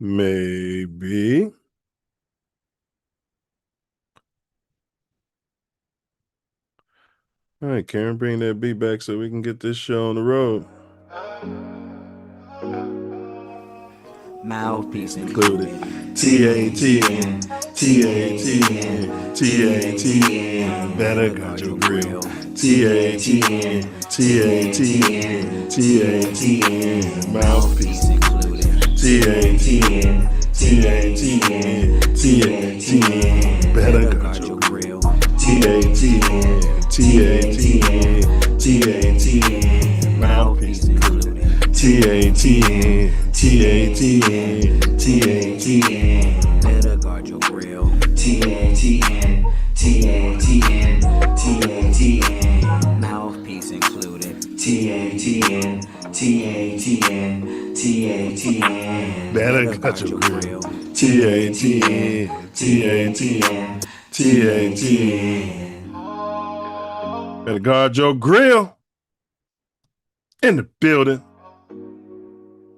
Maybe. All right, Karen, bring that beat back so we can get this show on the road. Mouthpiece Included. included. TATN, TATN, TATN, TATN. Better Better got guard your your grill. grill. TATN, TATN, TATN. Mouthpiece Mouthpiece. included. TATN, TATN, TATN. Better Better got guard your your grill. grill. TATN, TATN, TATN. Mouthpiece Mouthpiece. included. TATN, TATN, TATN. Better guard your grill. TATN, TATN, TATN, Mouthpiece included. TATN, TATN, TATN, Better Better got guard your your grill. grill. TATN, TATN, TATN. Better guard your grill. In the building.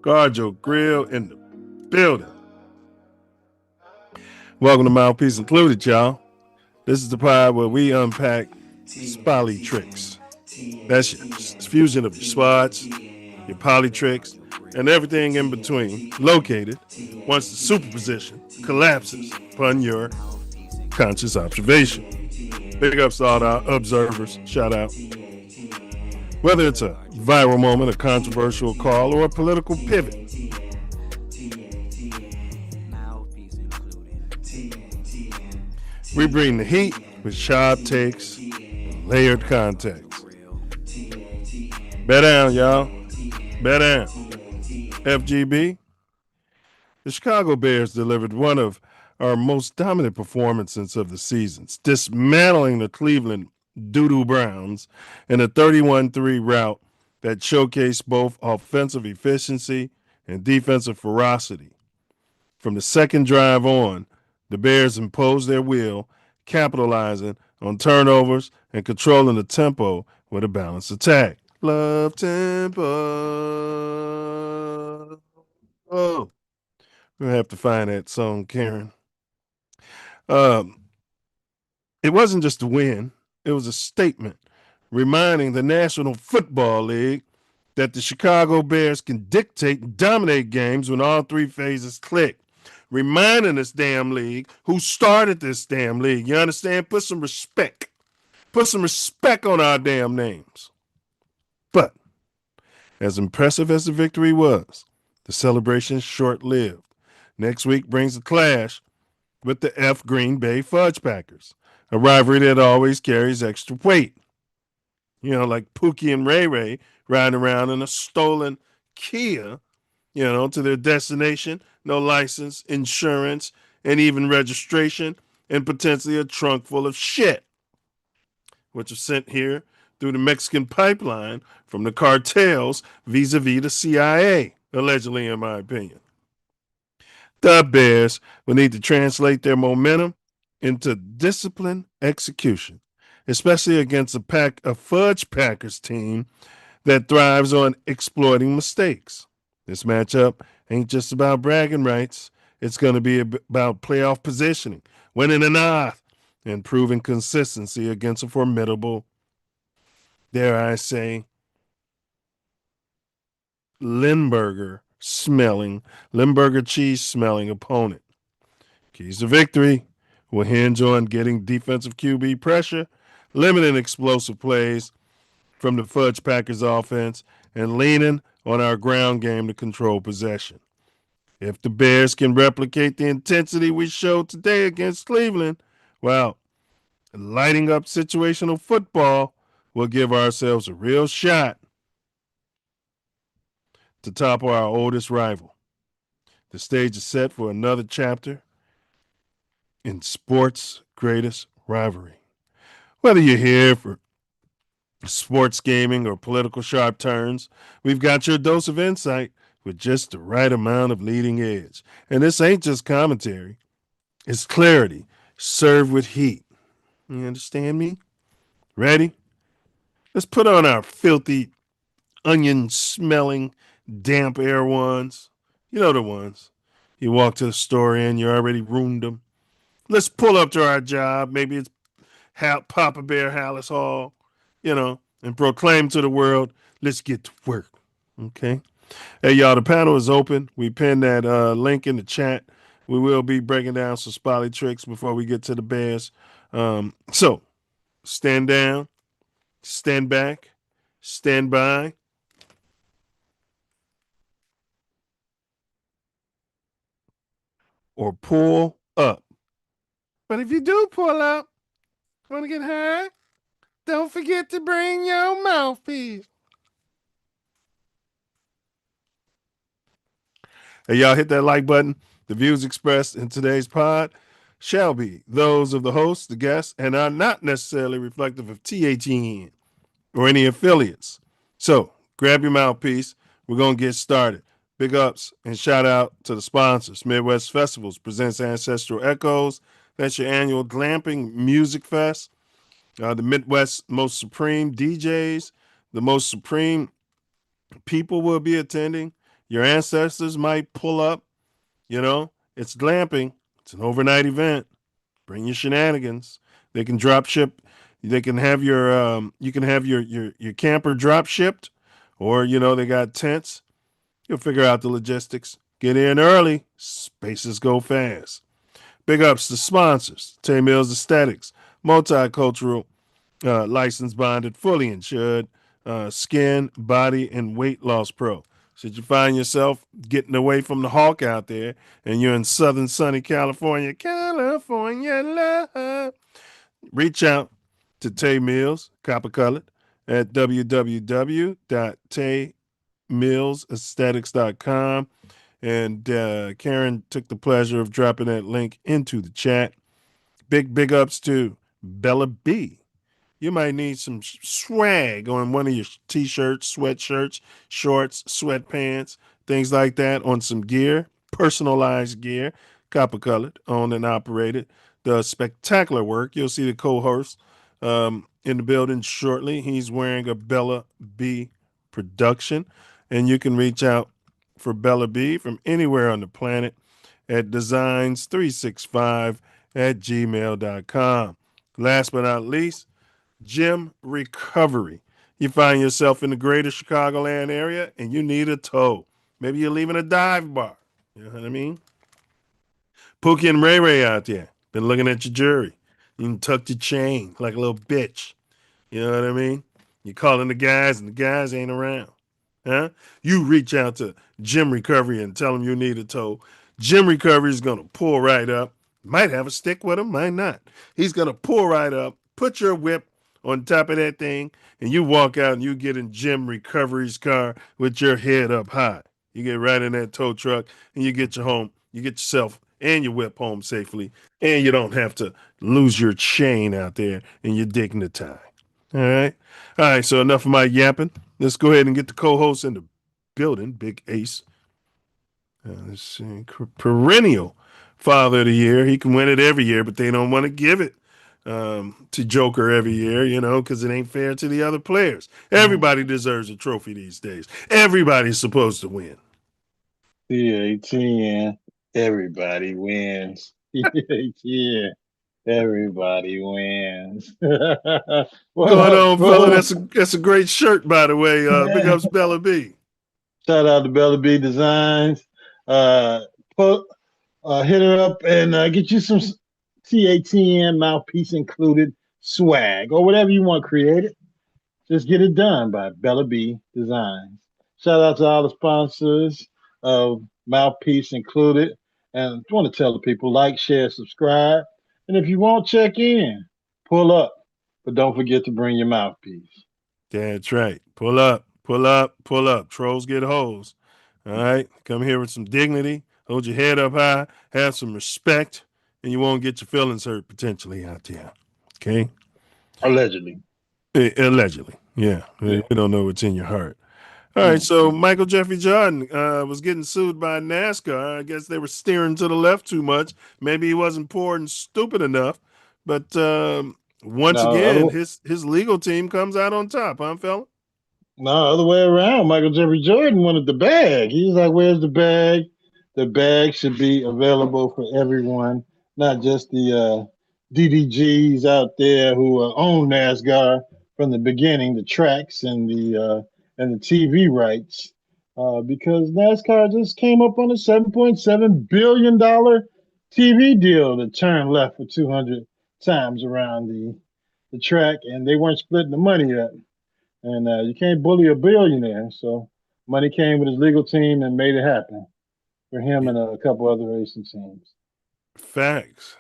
Guard your grill in the building. Welcome to Mouthpiece Included, y'all. This is the pod where we unpack Spolitricks. That's your fusion of your spots, your polytricks, and everything in between, located once the superposition collapses upon your conscious observation. Big ups to all our observers. Shout out. Whether it's a viral moment, a controversial call, or a political pivot, Mouthpiece included. we bring the heat with sharp takes and layered context. Bet down, y'all. Bet down. FGB. The Chicago Bears delivered one of our most dominant performances of the seasons, dismantling the Cleveland Doo-Doo Browns in a 31-3 rout that showcased both offensive efficiency and defensive ferocity. From the second drive on, the Bears imposed their will, capitalizing on turnovers and controlling the tempo with a balanced attack. Love tempo. Oh, we'll have to find that song, Karen. Um, it wasn't just a win, it was a statement reminding the National Football League that the Chicago Bears can dictate and dominate games when all three phases click. Reminding this damn league who started this damn league. You understand? Put some respect. Put some respect on our damn names. But as impressive as the victory was, the celebration is short lived. Next week brings a clash with the Green Bay Fudge Packers, a rivalry that always carries extra weight. You know, like Pookie and Ray Ray riding around in a stolen Kia, to their destination, no license, insurance, and even registration, and potentially a trunk full of shit, which was sent here through the Mexican pipeline from the cartels vis-a-vis the CIA, allegedly, in my opinion. The Bears will need to translate their momentum into disciplined execution, especially against a Fudge Packers team that thrives on exploiting mistakes. This matchup ain't just about bragging rights. It's going to be about playoff positioning, winning the North, and proving consistency against a formidable, dare I say, Limburger cheese smelling opponent. Keys to victory will hinge on getting defensive QB pressure, limiting explosive plays from the Fudge Packers offense, and leaning on our ground game to control possession. If the Bears can replicate the intensity we showed today against Cleveland, well, lighting up situational football will give ourselves a real shot to topple our oldest rival. The stage is set for another chapter in sports' greatest rivalry. Whether you're here for sports gaming or political sharp turns, we've got your dose of insight with just the right amount of leading edge. And this ain't just commentary, it's clarity served with heat. You understand me? Ready? Let's put on our filthy, onion smelling, damp air ones. You know the ones. You walk to the store and you already ruined them. Let's pull up to our job. Maybe it's Papa Bear Hallis Hall, and proclaim to the world, let's get to work. Okay. Hey, y'all, the panel is open. We pinned that link in the chat. We will be breaking down some Spolitricks before we get to the Bears. So stand down, stand back, stand by. Or pull up. But if you do pull up, want to get high, don't forget to bring your mouthpiece. Hey, y'all, hit that like button. The views expressed in today's pod shall be those of the host, the guests, and are not necessarily reflective of TATN or any affiliates. So grab your mouthpiece. We're going to get started. Big ups and shout out to the sponsors. Midwest Festivals presents Ancestral Echoes. That's your annual glamping music fest. The Midwest's most supreme DJs, the most supreme people will be attending. Your ancestors might pull up. It's glamping. It's an overnight event. Bring your shenanigans. They can drop ship. They can have you can have your camper drop shipped, or they got tents. You'll figure out the logistics. Get in early. Spaces go fast. Big ups to sponsors: Milz Aesthetics, multicultural, license bonded, fully insured, skin, body, and weight loss pro. Should you find yourself getting away from the hawk out there and you're in southern sunny California, California love, reach out to Tay Mills, copper colored, at www.taymillsaesthetics.com. And Karen took the pleasure of dropping that link into the chat. Big ups to Bella B. You might need some swag on one of your t-shirts, sweatshirts, shorts, sweatpants, things like that, on some gear, personalized gear, copper colored, owned and operated. The spectacular work. You'll see the co-host in the building shortly. He's wearing a Bella B production, and you can reach out for Bella B from anywhere on the planet at designs365@gmail.com. Last but not least, Gym Recovery. You find yourself in the greater Chicagoland area and you need a tow. Maybe you're leaving a dive bar. You know what I mean? Pookie and Ray Ray out there. Been looking at your jewelry. You tucked your chain like a little bitch. You know what I mean? You're calling the guys and the guys ain't around. Huh? You reach out to Gym Recovery and tell them you need a tow. Gym Recovery is going to pull right up. Might have a stick with him, might not. He's going to pull right up, put your whip on top of that thing, and you walk out and you get in Gym Recovery's car with your head up high. You get right in that tow truck and you get yourself and your whip home safely, and you don't have to lose your chain out there and your dignity. All right. All right. So enough of my yapping. Let's go ahead and get the co-host in the building, Big Ace. Let's see. Perennial Father of the Year. He can win it every year, but they don't want to give it to Joker every year, because it ain't fair to the other players. Everybody deserves a trophy these days. Everybody's supposed to win. TATN, everybody wins. Yeah, everybody wins. What's going on, fella? That's a great shirt, by the way. Big ups, Bella B. Shout out to Bella B Designs. Hit her up and get you some TATN Mouthpiece Included swag or whatever you want created. Just get it done by Bella B Designs. Shout out to all the sponsors of Mouthpiece Included. And I want to tell the people, like, share, subscribe. And if you want, check in. Pull up. But don't forget to bring your mouthpiece. That's right. Pull up, pull up, pull up. Trolls get hoes. All right. Come here with some dignity. Hold your head up high. Have some respect. And you won't get your feelings hurt potentially out there. Okay? Allegedly. Allegedly. Yeah. We don't know what's in your heart. All right. So Michael Jeffrey Jordan was getting sued by NASCAR. I guess they were steering to the left too much. Maybe he wasn't poor and stupid enough. But once again, his legal team comes out on top, huh, fella? No, other way around. Michael Jeffrey Jordan wanted the bag. He was like, "Where's the bag?" the bag should be available for everyone, not just the DDGs out there who own NASCAR from the beginning, the tracks and the TV rights. Because NASCAR just came up on a $7.7 billion TV deal to turn left for 200 times around the track, and they weren't splitting the money up. And you can't bully a billionaire. So money came with his legal team and made it happen for him and a couple other racing teams. Facts.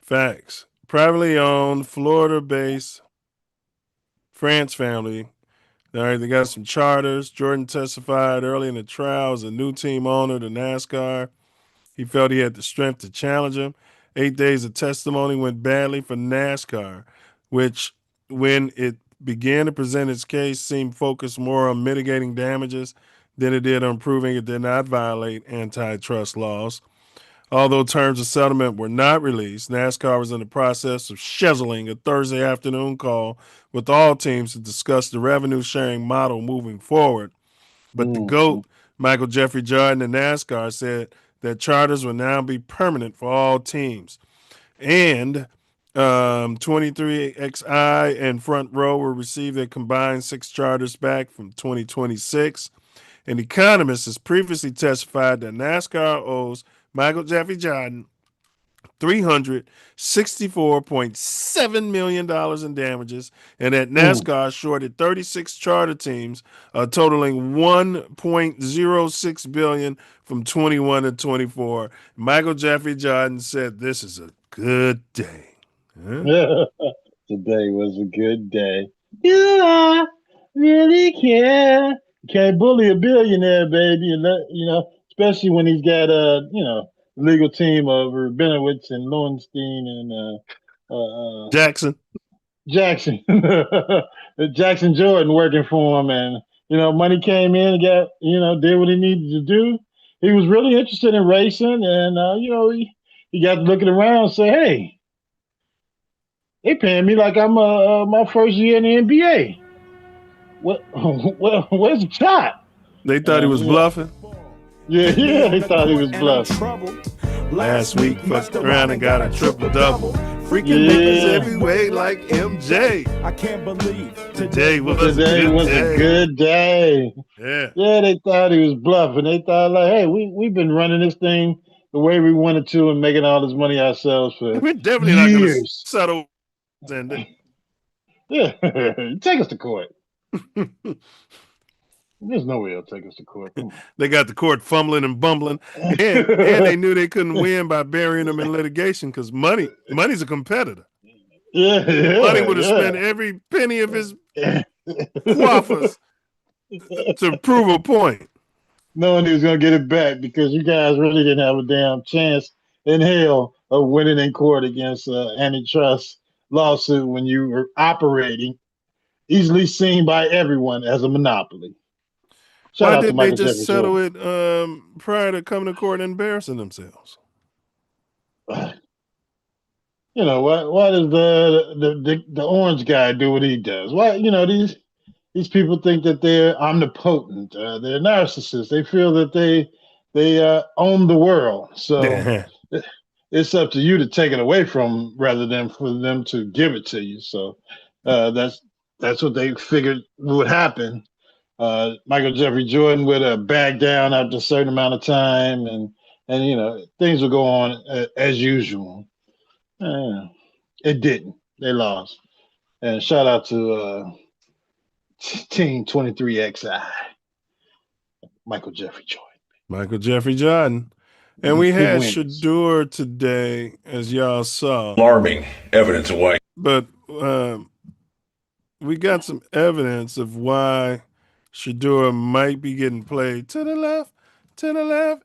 Facts. Privately owned, Florida based France family. All right, they got some charters. Jordan testified early in the trial as a new team owner to NASCAR. He felt he had the strength to challenge him. 8 days of testimony went badly for NASCAR, which, when it began to present its case, seemed focused more on mitigating damages than it did on proving it did not violate antitrust laws. Although terms of settlement were not released, NASCAR was in the process of scheduling a Thursday afternoon call with all teams to discuss the revenue sharing model moving forward. But the Mm-hmm. GOAT, Michael Jeffrey Jordan of NASCAR, said that charters will now be permanent for all teams. And 23XI and Front Row will receive their combined 6 charters back from 2026. An economist has previously testified that NASCAR owes Michael Jeffrey Jordan $364.7 million in damages, and that Mm. NASCAR shorted 36 charter teams, totaling $1.06 billion from 21 to 24. Michael Jeffrey Jordan said, "This is a good day." Huh? Today was a good day. You I really care. You can't bully a billionaire, baby. Especially when he's got a legal team of Rabinowitz and Lowenstein and Jackson. Jackson, Jackson Jordan working for him, and money came in, got did what he needed to do. He was really interested in racing, and he got looking around and say, "Hey, they paying me like I'm my first year in the NBA. What? Where's the shot?" They thought he And was bluffing. yeah, they thought he was bluffing. Last week, fucked around and got a triple double. Freaking niggas Yeah, every way like MJ. I can't believe Today was today a good was day. a good day. Yeah. Yeah, they thought he was bluffing. They thought like, hey, we've been running this thing the way we wanted to and making all this money ourselves for We're definitely not going to years. settle. And Yeah, take us to court. There's no way they'll take us to court. Come they got the court fumbling and bumbling, and on. they knew they couldn't win by burying them in litigation because money's a competitor. Money would have spent every penny of his yeah. quaffers to prove a point. Knowing he was going to get it back because you guys really didn't have a damn chance in hell of winning in court against antitrust lawsuit when you were operating easily seen by everyone as a monopoly. Shout Why out to didn't they Michael just Jeffrey settle Jordan. it prior to coming to court and embarrassing themselves? Why does the orange guy do what he does? Why these people think that they're omnipotent. They're narcissists. They feel that they own the world. So Yeah. it's up to you to take it away from them rather than for them to give it to you. So that's what they figured would happen. Michael Jeffrey Jordan would back down after a certain amount of time, and things would go on as usual. It didn't. They lost. And shout out to Team 23XI, Michael Jeffrey Jordan. Michael Jeffrey Jordan. And we He had wins. Shador today, as y'all saw. alarming evidence of why. But we got some evidence of why Shador might be getting played to the left,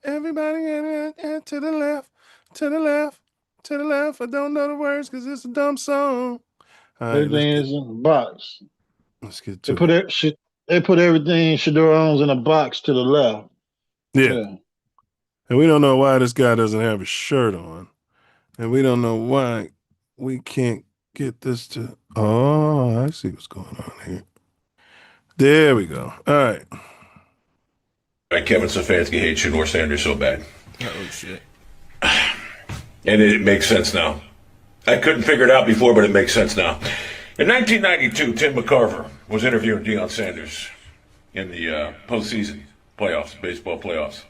everybody to the left, to the left, to the left. I don't know the words because it's a dumb song. All right, Everything is in the box. let's get They to put it. they put everything Shador owns in a box to the left. Yeah. And we don't know why this guy doesn't have a shirt on. And we don't know why we can't get this to. Oh, I see what's going on here. There we go. All right. Kevin Stefanski hates Shedeur Sanders so bad. Oh, shit. And it makes sense now. I couldn't figure it out before, but it makes sense now. In 1992, Tim McCarver was interviewing Deion Sanders in the postseason playoffs, baseball playoffs.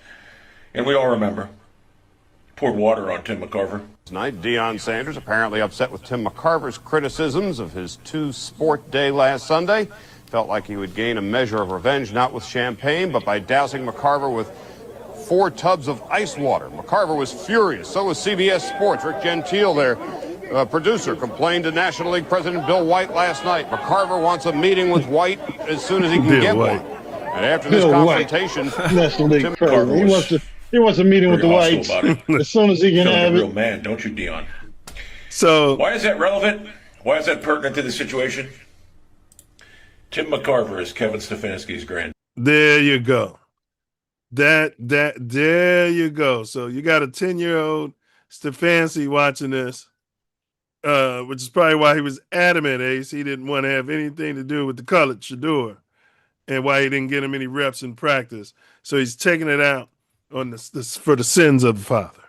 And we all remember. Poured water on Tim McCarver. Tonight, Deion Sanders apparently upset with Tim McCarver's criticisms of his two-sport day last Sunday. Felt like he would gain a measure of revenge, not with champagne, but by dousing McCarver with 4 tubs of ice water. McCarver was furious. So was CBS Sports. Rick Gentile, their producer, complained to National League President Bill White last night. McCarver wants a meeting with White as soon as he can get one. And after this confrontation, National League Tim President, he wants a meeting with the Whites as soon as he can have a it. real man, don't you, Deion? So why is that relevant? Why is that pertinent to the situation? Tim McCarver is Kevin Stefanski's grand. there you go. There you go. So you got a 10-year-old Stefanski watching this, which is probably why he was adamant, Ace. He didn't want to have anything to do with the colored Shedeur and why he didn't get him any reps in practice. So he's taking it out on this for the sins of the father.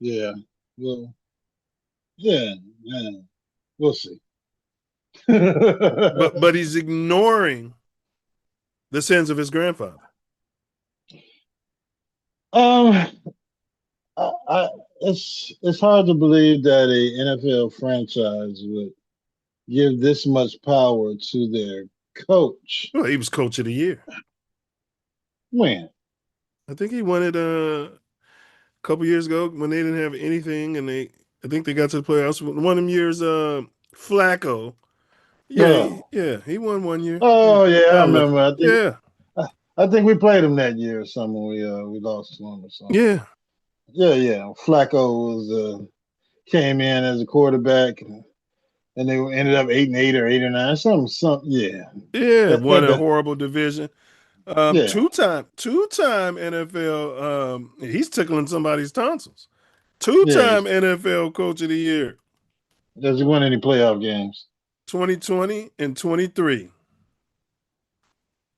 Yeah. Well, yeah. We'll see. But he's ignoring the sins of his grandfather. It's hard to believe that a NFL franchise would give this much power to their coach. Well, he was coach of the year. When? I think he won it a couple years ago when they didn't have anything, and I think they got to the playoffs. One of them years, Flacco. Yeah, he won one year. Oh yeah, I remember. I think we played him that year or something. We lost to him or something. Yeah. Flacco was came in as a quarterback, and they ended up 8-8 or 8-9, something. Yeah. Won a horrible division. Yeah. Two-time NFL. He's tickling somebody's tonsils. Two-time NFL Coach of the Year. Does he win any playoff games? 2020 and 23.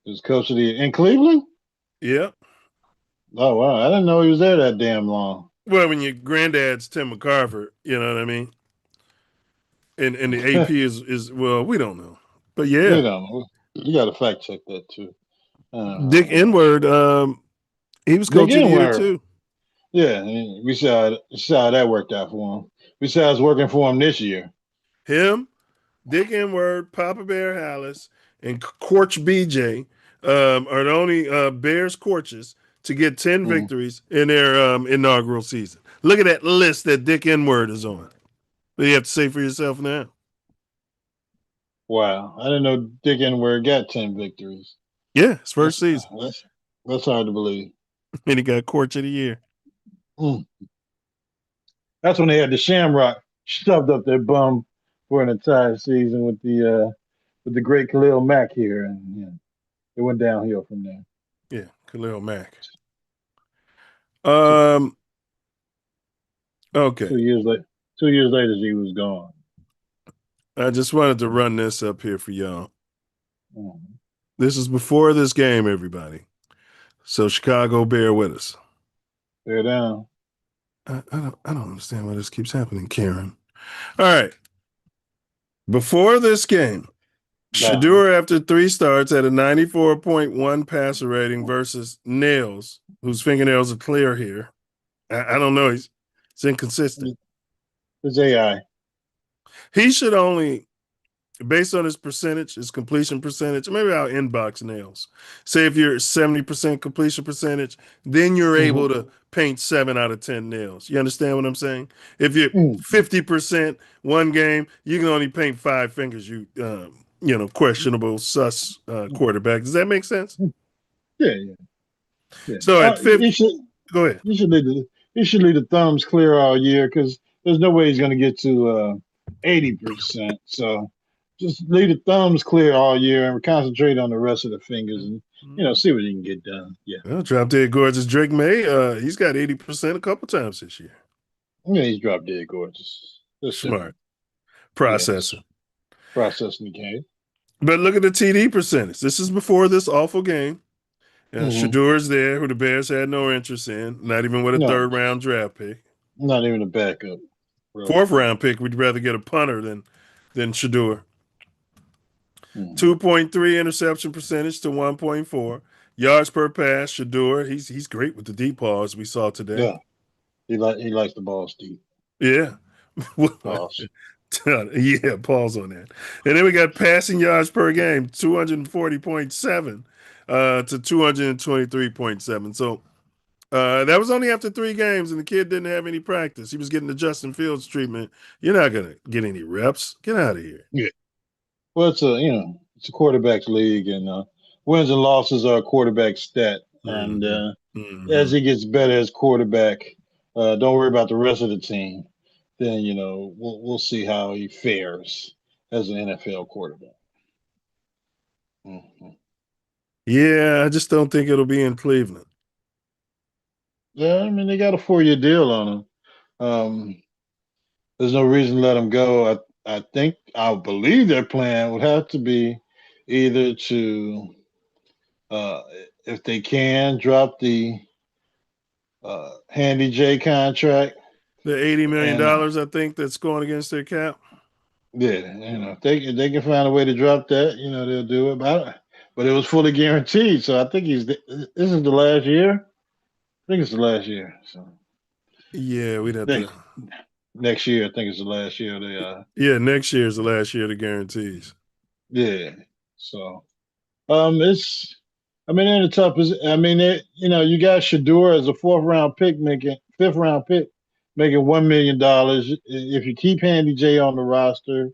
He was Coach of the Year in Cleveland? Yeah. Oh, wow. I didn't know he was there that damn long. Well, when your granddad's Tim McCarver, you know what I mean? And the AP is well, we don't know. But yeah. We don't know. You got to fact check that too. Dick Inward, he was Coach of the Year too. Yeah, we saw how that worked out for him. We saw it's working for him this year. Him, Dick Inward, Papa Bear Hallis, and Corch BJ are the only Bears coaches to get 10 victories in their inaugural season. Look at that list that Dick Inward is on. What do you have to say for yourself now? Wow. I didn't know Dick Inward got 10 victories. Yeah, his first season. That's hard to believe. And he got Coach of the Year. That's when they had the Shamrock shoved up their bum for an entire season with the great Khalil Mack here, and it went downhill from there. Yeah, Khalil Mack. Okay. 2 years later, he was gone. I just wanted to run this up here for y'all. This is before this game, everybody. So Chicago, bear with us. Bear down. I don't understand why this keeps happening, Karen. All right. Before this game, Shedeur, after 3 starts, had a 94.1 passer rating versus Nails, whose fingernails are clear here. I don't know. It's inconsistent. It's AI. He should only, based on his percentage, his completion percentage, maybe I'll inbox Nails. Say if you're 70% completion percentage, then you're able to paint 7 out of 10 nails. You understand what I'm saying? If you're 50% one game, you can only paint 5 fingers. Questionable sus quarterback. Does that make sense? Yeah. So at 50, go ahead. You should leave the thumbs clear all year because there's no way he's going to get to 80%. So just leave the thumbs clear all year and concentrate on the rest of the fingers and see what he can get done. Yeah. Well, drop dead gorgeous Drake May. He's got 80% a couple times this year. Yeah, he's drop dead gorgeous. That's smart. Processing. Processing the game. But look at the TD percentage. This is before this awful game. Mm-hmm. Shadur's there, who the Bears had no interest in, not even with a No, third-round draft pick. not even a backup. Really. Fourth-round pick, we'd rather get a punter than Shadur. Mm-hmm. 2.3 interception percentage to 1.4 yards per pass. Shadur, he's great with the deep balls we saw today. Yeah, he likes the ball, Steve. Yeah. Pause. Yeah, pause on that. And then we got passing yards per game, 240.7 to 223.7. So that was only after 3 games, and the kid didn't have any practice. He was getting the Justin Fields treatment. You're not gonna get any reps. Get out of here. Yeah. Well, it's a quarterback's league, and wins and losses are a quarterback stat. And as he gets better as quarterback, don't worry about the rest of the team. Then we'll see how he fares as an NFL quarterback. Mm-hmm. Yeah, I just don't think it'll be in Cleveland. Yeah, I mean they got a 4-year deal on him. There's no reason to let him go. I believe their plan would have to be either to, uh, if they can, drop the Handy J contract, The $80 million, and I think, that's going against their cap. yeah, if they can find a way to drop that, they'll do it. But it was fully guaranteed, so I think this is the last year. I think it's the last year. So Yeah, we'd have next to. next year, I think it's the last year. Yeah, next year is the last year of the guarantees. Yeah. So it's. I mean, in a tough position. I mean, you got Shadur as a fifth round pick, making $1 million. If you keep Handy J on the roster,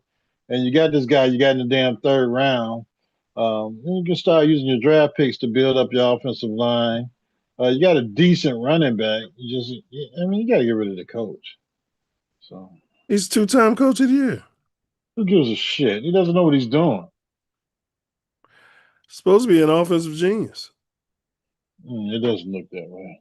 and you got this guy you got in the damn third round, you can start using your draft picks to build up your offensive line. You got a decent running back. You got to get rid of the coach. So He's a 2-time coach of the year. who gives a shit? He doesn't know what he's doing. Supposed to be an offensive genius. It doesn't look that way.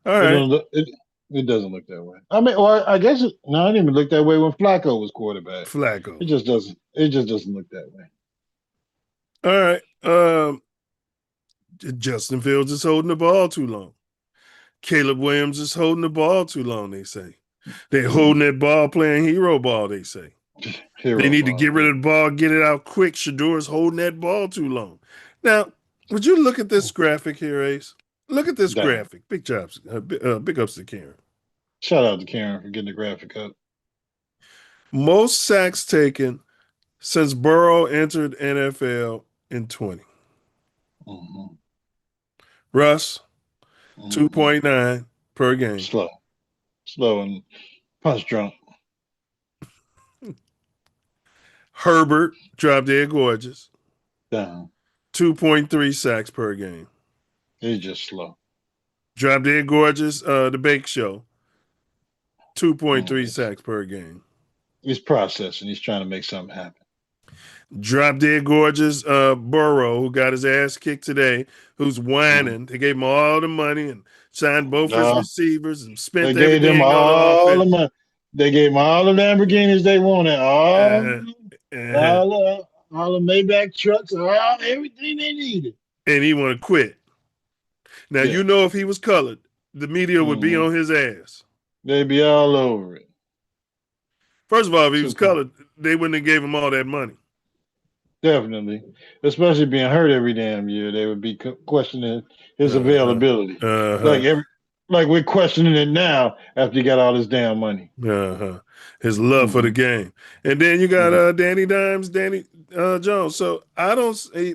All It right. don't look. It doesn't look that way. I mean, I guess it didn't even look that way when Flacco was quarterback. Flacco. It just doesn't. It just doesn't look that way. All right. Justin Fields is holding the ball too long. Caleb Williams is holding the ball too long, they say. They're holding that ball, playing hero ball, they say. They need to get rid of the ball, get it out quick. Shadur's holding that ball too long. Now, would you look at this graphic here, Ace? Look at this graphic. Big jobs. Big ups to Karen. Shout out to Karen for getting the graphic up. Most sacks taken since Burrow entered NFL in 20. Mm-hmm. Russ, 2.9 per game. Slow and punch drunk. Herbert, drop dead gorgeous. Down. 2.3 sacks per game. He's just slow. Drop dead gorgeous, the Bake Show. 2.3 sacks per game. He's processing. He's trying to make something happen. Drop dead gorgeous, Burrow, who got his ass kicked today, who's whining. They gave him all the money and signed both his receivers and spent everything on the offense. The money. They gave him all the Lamborghinis they wanted, all the Maybach trucks, everything they needed. And he want to quit. Now, if he was colored, the media would be on his ass. They'd be all over it. First of all, if he was colored, they wouldn't have gave him all that money. Definitely. Especially being hurt every damn year. They would be questioning his availability. Like we're questioning it now after he got all this damn money. His love for the game. And then you got Danny Jones. So I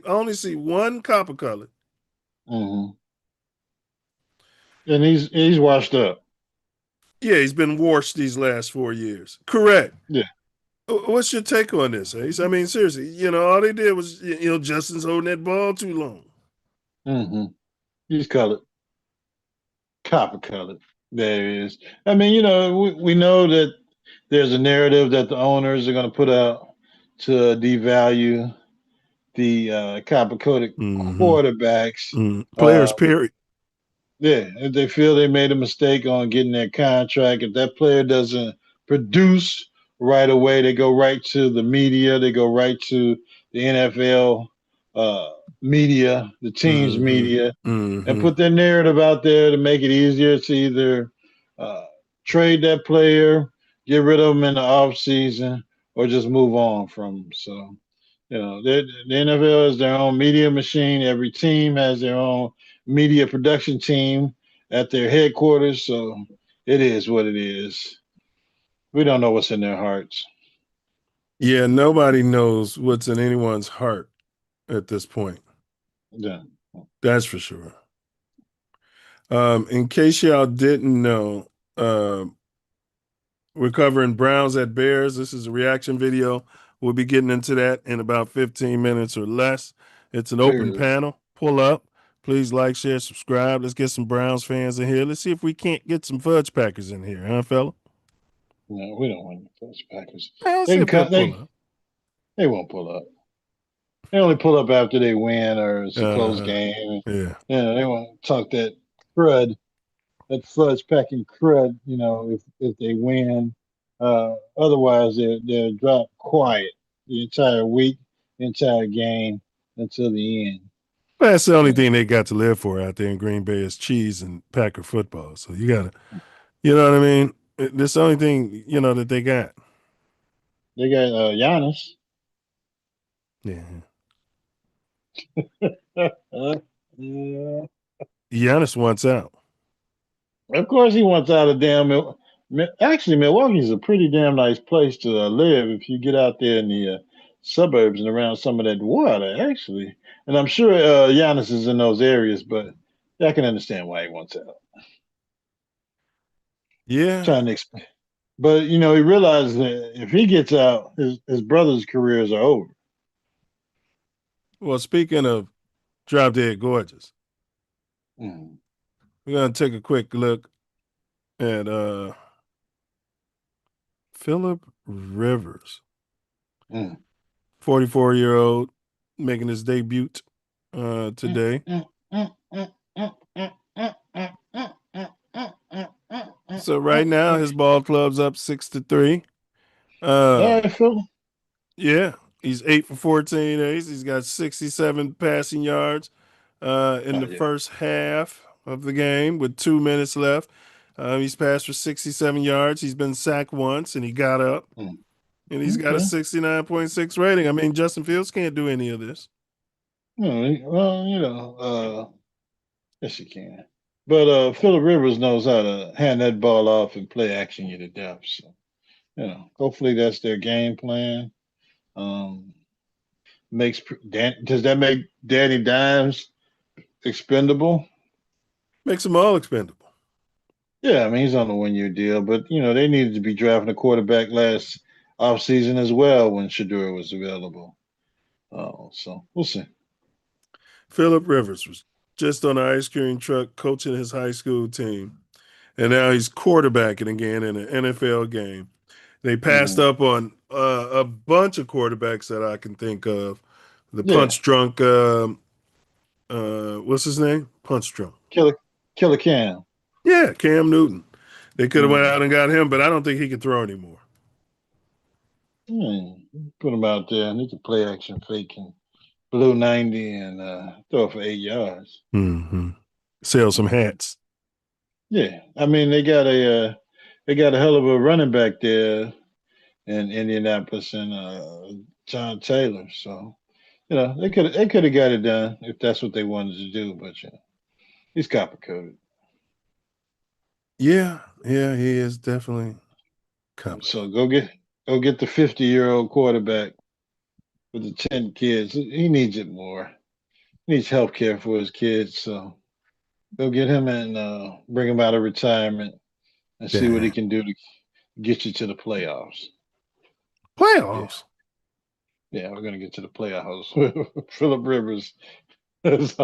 only see one copper color. And he's washed up. Yeah, he's been washed these last 4 years. Correct. Yeah. What's your take on this, Ace? I mean, seriously, all they did was, Justin's holding that ball too long. He's colored. Copper colored. There he is. I mean, we know that there's a narrative that the owners are going to put out to devalue the copper-coated quarterbacks. Players, period. Yeah, if they feel they made a mistake on getting that contract, if that player doesn't produce right away, they go right to the media, they go right to the NFL uh, media, the team's Mm-hmm. media, and Mm-hmm. put their narrative out there to make it easier to either uh, trade that player, get rid of them in the off season, or just move on from them. So, the NFL is their own media machine. Every team has their own media production team at their headquarters. So it is what it is. We don't know what's in their hearts. Yeah, nobody knows what's in anyone's heart at this point. Yeah. That's for sure. In case y'all didn't know, um, we're covering Browns at Bears. This is a reaction video. We'll be getting into that in about 15 minutes or less. It's an open Serious. panel. Pull up. Please like, share, subscribe. Let's get some Browns fans in here. Let's see if we can't get some Fudge Packers in here, huh, fella? No, we don't want the first Packers. Well, let's They see can if they'll cut. pull up. They won't pull up. They only pull up after they win or it's a close Uh-huh. game. Yeah. They want to talk that crud, that fudge packing crud. If they win, otherwise they'll drop quiet the entire week, the entire game until the end. Well, that's the only Yeah. thing they got to live for out there in Green Bay is cheese and Packer football. So you know what I mean? That's the only thing, that they got. They got Giannis. Yeah. Yeah. Giannis wants out. Of course, he wants out of damn. Actually, Milwaukee's a pretty damn nice place to live if you get out there in the suburbs and around some of that water. Actually, and I'm sure Giannis is in those areas, but I can understand why he wants out. Yeah. Trying to explain, but he realizes that if he gets out, his brother's careers are over. Well, speaking of Drop Dead Gorgeous, Mm. we're gonna take a quick look at Philip Rivers, Mm. 44-year-old, making his debut today. Mm, mm, mm, mm, mm, mm, mm, mm, mm, mm, mm, So right now his ball club's up 6-3. All Um, right, Phil. yeah, he's 8 for 14 aces. He's got 67 passing yards in Oh the yeah. first half of the game with 2 minutes left. He's passed for 67 yards. He's been sacked once and he got up. Mm. And he's got a Okay. 69.6 rating. I mean, Justin Fields can't do any of this. Well, yes, you can. But Phillip Rivers knows how to hand that ball off and play action you to death. So, hopefully that's their game plan. Um, does that make Danny Dimes expendable? Makes them all expendable. Yeah, I mean he's on a 1 year deal, but they needed to be drafting a quarterback last offseason as well when Shador was available. So we'll see. Philip Rivers was just on an ice cream truck coaching his high school team. And now he's quarterbacking again in an NFL game. They passed Mhm. up on a bunch of quarterbacks that I can think of. The Yeah, punch drunk, what's his name? Punch drunk. Killer Cam. Yeah, Cam Newton. They could have went Mhm. out and got him, but I don't think he can throw anymore. Put him out there and he can play action fake and blue 90 and throw it for 8 yards. Mm-hmm. Sell some hats. Yeah, I mean they got a hell of a running back there in Indianapolis and John Taylor. So they could have got it done if that's what they wanted to do, but he's copper coded. Yeah, he is definitely coming. So go get the 50-year-old quarterback with the 10 kids. He needs it more. He needs health care for his kids. So go get him and bring him out of retirement and see what he Yeah. can do to get you to the playoffs. Yeah, Playoffs. yeah, we're gonna get to the playoffs. Philip Rivers is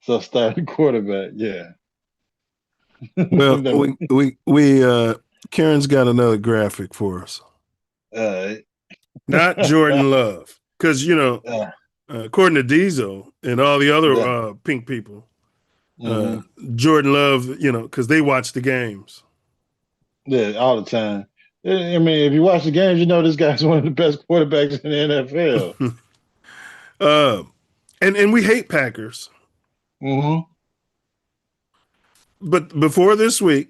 so starting quarterback. Yeah. Well, That- we Karen's got another graphic for us. uh, Not Jordan Love, because uh, according to Diesel and all the other yeah. pink people, uh, Mhm. Jordan Love, because they watch the games. Yeah, all the time. I mean, if you watch the games, you know this guy's one of the best quarterbacks in the NFL. And we hate Packers. Mm-hmm. But before this week,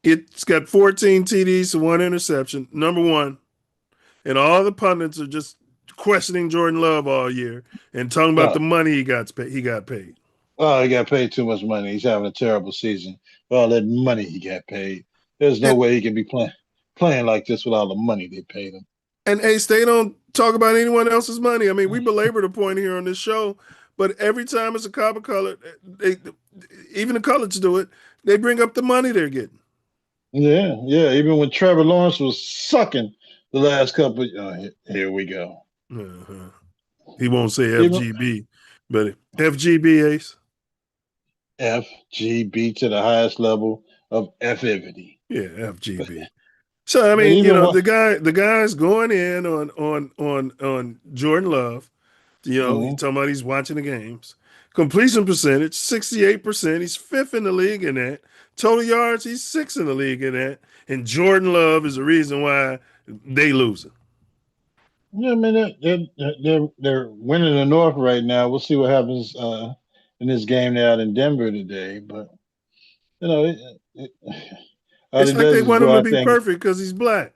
it's got 14 TDs to 1 interception. Number one. And all the pundits are just questioning Jordan Love all year and talking about the Oh, money he got paid. oh, he got paid too much money. He's having a terrible season. All that money he got paid. There's no And, way he can be playing like this with all the money they paid him. and Ace, they don't talk about anyone else's money. I mean, we belabor the point here on this show, but every time it's a copper color, even the colors do it. They bring up the money they're getting. Yeah, yeah. Even when Trevor Lawrence was sucking the last couple, here we go. Uh-huh. He won't say Even FGB, but FGB, Ace. FGB to the highest level of effivity. Yeah, FGB. So I But mean, even what? the guy's going in on Jordan Love. He's Mhm. talking about he's watching the games. Completion percentage, 68%. He's fifth in the league in that. Total yards, he's sixth in the league in that. And Jordan Love is the reason why they losing. Yeah, I mean they're winning the North right now. We'll see what happens in this game they out in Denver today. But it, all It's he like they does is want go him to out be there. perfect because he's black.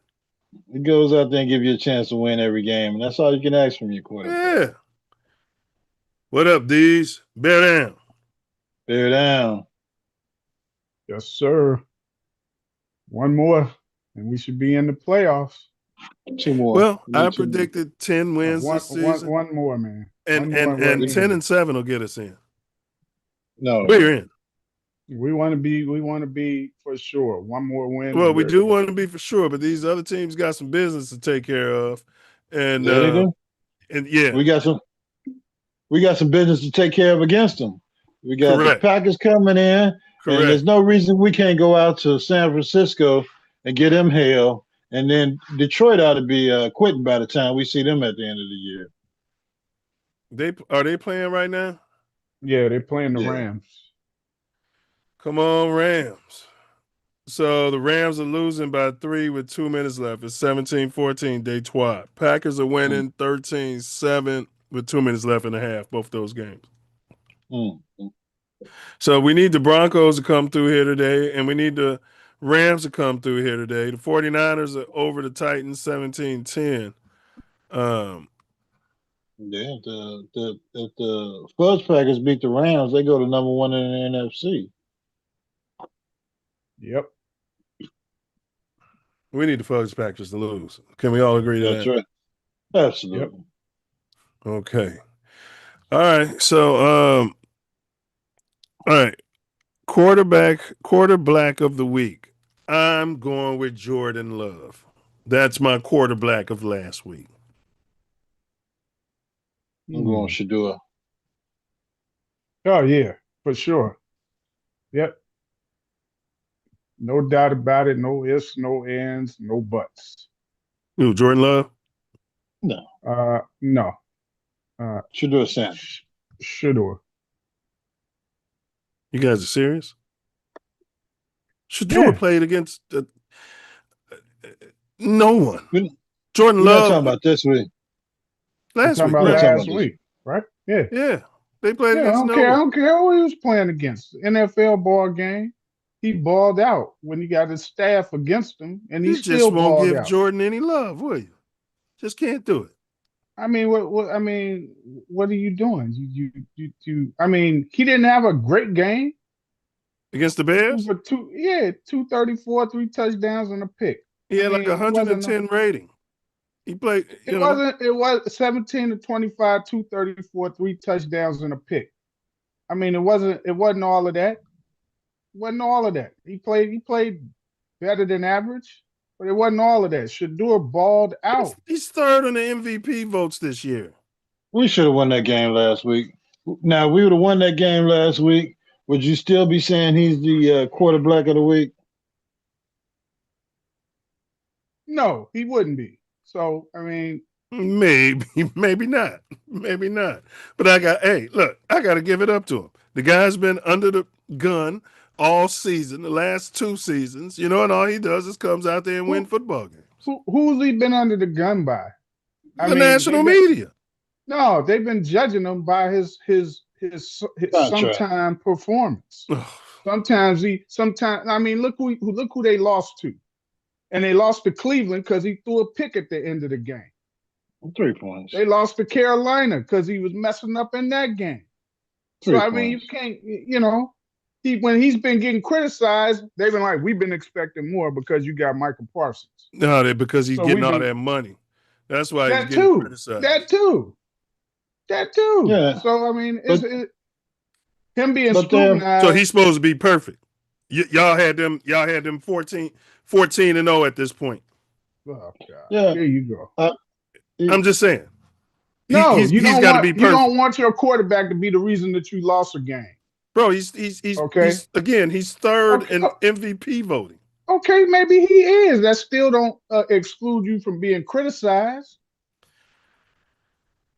He goes out there and give you a chance to win every game, and that's all you can ask from your quarterback. Yeah. What up, D's? Bear down. Bear down. Yes, sir. One more, and we should be in the playoffs. Two more. Well, We I need two more. predicted 10 wins this season. One more, man. And One more, and we're 10 in. and 7 will get us in. No, We're in. We want to be for sure. One more win. Well, and we we're do in. want to be for sure, but these other teams got some business to take care of. And yeah, they do. yeah, We got some business to take care of against them. We got the correct. Packers coming in, and there's Correct. no reason we can't go out to San Francisco and get them hell. And then Detroit ought to be quitting by the time we see them at the end of the year. Are they playing right now? Yeah, they're playing the Yeah. Rams. Come on, Rams. So the Rams are losing by 3 with 2 minutes left. It's 17-14, Detroit. Packers are winning 13-7 with 2 minutes left in the half, both those games. Mm. So we need the Broncos to come through here today, and we need the Rams to come through here today. The 49ers are over the Titans 17-10. Yeah, if the Fudge Packers beat the Rams, they go to number one in the NFC. Yep. We need the Fudge Packers to lose. Can we all agree to That's that? right. Absolutely. Okay. All right. So, all right. Quarter black of the week. I'm going with Jordan Love. That's my quarter black of last week. I'm going Shadua. Oh yeah, for sure. Yep. No doubt about it. No ifs, no ands, no buts. Ooh, Jordan Love? No. No. Shadua Sanders. Shador. You guys are serious? Shador played against no one. Jordan We're not Love. talking about this week. Last week. Last week, right? Yeah. Yeah. They played against no I one. don't care who he was playing against. NFL ball game. He balled out when he got his staff against him, and he You still just won't balled give out. Jordan any love, will you? Just can't do it. I mean, what are you doing? You I mean, he didn't have a great game Against the Bears? 234, 3 touchdowns and a pick. He had like 110 rating. He played, It was 17 to 25, 234, 3 touchdowns and a pick. I mean, it wasn't all of that. It wasn't all of that. He played better than average, but it wasn't all of that. Shador balled out. He's third on the MVP votes this year. We should have won that game last week. Now, if we would have won that game last week, would you still be saying he's the quarter black of the week? No, he wouldn't be. So, I mean, maybe not. But I got to give it up to him. The guy's been under the gun all season, the last 2 seasons, and all he does is comes out there and win football games. Who's he been under the gun by? The national media. No, they've been judging him by his Contract. sometime performance. Sometimes I mean, look who they lost to, and they lost to Cleveland because he threw a pick at the end of the game. 3 points. They lost to Carolina because he was messing up in that game. So I mean, you can't, when he's been getting criticized, they've been like, we've been expecting more because you got Michael Parsons. No, because he's getting all that money. That's why he's getting criticized. That too. Yeah. So I mean, him being scrutinized. So he's supposed to be perfect. Y'all had them 14-0 at this point. Oh God. Yeah. There you go. I'm just saying. No, he's got to be perfect. You don't want your quarterback to be the reason that you lost a game. Bro, he's third in MVP voting. Okay, maybe he is. That still don't exclude you from being criticized.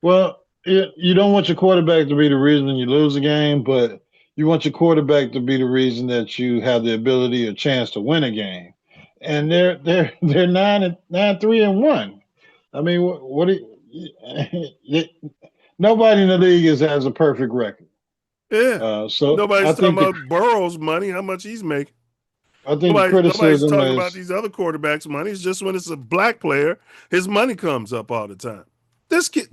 Well, you don't want your quarterback to be the reason you lose a game, but you want your quarterback to be the reason that you have the ability or chance to win a game. And they're 9-3-1. I mean, what nobody in the league has a perfect record. Yeah. So nobody's talking about Burrow's money, how much he's making. I think nobody's talking about these other quarterbacks' money. It's just when it's a black player, his money comes up all the time. This kid,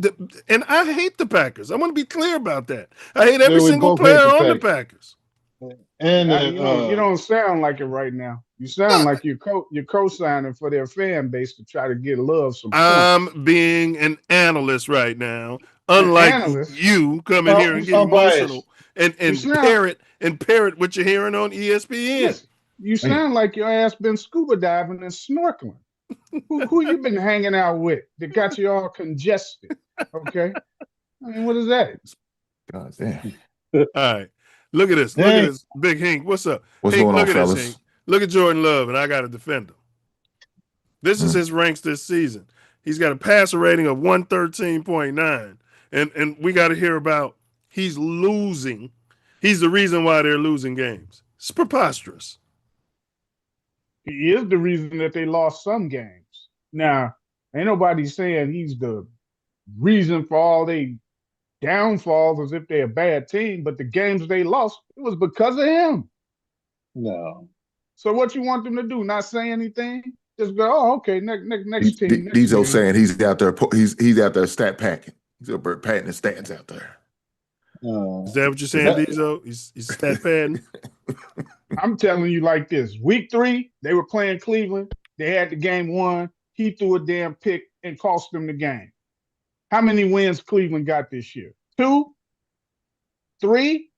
and I hate the Packers. I want to be clear about that. I hate every single player on the Packers. And you don't sound like it right now. You sound like you're co-signing for their fan base to try to get love. I'm being an analyst right now, unlike you coming here and getting emotional and parrot what you're hearing on ESPN. Yes, you sound like your ass been scuba diving and snorkeling. who you been hanging out with that got you all congested? Okay, I mean, what is that? God damn! All right, look at this. Look at this, Big Hink. What's up? What's Hink, going on, look at fellas? this, Hink. Look at Jordan Love, and I got to defend him. This is his ranks this season. He's got a passer rating of 113.9, and we got to hear about he's losing. He's the reason why they're losing games. It's preposterous. He is the reason that they lost some games. Now, ain't nobody saying he's the reason for all they downfalls as if they're a bad team, but the games they lost, it was because of him. No. So what you want them to do? Not say anything? Just go, oh, okay, next team. Diesel saying he's out there. He's out there stat packing. He's up there patting the stats out there. Is that what you're saying, Diesel? He's stat padding? I'm telling you like this. Week 3, they were playing Cleveland. They had the game won. He threw a damn pick and cost them the game. How many wins Cleveland got this year? 2? 3?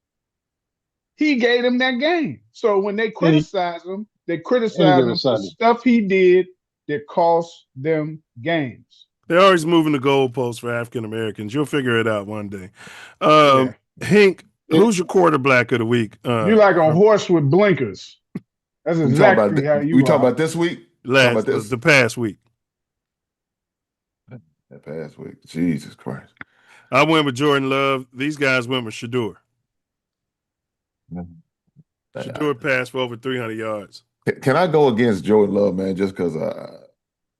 He gave them that game. So when they criticize him, they criticize him for stuff he did that cost them games. They're always moving the goalposts for African Americans. You'll figure it out one day. Hank, who's your quarterback of the week? You're like a horse with blinkers. That's exactly how you are. We talking about this week? The past week. That past week. Jesus Christ. I went with Jordan Love. These guys went with Shador. Shador passed for over 300 yards. Can I go against Jordan Love, man, just because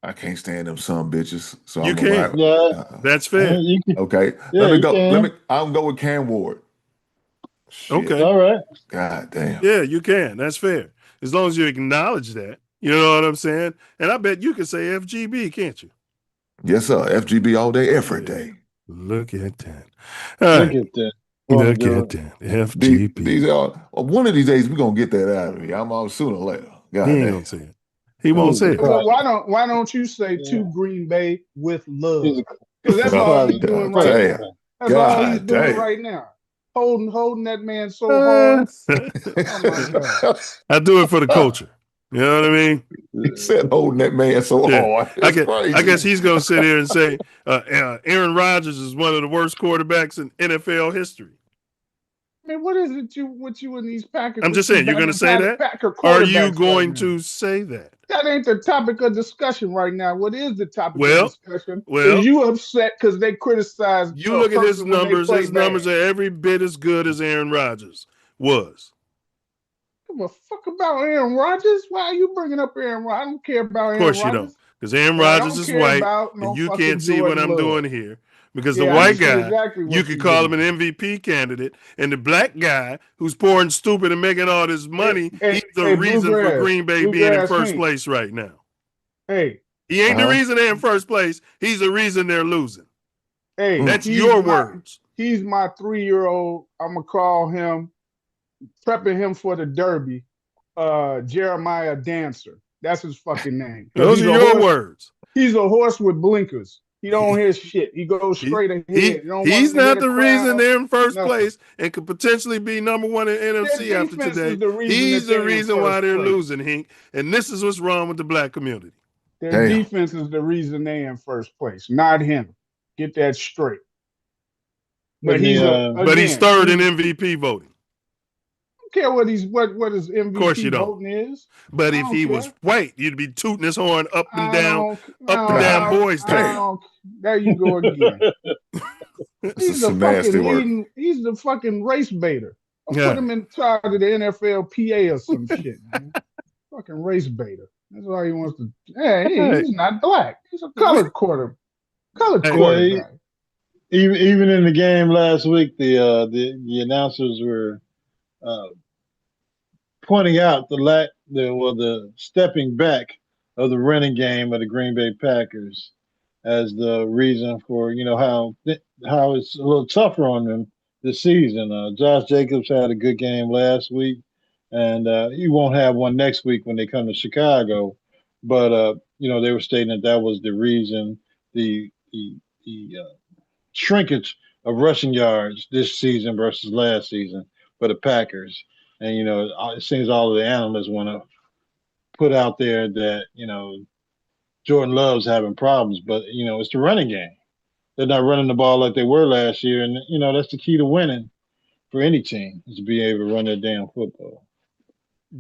I can't stand them some bitches. So you can. That's fair. Okay. Yeah, let me go. I'll go with Cam Ward. Shit. Okay. All right. God damn. Yeah, you can. That's fair. As long as you acknowledge that. You know what I'm saying? And I bet you can say FGB, can't you? Yes, sir. FGB all day, every day. Look at that. Look at that. Look at that. FGB. One of these days, we're going to get that out of me. I'm sooner or later. God he ain't going to say it. He won't say it. Well, why don't you say to Green Bay with love? Because that's all he's doing right now. That's all he's doing right now. Holding that man so hard. Oh my God. I do it for the culture. You know what I mean? He said holding that man so hard. I guess he's going to sit here and say Aaron Rodgers is one of the worst quarterbacks in NFL history. I mean, what is it with you and these Packers? I'm just saying, you're going to say that? Are you going to say that? That ain't the topic of discussion right now. What is the topic of discussion? Is you upset because they criticize you look at his numbers. His numbers are every bit as good as Aaron Rodgers was. Give a fuck about Aaron Rodgers? Why are you bringing up Aaron Rodgers? I don't care about Aaron Rodgers. Of course you don't. Because Aaron Rodgers is white, and you can't see what I'm doing here. Because the Yeah, I white see guy, exactly you what could you're call him doing. an MVP candidate, and the black guy who's pouring stupid and making all this money, he's the reason for Green Bay being in Bluegrass first Hank. place right now. Hey, He ain't the reason they're in first place. He's the reason they're losing. hey, That's your words. he's my 3-year-old. I'm gonna call him, prepping him for the Derby. Jeremiah Dancer. That's his fucking name. Because Those he's are a your horse. words. He's a horse with blinkers. He don't hear shit. He goes straight ahead. He don't He's want to hear not the the reason crowd. they're in first Nothing. place and could potentially be number one in Their NFC after defense today. is the reason He's that the they in reason why first they're place. losing, Hink. And this is what's wrong with the black community. Their defense is the reason they in first place, not him. Get that straight. But he's but he's third in MVP voting. I don't care what his Of course you MVP don't. voting is. But I if don't he care. was white, you'd be tooting his horn up and I down, don't. up and down boys. There you go again. He's the fucking leading. He's the fucking race baiter. I'll put him in charge of the NFLPA or some shit, man. Fucking race baiter. That's all he wants to. Hey, he's not black. He's a colored quarterback. Even in the game last week, the announcers were pointing out the stepping back of the running game of the Green Bay Packers as the reason for how it's a little tougher on them this season. Josh Jacobs had a good game last week, and he won't have one next week when they come to Chicago. But they were stating that was the reason the shrinkage of rushing yards this season versus last season for the Packers. And it seems all of the analysts want to put out there that Jordan Love's having problems, but it's the running game. They're not running the ball like they were last year, and that's the key to winning for any team is to be able to run their damn football.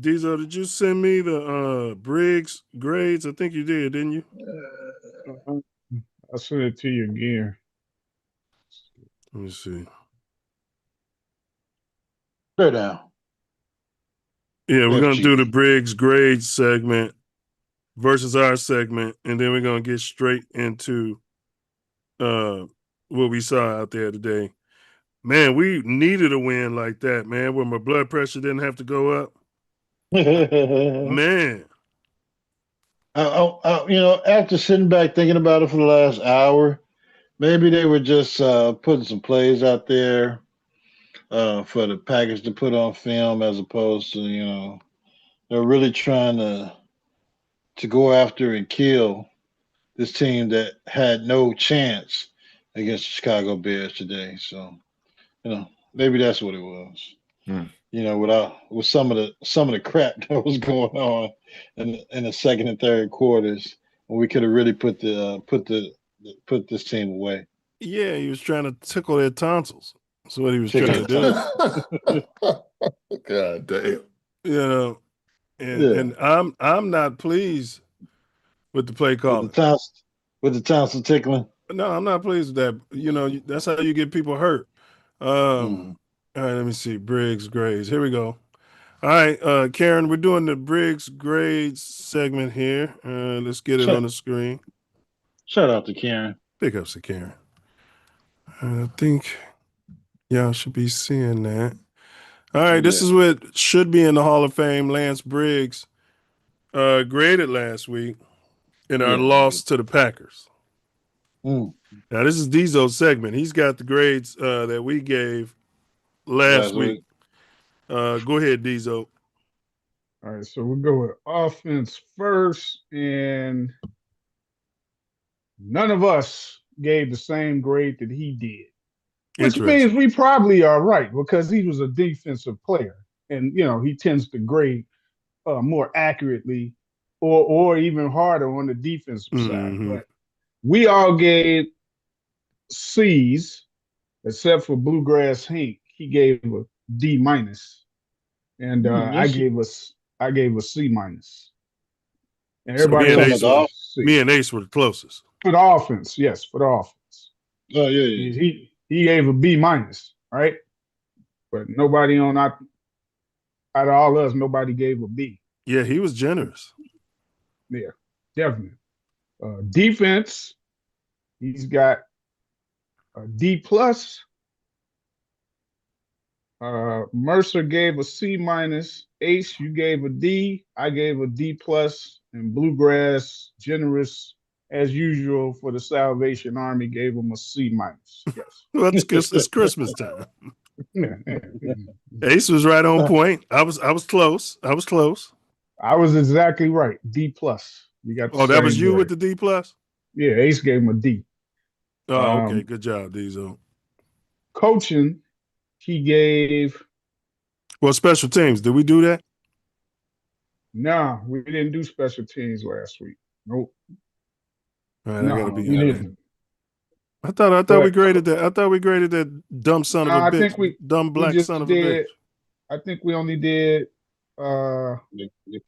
Diesel, did you send me the Briggs grades? I think you did, didn't you? I'll send it to you again. Let me see. Go down. Yeah, we're going to do the Briggs grades segment versus our segment, and then we're going to get straight into what we saw out there today. Man, we needed a win like that, man, where my blood pressure didn't have to go up. Man. After sitting back thinking about it for the last hour, maybe they were just putting some plays out there for the Packers to put on film as opposed to, they're really trying to go after and kill this team that had no chance against the Chicago Bears today. So, maybe that's what it was. With some of the crap that was going on in the second and third quarters, we could have really put this team away. Yeah, he was trying to tickle their tonsils. That's what he was trying to do. God damn. And I'm not pleased with the play calling. With the tonsil tickling. No, I'm not pleased with that. That's how you get people hurt. All right, let me see. Briggs grades. Here we go. All right, Karen, we're doing the Briggs grades segment here. Let's get it on the screen. Shout out to Karen. Big ups to Karen. I think y'all should be seeing that. All right, this is what should be in the Hall of Fame. Lance Briggs graded last week in our loss to the Packers. Now, this is Diesel's segment. He's got the grades that we gave last week. Go ahead, Diesel. All right, so we'll go with offense first, and none of us gave the same grade that he did, which means we probably are right because he was a defensive player, and he tends to grade more accurately or even harder on the defensive side. But we all gave C's, except for Bluegrass Hank. He gave a D minus, and I gave a C minus. And everybody me and Ace were the closest for the offense. Yes, for the offense. Oh yeah. He gave a B minus, right? But nobody out of all us, nobody gave a B. Yeah, he was generous. Yeah, definitely. Defense, he's got A D plus. Mercer gave a C minus. Ace, you gave a D. I gave a D plus. And Bluegrass, generous as usual for the Salvation Army, gave him a C minus. Yes. Well, it's Christmas time. Ace was right on point. I was close. I was close. I was exactly right. D plus. We got the Oh, that was same you grade. with the D plus? Yeah, Ace gave him a D. Oh, okay. Good job, Diesel. Coaching, he gave. Well, special teams. Did we do that? Nah, we didn't do special teams last week. Nope. All right, No, I gotta be we honest. didn't. I thought we But graded that. I thought we graded that dumb son of a I bitch. think we Black just son of a bitch. did. I think we only did The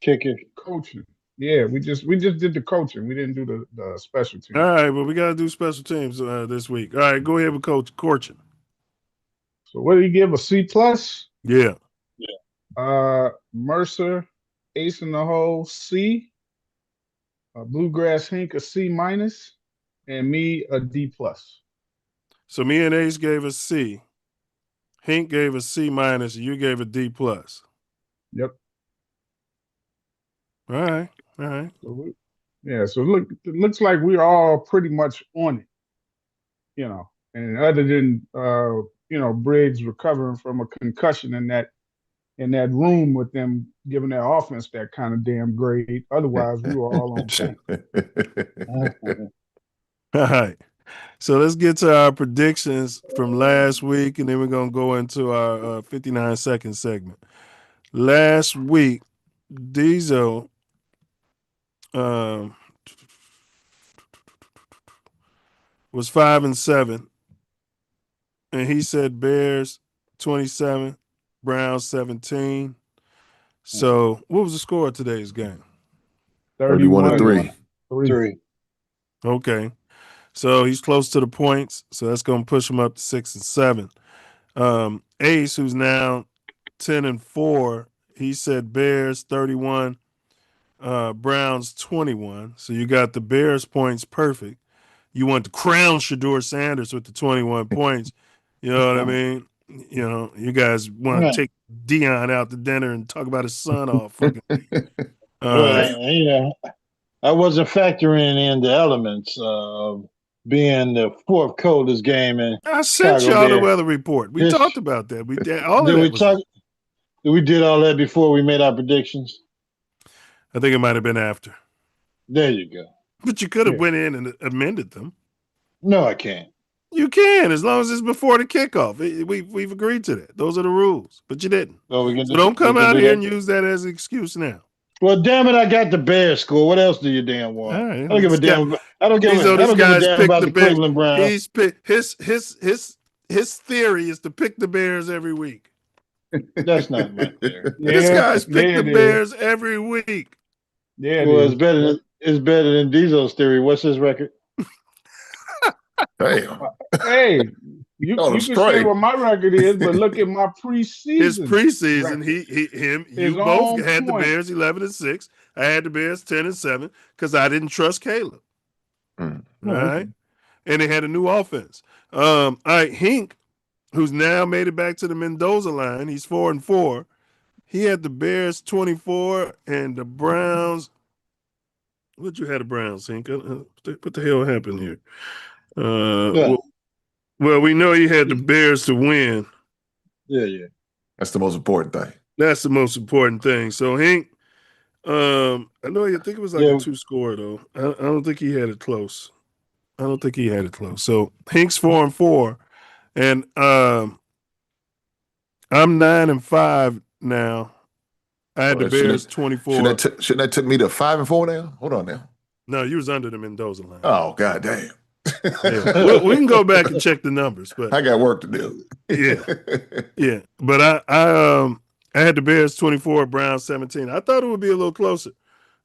kicker. coaching. Yeah, we just did the coaching. We didn't do the special teams. All right, well, we gotta do special teams this week. All right, go ahead with Coach Corchin. So what did he give? A C plus? Yeah. Mercer, Ace in the hole, C. Bluegrass Hink, a C minus, and me a D plus. So me and Ace gave a C. Hink gave a C minus, and you gave a D plus. Yep. All right. All right. So it looks like we're all pretty much on it. You know, and other than Briggs recovering from a concussion in that room with them giving their offense that kind of damn grade. Otherwise, we were all on point. All right. So let's get to our predictions from last week, and then we're going to go into our 59-second segment. Last week, Diesel was 5-7, and he said Bears 27, Browns 17. So what was the score of today's game? 31-3. 3. Okay. So he's close to the points. So that's going to push him up to 6 and 7. Ace, who's now 10-4, he said Bears 31, Browns 21. So you got the Bears points perfect. You want to crown Shedeur Sanders with the 21 points. You know what I mean? You know, you guys want to take Dion out to dinner and talk about his son all fucking week. Well, I wasn't factoring in the elements of being the fourth coldest game in I sent Chicago y'all the Bears. weather report. We talked about that. We did all of that. We did all that before we made our predictions. I think it might have been after. There you go. But you could have went in and amended them. No, I can't. You can, as long as it's before the kickoff. We've agreed to that. Those are the rules. But you didn't. So don't come out here and use that as an excuse now. Well, damn it, I got the Bears score. What else do you damn want? All right, I don't give a damn. I don't give a damn about the Cleveland Browns. He's his theory is to pick the Bears every week. That's not my theory. This guy's picked the Bears every week. Yeah, well, it's better than Diesel's theory. What's his record? Damn. Hey, you can say what my record is, but look at my preseason. His preseason, record. you both had the Bears 11-6. I had the Bears 10-7 because I didn't trust Caleb. All right, and they had a new offense. All right, Hink, who's now made it back to the Mendoza line, he's 4-4. He had the Bears 24 and the Browns. What you had the Browns, Hink? What the hell happened here? Well, we know you had the Bears to win. Yeah. That's the most important thing. That's the most important thing. So Hink, I think it was like a 2-score though. I don't think he had it close. So Hink's 4-4, and I'm 9-5 now. I had the Bears 24. Shouldn't that took me to 5-4 now? Hold on now. No, you was under the Mendoza line. Oh, god damn. Yeah. We can go back and check the numbers, but I got work to do. Yeah. But I had the Bears 24, Browns 17. I thought it would be a little closer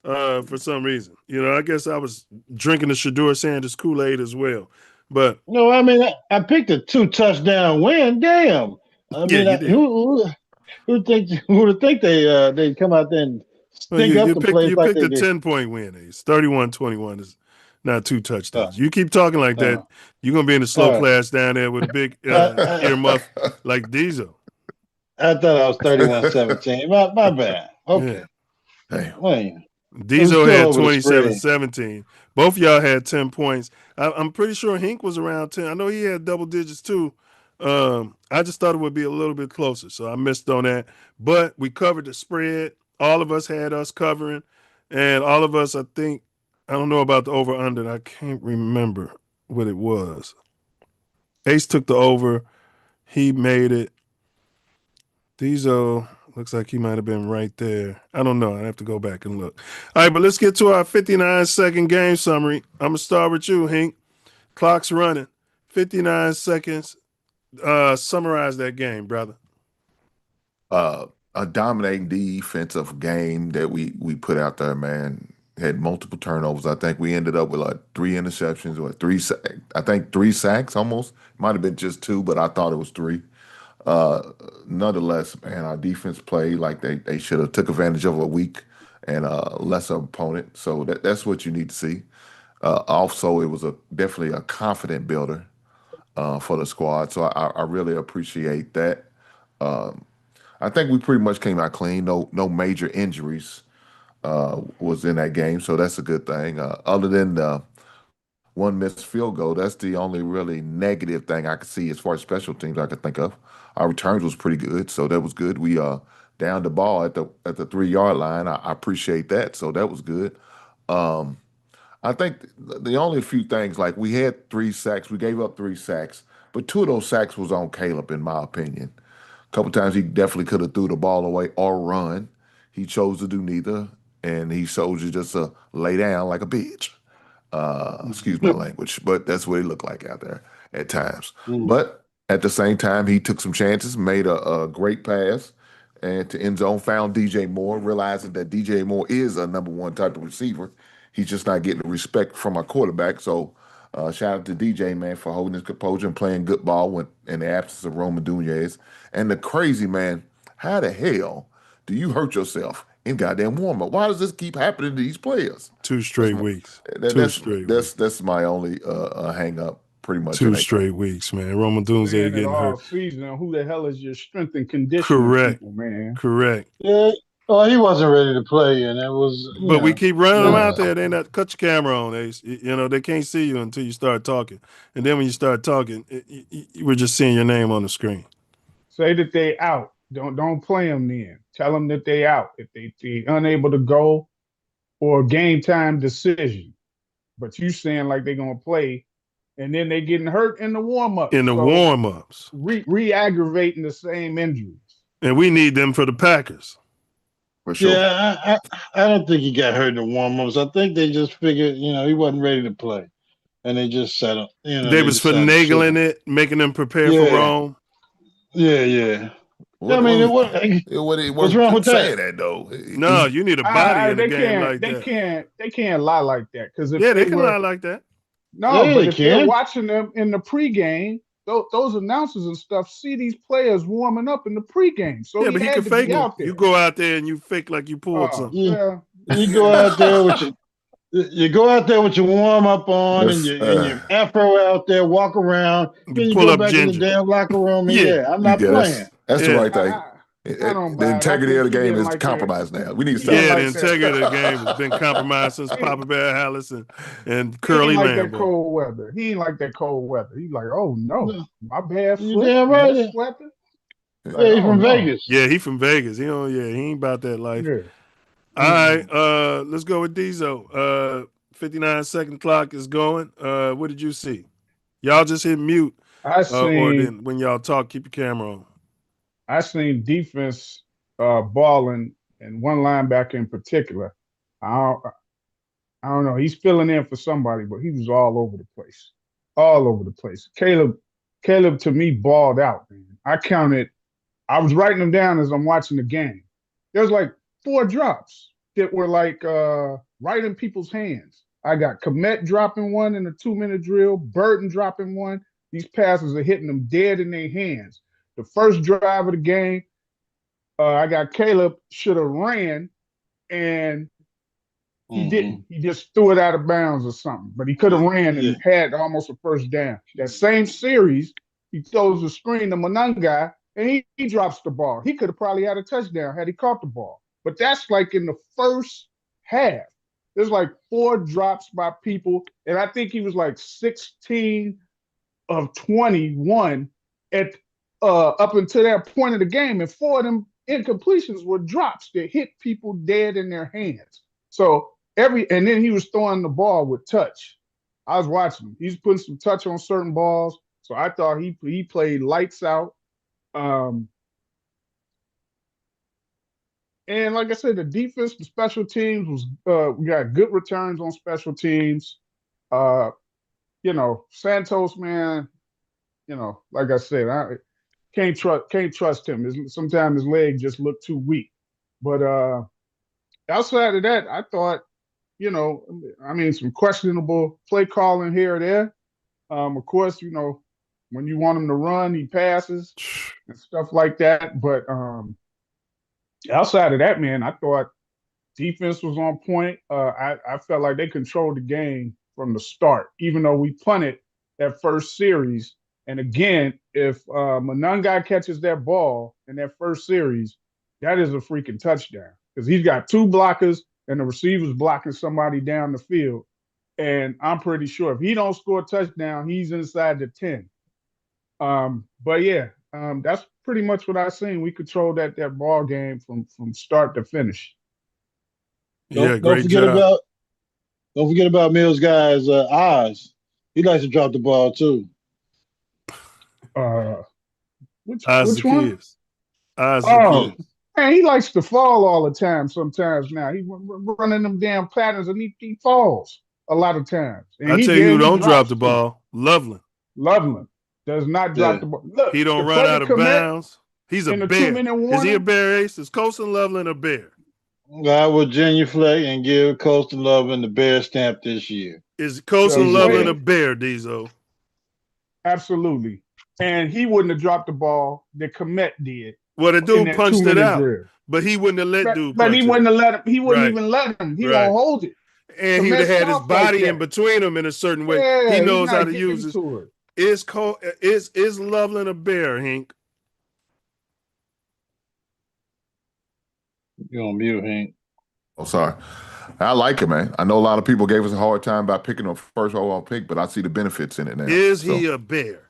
for some reason. You know, I guess I was drinking the Shedeur Sanders Kool-Aid as well. But no, I mean I picked a 2-touchdown win. Damn. I mean, who would think they come out there and stink up the place? You picked a 10-point win. Ace 31-21 is not 2 touchdowns. You keep talking like that, you're gonna be in the slow all right. class down there with a big earmuff like Diesel. I thought I was 31-17. My bad. Okay. Yeah. Wait. Diesel still had over the spread. 27-17. Both y'all had 10 points. I'm pretty sure Hink was around 10. I know he had double digits too. I just thought it would be a little bit closer, so I missed on that. But we covered the spread. All of us had us covering, and all of us, I think, I don't know about the over under. I can't remember what it was. Ace took the over. He made it. Diesel looks like he might have been right there. I don't know. I have to go back and look. All right, but let's get to our 59-second game summary. I'm going to start with you, Hink. Clock's running. 59 seconds. Summarize that game, brother. A dominating defensive game that we put out there, man. Had multiple turnovers. I think we ended up with like 3 interceptions or 3 sacks almost. Might have been just 2, but I thought it was 3. Nonetheless, man, our defense played like they should have took advantage of a weak and lesser opponent. So that's what you need to see. Also, it was definitely a confident builder for the squad. So I really appreciate that. I think we pretty much came out clean. No major injuries was in that game, so that's a good thing. Other than the 1 missed field goal, that's the only really negative thing I could see as far as special teams I could think of. Our returns was pretty good, so that was good. We downed the ball at the 3-yard line. I appreciate that, so that was good. I think the only few things, like we had 3 sacks, we gave up 3 sacks, but 2 of those sacks was on Caleb, in my opinion. A couple times he definitely could have threw the ball away or run. He chose to do neither, and he chose to just lay down like a bitch. Excuse my language, but that's what he looked like out there at times. But at the same time, he took some chances, made a great pass, and to end zone, found DJ Moore, realizing that DJ Moore is a number 1 type of receiver. He's just not getting the respect from our quarterback. So shout out to DJ, man, for holding his composure and playing good ball in the absence of Roman Nunez. And the crazy, man, how the hell do you hurt yourself in goddamn warm-up? Why does this keep happening to these players? 2 straight weeks. That's my only hang-up, pretty much. 2 straight weeks, man. Roman Nunez getting all hurt. season. Who the hell is your strength and conditioning people, man? Correct. Yeah. Oh, he wasn't ready to play, and it was. But we keep running them out there. They not cut your camera on, Ace. They can't see you until you start talking, and then when you start talking, we're just seeing your name on the screen. Say that they out. Don't play them then. Tell them that they out if they unable to go, or game time decision. But you saying like they're gonna play, and then they getting hurt in the warm up. Warm-ups, re-aggravating the same injuries. And we need them for the Packers. For sure. Yeah, I don't think he got hurt in the warm-ups. I think they just figured, he wasn't ready to play, and they just settled. They was finagling it, making them prepare for Rome. Yeah. What's wrong with that though? No, you need a body in a game like that. They can't lie like that, because they can lie like that. No, but if they're watching them in the pregame, those announcers and stuff see these players warming up in the pregame. So but he can fake it. You go out there and you fake like you pulled something. Yeah. You go out there with your warm up on and your afro out there, walk around, then you go back in the damn locker room. And I'm not playing. That's the right thing. The integrity of the game is compromised now. We need to stop. The integrity of the game has been compromised since Papa Bear Hallison and Curly Lambeau. He ain't like that cold weather. He ain't like that cold weather. He's like, oh no, my bad foot. You damn right. He's from Vegas. Yeah, he from Vegas. He ain't about that life. Yeah. All right, let's go with Diesel. 59-second clock is going. What did you see? Y'all just hit mute. I seen, or when y'all talk, keep your camera on. I seen defense balling, and one linebacker in particular. I don't know. He's filling in for somebody, but he was all over the place. All over the place. Caleb to me balled out, man. I was writing them down as I'm watching the game. There's like 4 drops that were like right in people's hands. I got Komet dropping one in a 2-minute drill, Burton dropping one. These passes are hitting them dead in their hands. The first drive of the game, I got Caleb should have ran, and He didn't. He just threw it out of bounds or something. But he could have ran and had almost a first down. That same series, he throws the screen to Monangai and he drops the ball. He could have probably had a touchdown had he caught the ball. But that's like in the first half. There's like 4 drops by people, and I think he was like 16 of 21 at up until that point of the game, and 4 of them incompletions were drops that hit people dead in their hands. So and then he was throwing the ball with touch. I was watching him. He's putting some touch on certain balls, so I thought he played lights out. And like I said, the defense, the special teams was we got good returns on special teams. Santos, man, like I said, I can't trust him. Sometimes his legs just look too weak. But outside of that, I thought, some questionable play calling here or there. Of course, when you want him to run, he passes and stuff like that. But outside of that, man, I thought defense was on point. I felt like they controlled the game from the start, even though we punted that first series. And again, if Monangai catches that ball in that first series, that is a freaking touchdown because he's got 2 blockers and the receiver's blocking somebody down the field. And I'm pretty sure if he don't score a touchdown, he's inside the 10. But yeah, that's pretty much what I've seen. We controlled that ball game from start to finish. Great job. Don't forget about Mills guys, Oz. He likes to drop the ball too. Which one? Kids. Oz the kids. Man, he likes to fall all the time sometimes now. He's running them damn patterns and he falls a lot of times. And I tell you who don't drop the ball. Loveland does not drop the ball. Look, he don't run out of bounds. He's a bear. Is he a bear, Ace? Is Colson Loveland a bear? I would genuflect and give Colson Loveland the bear stamp this year. Is Colson Loveland a bear, Diesel? Absolutely. And he wouldn't have dropped the ball that Komet did. Well, the dude punched it out, but he wouldn't have let dude. But he wouldn't have let him. He wouldn't even let him. He won't hold it. And he would have had his body in between them in a certain way. Yeah, he knows how to use it. Is Loveland a bear, Hank? You're on mute, Hank. Oh, sorry. I like it, man. I know a lot of people gave us a hard time by picking a first overall pick, but I see the benefits in it now. Is he a bear?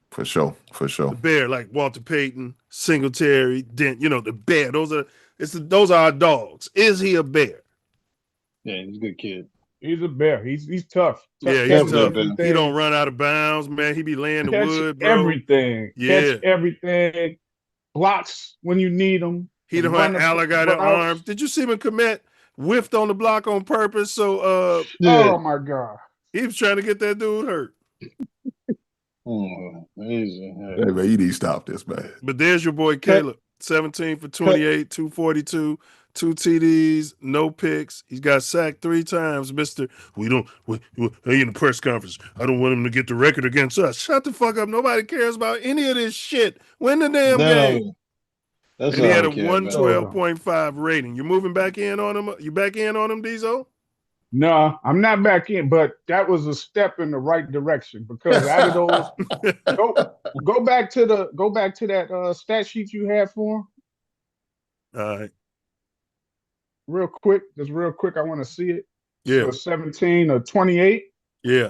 For sure. The bear, like Walter Payton, Singletary, Dent. The bear. Those are our dogs. Is he a bear? Yeah, he's a good kid. He's a bear. He's tough. Yeah, he's tough. He don't run out of bounds, man. He be laying the wood, bro. Everything. Yeah. Catch everything. Blocks when you need them. He don't have alligator arms. Did you see when Komet whiffed on the block on purpose? So, oh my God, he was trying to get that dude hurt. Amazing. Hey, man, you need to stop this, man. But there's your boy Caleb, 17 for 28, 242, 2 TDs, no picks. He's got sacked 3 times. Mister, we in the press conference. I don't want him to get the record against us. Shut the fuck up. Nobody cares about any of this shit. Win the damn game. And he had a 112.5 rating. You moving back in on him? You back in on him, Diesel? No, I'm not back in, but that was a step in the right direction because out of those, go back to that stat sheet you had for him. All right. Real quick, I want to see it. Yeah. So 17 or 28. Yeah.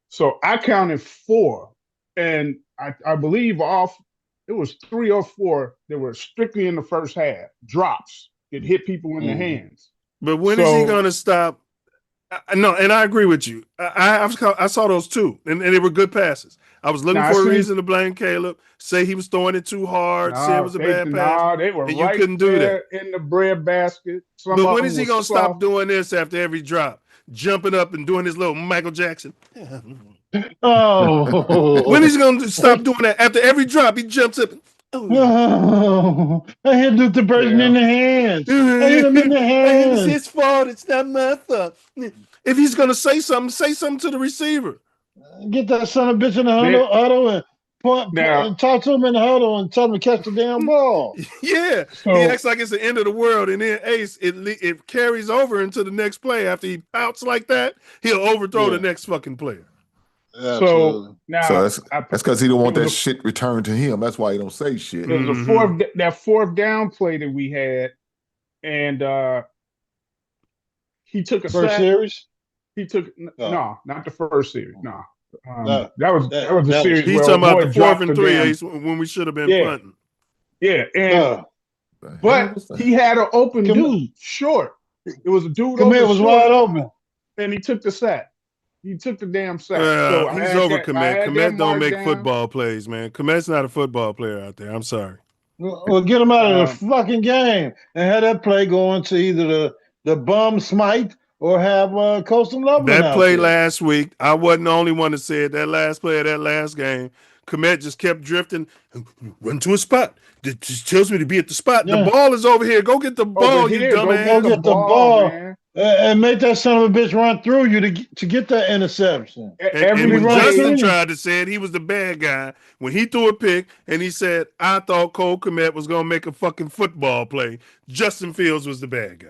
So I counted 4, and I believe it was 3 or 4 that were strictly in the first half drops that hit people in the hands. But when is he going to stop? No, and I agree with you. I saw those too, and they were good passes. I was looking for a reason to blame Caleb. Say he was throwing it too hard. Say it was a bad pass. They were and right you couldn't do that in the bread basket. But when is he going to stop doing this after every drop? Jumping up and doing his little Michael Jackson. Oh. When is he going to stop doing that? After every drop, he jumps up. I hit the person in the hands. I hit him in the hands. It's his fault. It's not my fault. If he's going to say something to the receiver. Get that son of a bitch in the huddle and Now, talk to him in the huddle and tell him to catch the damn ball. Yeah, So- he acts like it's the end of the world, and then Ace it carries over into the next play. After he pouts like that, he'll overthrow the next fucking player. Absolutely. so now So that's because he don't want it that was shit returned to him. That's why he don't say shit. it was that fourth down play that we had, and he took a First sack. series? He took no, not the first series. No, No, that was the series He's where talking about boy the 4th dropped and the 3 damn- Ace when we should have been Yeah. punting. Yeah, and but he had an open dude short. It was a dude over was short, wide open. and he took the sack. He took the damn sack. Well, so I he's had over that- I Komet. had that Komet don't marked make down. football plays, man. Komet's not a football player out there. I'm sorry. Well, get him out of the fucking game and have that play going to either the bum smite or have Coastal Loveland That out play there. last week, I wasn't the only one that said that last play of that last game. Komet just kept drifting, run to a spot. It just tells me to be at the spot. Yeah. The ball is over here. Go get the ball, you here. Go dumbass. Go get the ball man. and make that son of a bitch run through you to get that interception. And when run Justin through. tried to say it, he was the bad guy. When he threw a pick and he said, I thought Cole Komet was going to make a fucking football play, Justin Fields was the bad guy.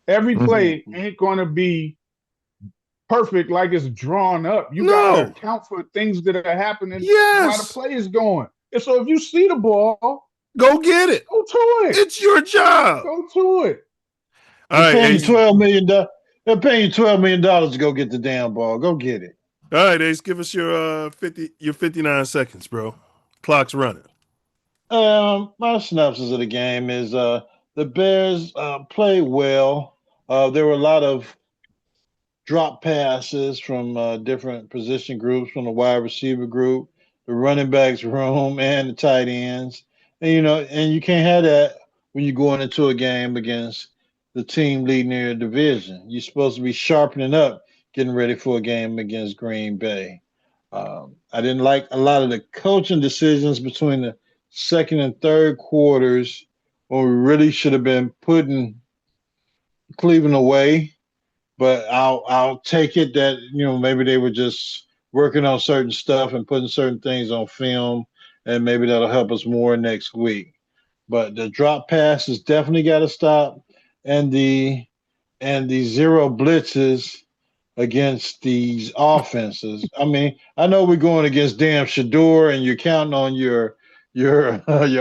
Every play ain't going to be perfect like it's drawn up. You got to account for things that are happening while the play is going. And so if you see the ball, go get it. Go to it. It's your job. Go to it. They're paying you $12 million. They're paying you $12 million to go get the damn ball. Go get it. All right, Ace, give us your 59 seconds, bro. Clock's running. My synopsis of the game is the Bears played well. There were a lot of drop passes from different position groups, from the wide receiver group, the running backs room, and the tight ends. And you can't have that when you're going into a game against the team leading your division. You're supposed to be sharpening up, getting ready for a game against Green Bay. I didn't like a lot of the coaching decisions between the second and third quarters when we really should have been putting Cleveland away. But I'll take it that maybe they were just working on certain stuff and putting certain things on film, and maybe that'll help us more next week. But the drop passes definitely got to stop, and the zero blitzes against these offenses. I mean, I know we're going against damn Shador, and you're counting on your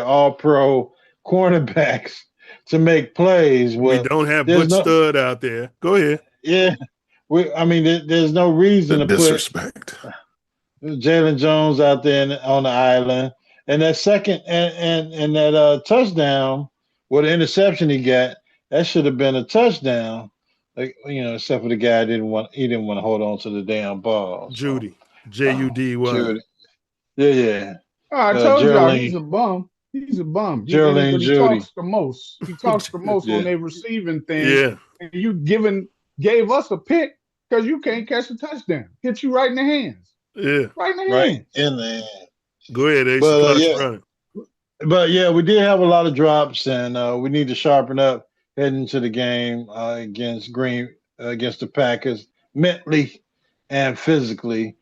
all-pro cornerbacks to make plays. Well, we don't have Butch Stud out there. Go ahead. Yeah, there's no reason to disrespect. Put Jalen Jones out there on the island, and that second and that touchdown, the interception he got, that should have been a touchdown. Except for the guy didn't want to hold on to the damn ball. Judy, Judy. Yeah. I told y'all he's a bum. He's a bum. Geraldine he Judy. talks the most. He talks the most Yeah. when they receiving things. Yeah. And you gave us a pick because you can't catch a touchdown. Hit you right in the hands. Yeah. Right in the hands. Right in the hand. Go ahead, Ace. But, But yeah, we did have a lot of drops, and we need to sharpen up heading into the game against the Packers, mentally and physically.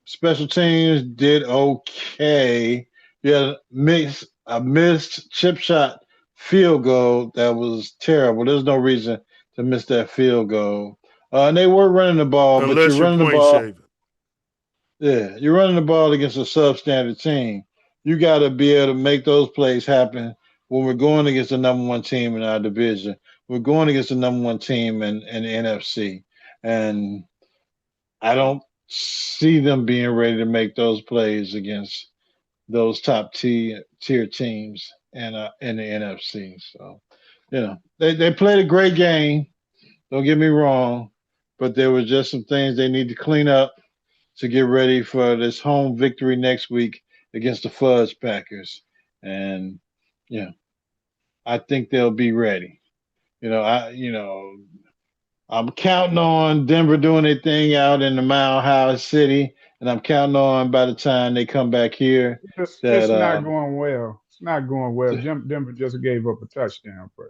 Special teams did okay. Yeah, a missed chip shot field goal that was terrible. There's no reason to miss that field goal. And they were running the ball, but you're running the ball. Shaving. Yeah, you're running the ball against a substandard team. You got to be able to make those plays happen when we're going against the number one team in our division. We're going against the number one team in the NFC. And I don't see them being ready to make those plays against those top tier teams in the NFC. So, they played a great game. Don't get me wrong, but there were just some things they need to clean up to get ready for this home victory next week against the Fudge Packers. And, I think they'll be ready. I'm counting on Denver doing their thing out in the Mile High City, and I'm counting on by the time they come back here. It's not going well. It's not going well. Denver just gave up a touchdown, but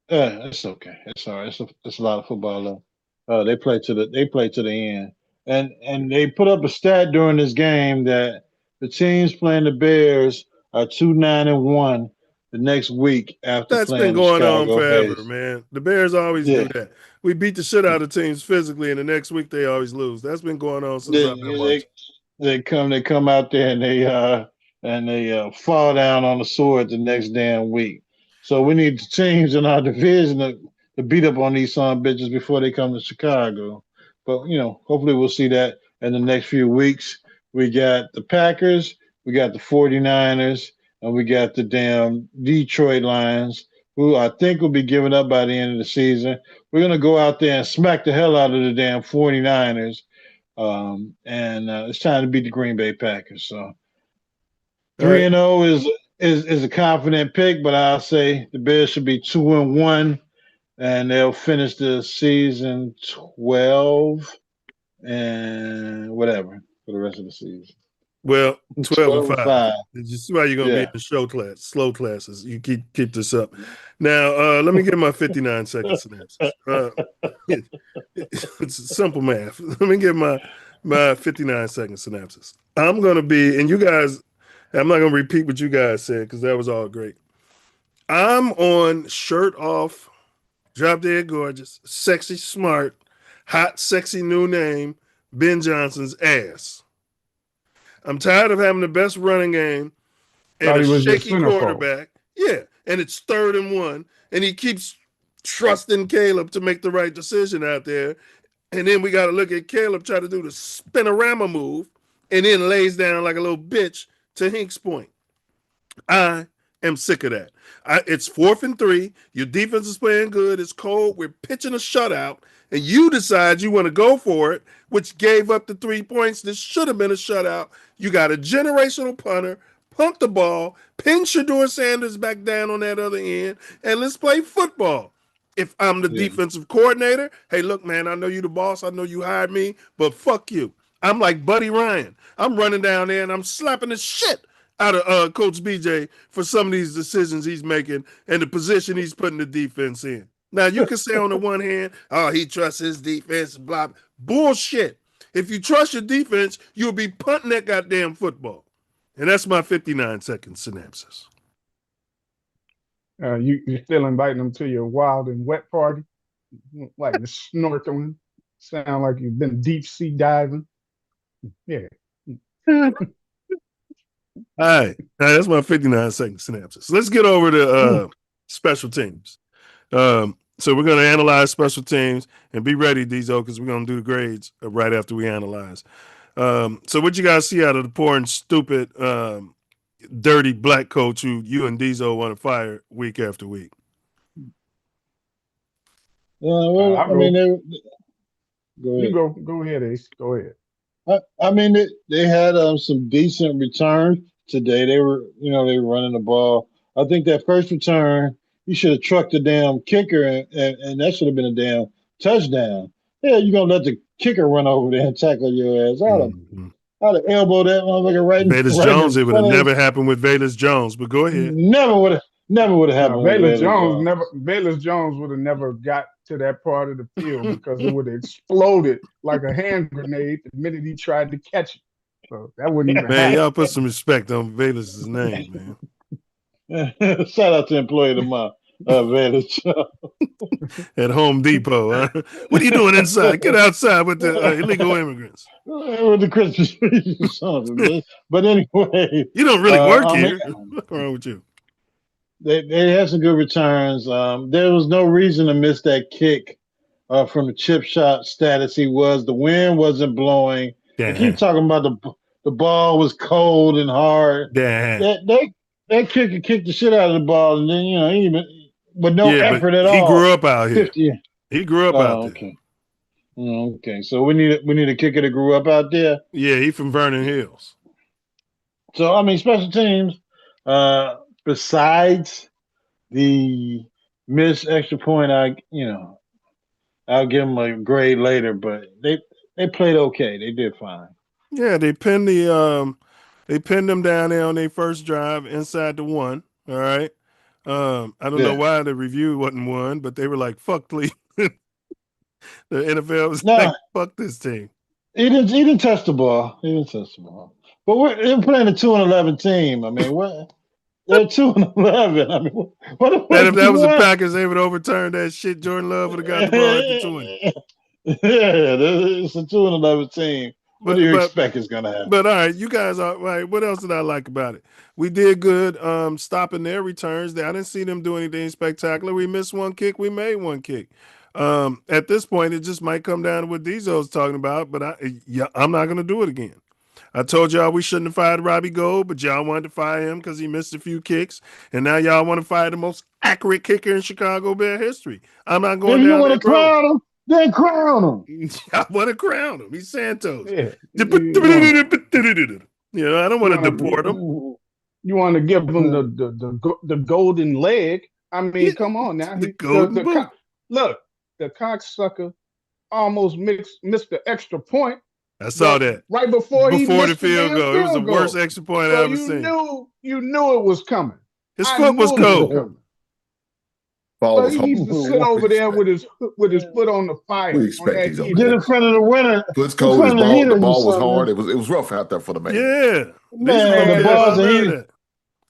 it's okay. It's all right. It's a lot of football though. They play to the end, and they put up a stat during this game that the teams playing the Bears are 2-9-1 the next week after That's been playing the going on Chicago forever, Bears. man. The Bears always do Yeah. that. We beat the shit out of teams physically, and the next week they always lose. That's been going on since I've been They, watching. they come out there and they fall down on the sword the next damn week. So we need the teams in our division to beat up on these son of bitches before they come to Chicago. But hopefully we'll see that in the next few weeks. We got the Packers, we got the 49ers, and we got the damn Detroit Lions, who I think will be giving up by the end of the season. We're gonna go out there and smack the hell out of the damn 49ers. And it's time to beat the Green Bay Packers. So 3-0 is a confident pick, but I'll say the Bears should be 2-1, and they'll finish the season 12 and whatever for the rest of the season. Well, 12 and 5. 5. This is why you're gonna be Yeah. in the slow classes. You keep this up. Now, let me get my 59-second synopsis. It's simple math. Let me get my 59-second synopsis. I'm gonna be, and you guys, I'm not gonna repeat what you guys said because that was all great. I'm on shirt off, drop dead gorgeous, sexy smart, hot sexy new name, Ben Johnson's ass. I'm tired of having the best running game and Thought a he was your shaky centerfold. quarterback. Yeah, and it's 3rd and 1, and he keeps trusting Caleb to make the right decision out there. And then we got to look at Caleb try to do the spinorama move and then lays down like a little bitch to Hink's point. I am sick of that. It's 4th and 3. Your defense is playing good. It's cold. We're pitching a shutout, and you decide you want to go for it, which gave up the 3 points. This should have been a shutout. You got a generational punter. Punt the ball. Pin Shedeur Sanders back down on that other end, and let's play football. If I'm the defensive coordinator, hey, look, man, I know you the boss. I know you hired me, but fuck you. I'm like Buddy Ryan. I'm running down there, and I'm slapping the shit out of Coach BJ for some of these decisions he's making and the position he's putting the defense in. Now, you can say on the one hand, oh, he trusts his defense, blah. Bullshit. If you trust your defense, you'll be punting that goddamn football. And that's my 59-second synopsis. You still inviting them to your wild and wet party? Like the snorkeling? Sound like you've been deep sea diving? Yeah. All right, that's my 59-second synopsis. Let's get over to special teams. So we're going to analyze special teams and be ready, Diesel, because we're going to do the grades right after we analyze. So what you guys see out of the poor and stupid, dirty black coach who you and Diesel want to fire week after week? Well, I mean, go ahead. Go ahead, Ace. Go ahead. I mean, they had some decent returns today. They were running the ball. I think that first return, you should have trucked the damn kicker, and that should have been a damn touchdown. Yeah, you're going to let the kicker run over there and tackle your ass. I'd have elbowed that motherfucker right in front. Velus Jones, it would have never happened with Velus Jones, but go ahead. Never would have happened with Velus Jones. Velus Jones would have never got to that part of the field because it would have exploded like a hand grenade the minute he tried to catch it. So that wouldn't even happen. Y'all put some respect on Velus' name, man. Shout out to employee of the month, Velus. At Home Depot. Huh? What are you doing inside? Get outside with the illegal immigrants. With the Christmas tree. But anyway. You don't really work here. What's wrong with you? They had some good returns. There was no reason to miss that kick from the chip shot status he was. The wind wasn't blowing. They keep talking about the ball was cold and hard. That kicker kicked the shit out of the ball, and then even with no effort at all. He grew up out here. He grew up out there. Okay, so we need a kicker that grew up out there. Yeah, he from Vernon Hills. So I mean, special teams. Besides the missed extra point, I'll give them a grade later, but they played okay. They did fine. Yeah, they pinned them down there on their first drive inside the 1. All right. I don't know why the review wasn't 1, but they were like, "Fuck Cleveland." The NFL was like, "Fuck this team." He didn't touch the ball. But they're playing a 2-11 team. I mean, what? They're 2-11. I mean, And if what do that you was the want? Packers, they would overturn that shit. Jordan Love would have got the ball at the 20. Yeah, it's a 2-11 team. What do But you but expect is going to happen? but all right, you guys are right. What else did I like about it? We did good stopping their returns. I didn't see them do anything spectacular. We missed one kick, we made one kick. At this point, it just might come down to what Diesel's talking about, but I'm not gonna do it again. I told y'all we shouldn't have fired Robbie Gold, but y'all wanted to fire him because he missed a few kicks, and now y'all want to fire the most accurate kicker in Chicago Bear history. I'm not If going you down want to that road. crown him, then crown him. I want to crown him. He's Santos. Yeah. You know, I don't want to deport him. You want to give him the golden leg? I mean, come on now. The golden boot. Look, the cocksucker almost missed the extra point. I saw that right before he missed the field goal. It was the worst extra point I ever seen. You knew it was coming. His foot was cold. So he needs to sit over there with his foot on the fire. We expect he's over Get there. in front of the winner. Foot's cold. The ball was hard. It was rough out there for the man. Yeah, man. The balls are heated.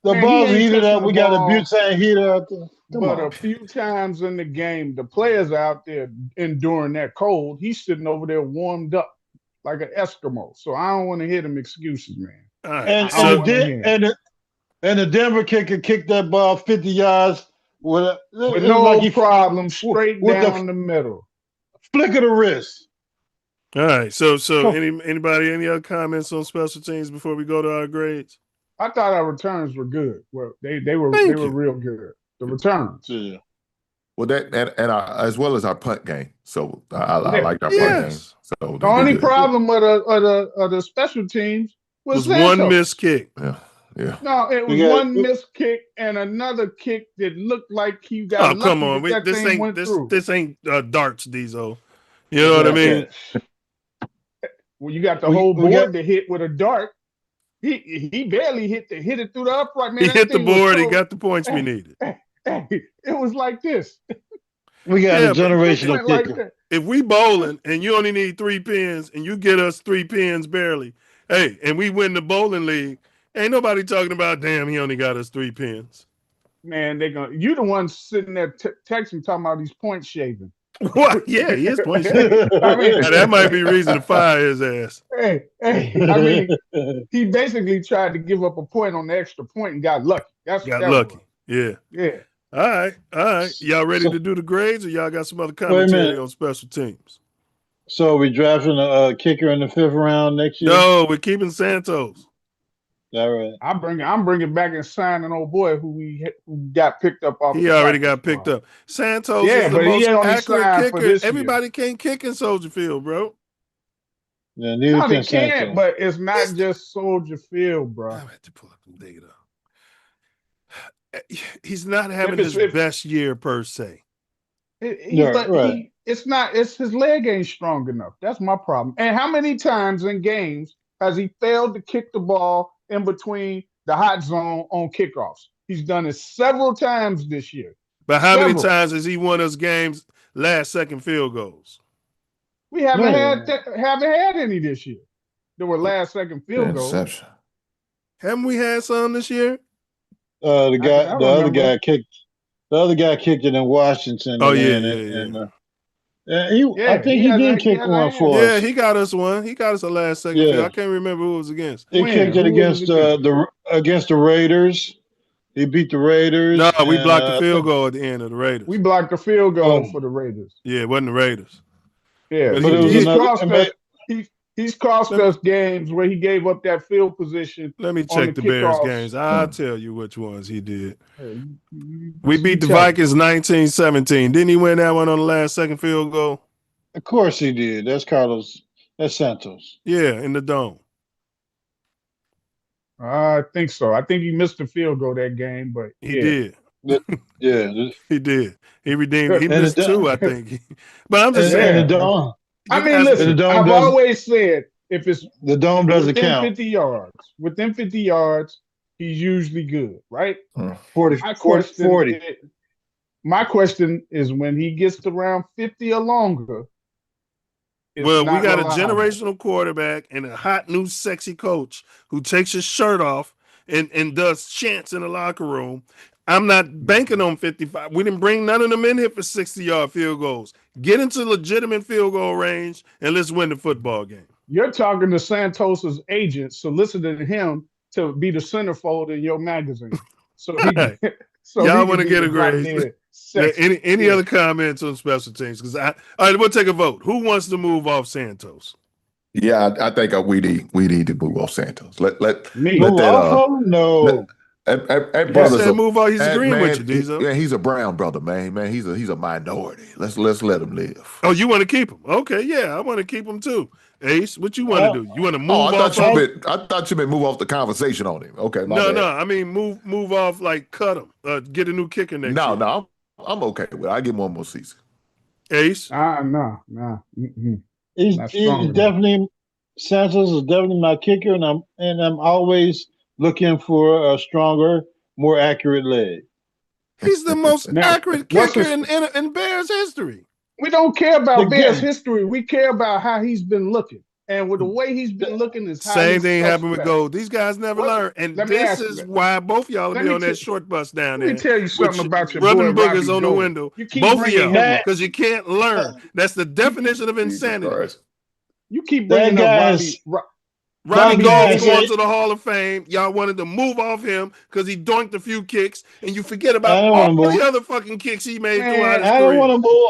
The balls are heated up. We got a butane heater out there. But a few times in the game, the players out there enduring that cold. He's sitting over there warmed up like an Eskimo. So I don't want to hear them excuses, man. Right. And the Denver kicker kicked that ball 50 yards with no problem, straight down the middle. Flick of the wrist. All right. So anybody, any other comments on special teams before we go to our grades? I thought our returns were good. Well, they were real good. The returns. Yeah. Well, that and as well as our punt game. So I liked our punt game. So the only problem with the special teams was one missed kick. Yeah. No, it was one missed kick and another kick that looked like he got. Oh, come on! This ain't darts, Diesel. You know what I mean? Well, you got the whole board to hit with a dart. He barely hit it through the upright. Man, he hit the board. He got the points we needed. It was like this. We got a generational kicker. Like if we bowling and you only need 3 pins and you get us 3 pins barely, hey, and we win the bowling league, ain't nobody talking about, damn, he only got us 3 pins. Man, you the one sitting there texting talking about these point shaving. What? Yeah, he is point shaving. I mean, that might be reason to fire his ass. Hey, I mean, he basically tried to give up a point on the extra point and got lucky. Got lucky. Yeah. All right. Y'all ready to do the grades, or y'all got some other commentary on special teams? So we drafting a kicker in the 5th round next year? No, we're keeping Santos. All right. I'm bringing back and signing old boy who got picked up off. He already got picked up. Santos is the most accurate kicker. Everybody can't kick in Soldier Field, bro. Yeah, neither can Santos. But it's not just Soldier Field, bro. I have to pull up and dig it up. He's not having his best year per se. It's his leg ain't strong enough. That's my problem. And how many times in games has he failed to kick the ball in between the hot zone on kickoffs? He's done it several times this year. But how many times has he won us games last second field goals? We haven't had any this year. There were last second field goals. Haven't we had some this year? The other guy kicked it in Washington. Oh, I think he did kick one for us. Yeah, he got us one. He got us a last second field. I can't remember who it was against. He kicked it against the Raiders. He beat the Raiders. No, we blocked the field goal at the end of the Raiders. We blocked the field goal for the Raiders. Yeah, it wasn't the Raiders. Yeah, he's cost us games where he gave up that field position. Let me check the Bears games. I'll tell you which ones he did. We beat the Vikings 19-17. Didn't he win that one on the last second field goal? Of course he did. That's Carlos. That's Santos. Yeah, in the dome. I think so. I think he missed the field goal that game, but he did. Yeah, he did. He redeemed. He missed 2, I think. But I'm just saying. I mean, listen. I've always said if it's the dome doesn't count. 50 yards. Within 50 yards, he's usually good, right? 40. My question is when he gets around 50 or longer, It's Well, we not got a reliable. generational quarterback and a hot new sexy coach who takes his shirt off and does chants in the locker room. I'm not banking on 55. We didn't bring none of them in here for 60-yard field goals. Get into legitimate field goal range and let's win the football game. You're talking to Santos's agent, soliciting him to be the centerfold in your magazine. So he Right. so Y'all he want to can get be a the drop grade. dead sexy. Any Yeah. other comments on special teams? Because all right, we'll take a vote. Who wants to move off Santos? Yeah, I think we need to move off Santos. Let Me. let Move that off of him? No. that You brother's said move off. He's agreeing man, with you, Diesel. yeah, he's a brown brother, man. Man, he's a minority. Let's let him live. Oh, you want to keep him? Okay, yeah, I want to keep him too. Ace, what you want to do? You want to move Oh, off? I thought you meant move off the conversation on him. Okay, my bad. No. I mean, move off. Like cut him. Get a new kicker next year. No, I'm okay with it. I give him one more season. Ace. No. He's Not strong enough. definitely Santos is definitely my kicker, and I'm always looking for a stronger, more accurate leg. He's the most Now, accurate what's kicker his- in Bears history. We don't care about The Bears game. history. We care about how he's been looking. And with the way he's been looking is how Same he's thing happened with suspect. Gold. These guys never What- learn, and let me this ask you is that. why both y'all will Let be me on that tell- short bus down Let there. me tell you something with about your rubbing boy, boogers Robbie on the Gold. window. You keep Both of bringing y'all, him up. because you can't learn. That's the definition of Jesus insanity. Christ. You keep That bringing up guy's- Robbie. Robbie Robbie Gold's guys, going to the Hall of Fame. Y'all wanted to move off him because he doinked a few kicks, and you forget I about don't all wanna move. the other fucking kicks he made Man, throughout his I don't career. want to move.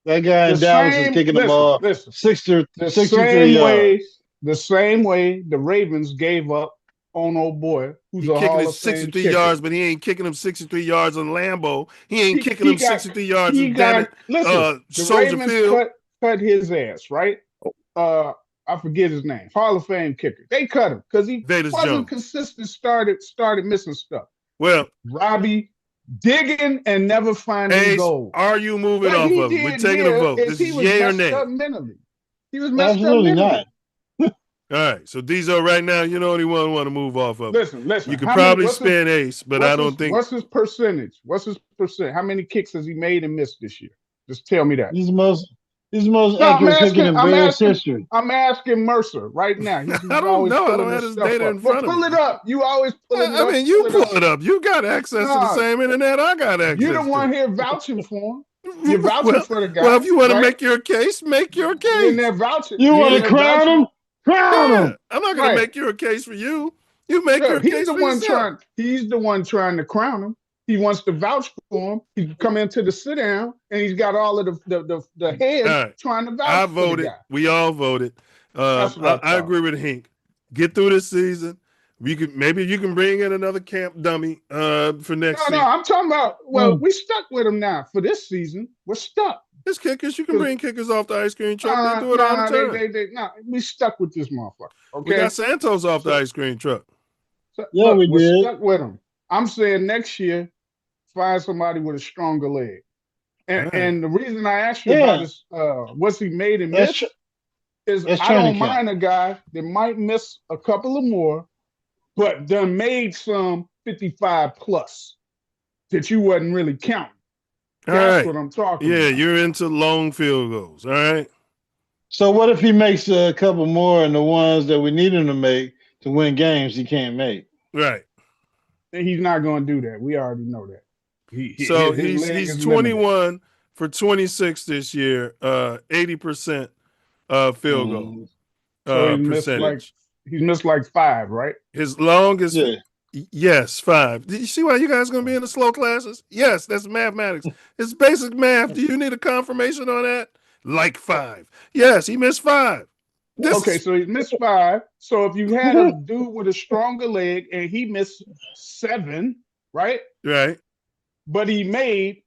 That guy in The Dallas is same- kicking listen, them off listen. 63 The 63 same yards. way the Ravens gave up on old boy, who's He a kicking Hall him of Fame 63 kicker. yards, but he ain't kicking him 63 yards on Lambeau. He ain't kicking him 63 yards He in got listen. The Soldier Ravens Field. cut his ass, right? I forget his name. Hall of Fame kicker. They cut him because he Velus wasn't Jones. consistent. Started missing stuff. Well, Robbie digging and never finding Ace, gold. are you moving What off he of him? We're did taking a here vote. is This he is was yay or messed nay. up mentally. He was messed Absolutely up mentally. not. All right, so Diesel, right now, you the only one want to move off of him. Listen. You could how many- probably what's his- spin Ace, but I don't think. What's his percentage? What's his percent? How many kicks has he made and missed this year? Just tell me that. He's the most No, accurate kicker in Bears history. I'm asking Mercer right now. He's I don't always know. I pulling don't have this his stuff data up. in front of Pull me. it up. You always pulling it up. I mean, you Pull pull it up. You got access to the No. same internet I got access You're the to. one here vouching for him. You're vouching for the guy. Well, if you want to right? make your case, make your You're in case. there vouching. You You're want in to there crown vouching. him? Crown Yeah, him. I'm not going Right. to make your case for you. You make Look, your he's case the for one yourself. He's the one trying to crown him. He wants to vouch for him. He's come into the sit down and he's got all of the heads All right. trying to vouch I for voted. the guy. We all voted. That's what I I agree with Hink. Get through this season. Maybe you can bring in another camp dummy for next No, season. I'm talking about. Well, we stuck with him now for this season. We're stuck. It's kickers. You can bring kickers off the ice cream truck. They do it all the time. We stuck with this motherfucker. Okay, We got Santos off the ice cream truck. Yeah, we we're did. stuck with him. I'm saying next year, find somebody with a stronger leg. And Right. and the reason I asked you Yeah. about is what's he made and That's missed is that's I don't training camp. mind a guy that might miss a couple of more, but done made some 55 plus that you wasn't really counting. All That's right. what I'm talking Yeah, about. you're into long field goals. All right. So what if he makes a couple more and the ones that we need him to make to win games he can't make? Right. And he's not going to do that. We already know that. So his leg he's is 21 for 26 this year, 80% field goal So he missed percentage. he's missed like 5, right? His longest, Yeah. yes, 5. Did you see why you guys going to be in the slow classes? Yes, that's mathematics. It's basic math. Do you need a confirmation on that? Like 5. Yes, he missed 5. Okay, so he missed 5. So if you had a dude with a stronger leg and he missed 7, right? Right. But he made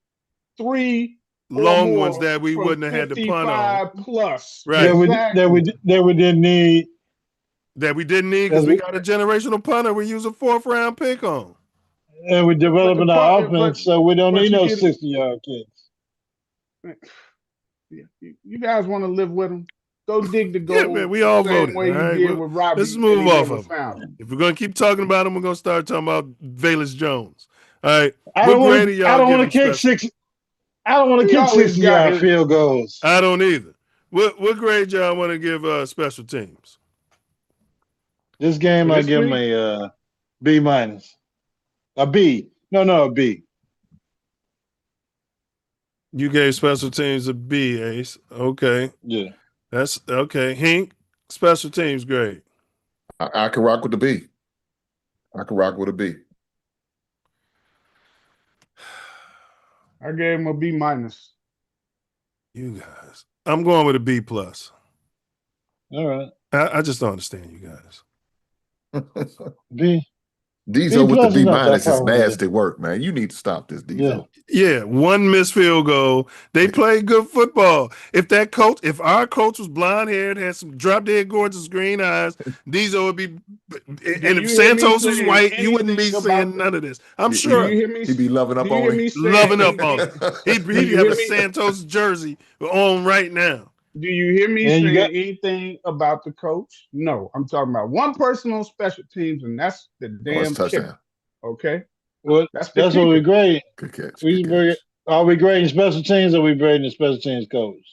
3 or Long more ones that we from wouldn't have had to punt on. 55 plus. Right. That we Exactly. didn't need. That we didn't need because we got a generational punter we use a 4th-round pick on. And we're developing our But- offense, so we don't but need you no can- 60-yard kicks. You guys want to live with him? Go dig the Yeah, gold. man, we all same voted. way All you right, did well, with Robbie. let's move and he off never of him. found him. If we're gonna keep talking about him, we're gonna start talking about Velus Jones. All right. I What don't grade want are to. y'all I don't want giving to kick special? 6. I don't want to He kick always got 60-yard his- field goals. I don't either. What grade y'all want to give special teams? This game, I This give him week, a B minus. A B. No, a B. You gave special teams a B, Ace. Okay. Yeah. That's okay. Hink, special teams grade. I can rock with the B. I can rock with a B. I gave him a B minus. You guys. I'm going with a B plus. All right. I just don't understand you guys. B. Diesel with the plus is B not that minus is far away. nasty work, man. You need to stop this, Diesel. Yeah, one missed field goal. They played good football. If our coach was blonde haired, had some drop dead gorgeous green eyes, Diesel would be. And if Santos was white, you wouldn't be saying none of this. I'm sure. Do you hear me? He'd be loving up do you on hear it. me saying Loving up on anything? it. He'd have a Santos jersey on right now. Do you hear me And saying you got- anything about the coach? No, I'm talking about one person on special teams, and that's the Oh, damn it's touchdown. kicker. Okay, Well, that's that's what we grade. Good catch. We Good grade. catch. Are we grading special teams or are we grading the special teams coach?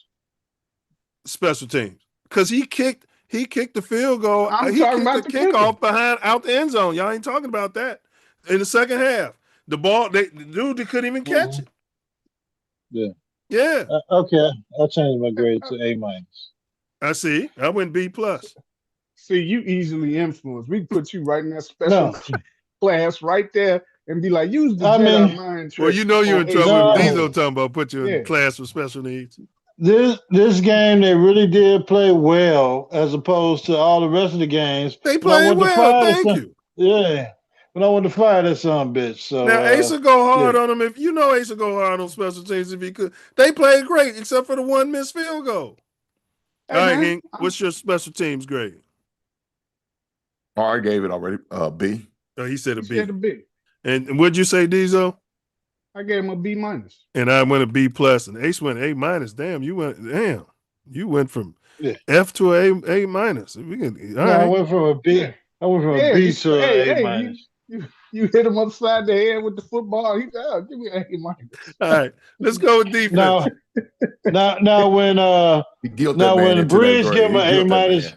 Special teams. Because he kicked the field goal. I'm He talking kicked about the the kickoff behind out the end zone. Y'all ain't talking about that. In the second half. The ball, the dude, they couldn't even catch it. Yeah. Yeah. Okay, I'll change my grade to A minus. I see. I went B plus. See, you easily influenced. We put you right in that special class right there and be like, use the Jedi mind trick. Well, you know you're in on trouble No. if Diesel talking about put you in Yeah. class with special needs. This game they really did play well as opposed to all the rest of the games. They But I played want to well. fire that Thank son- you. Yeah, but I want to fire that son of a bitch. So Now, Ace will go hard on him. If you know Ace will go hard on special teams if he could. They played great except for the one missed field goal. Hey, All right, man, Hank, what's your special teams grade? I gave it already. B. Oh, he said a he B. said a B. And what'd you say, Diesel? I gave him a B minus. And I went a B plus, and Ace went A minus. You went from F to A minus. We can. I went from a B. Yeah. I went from a B to an A minus. You hit him upside the head with the football. He said, "Oh, give me an A minus." All right, let's go with defense. Now when Breeze give him an A minus,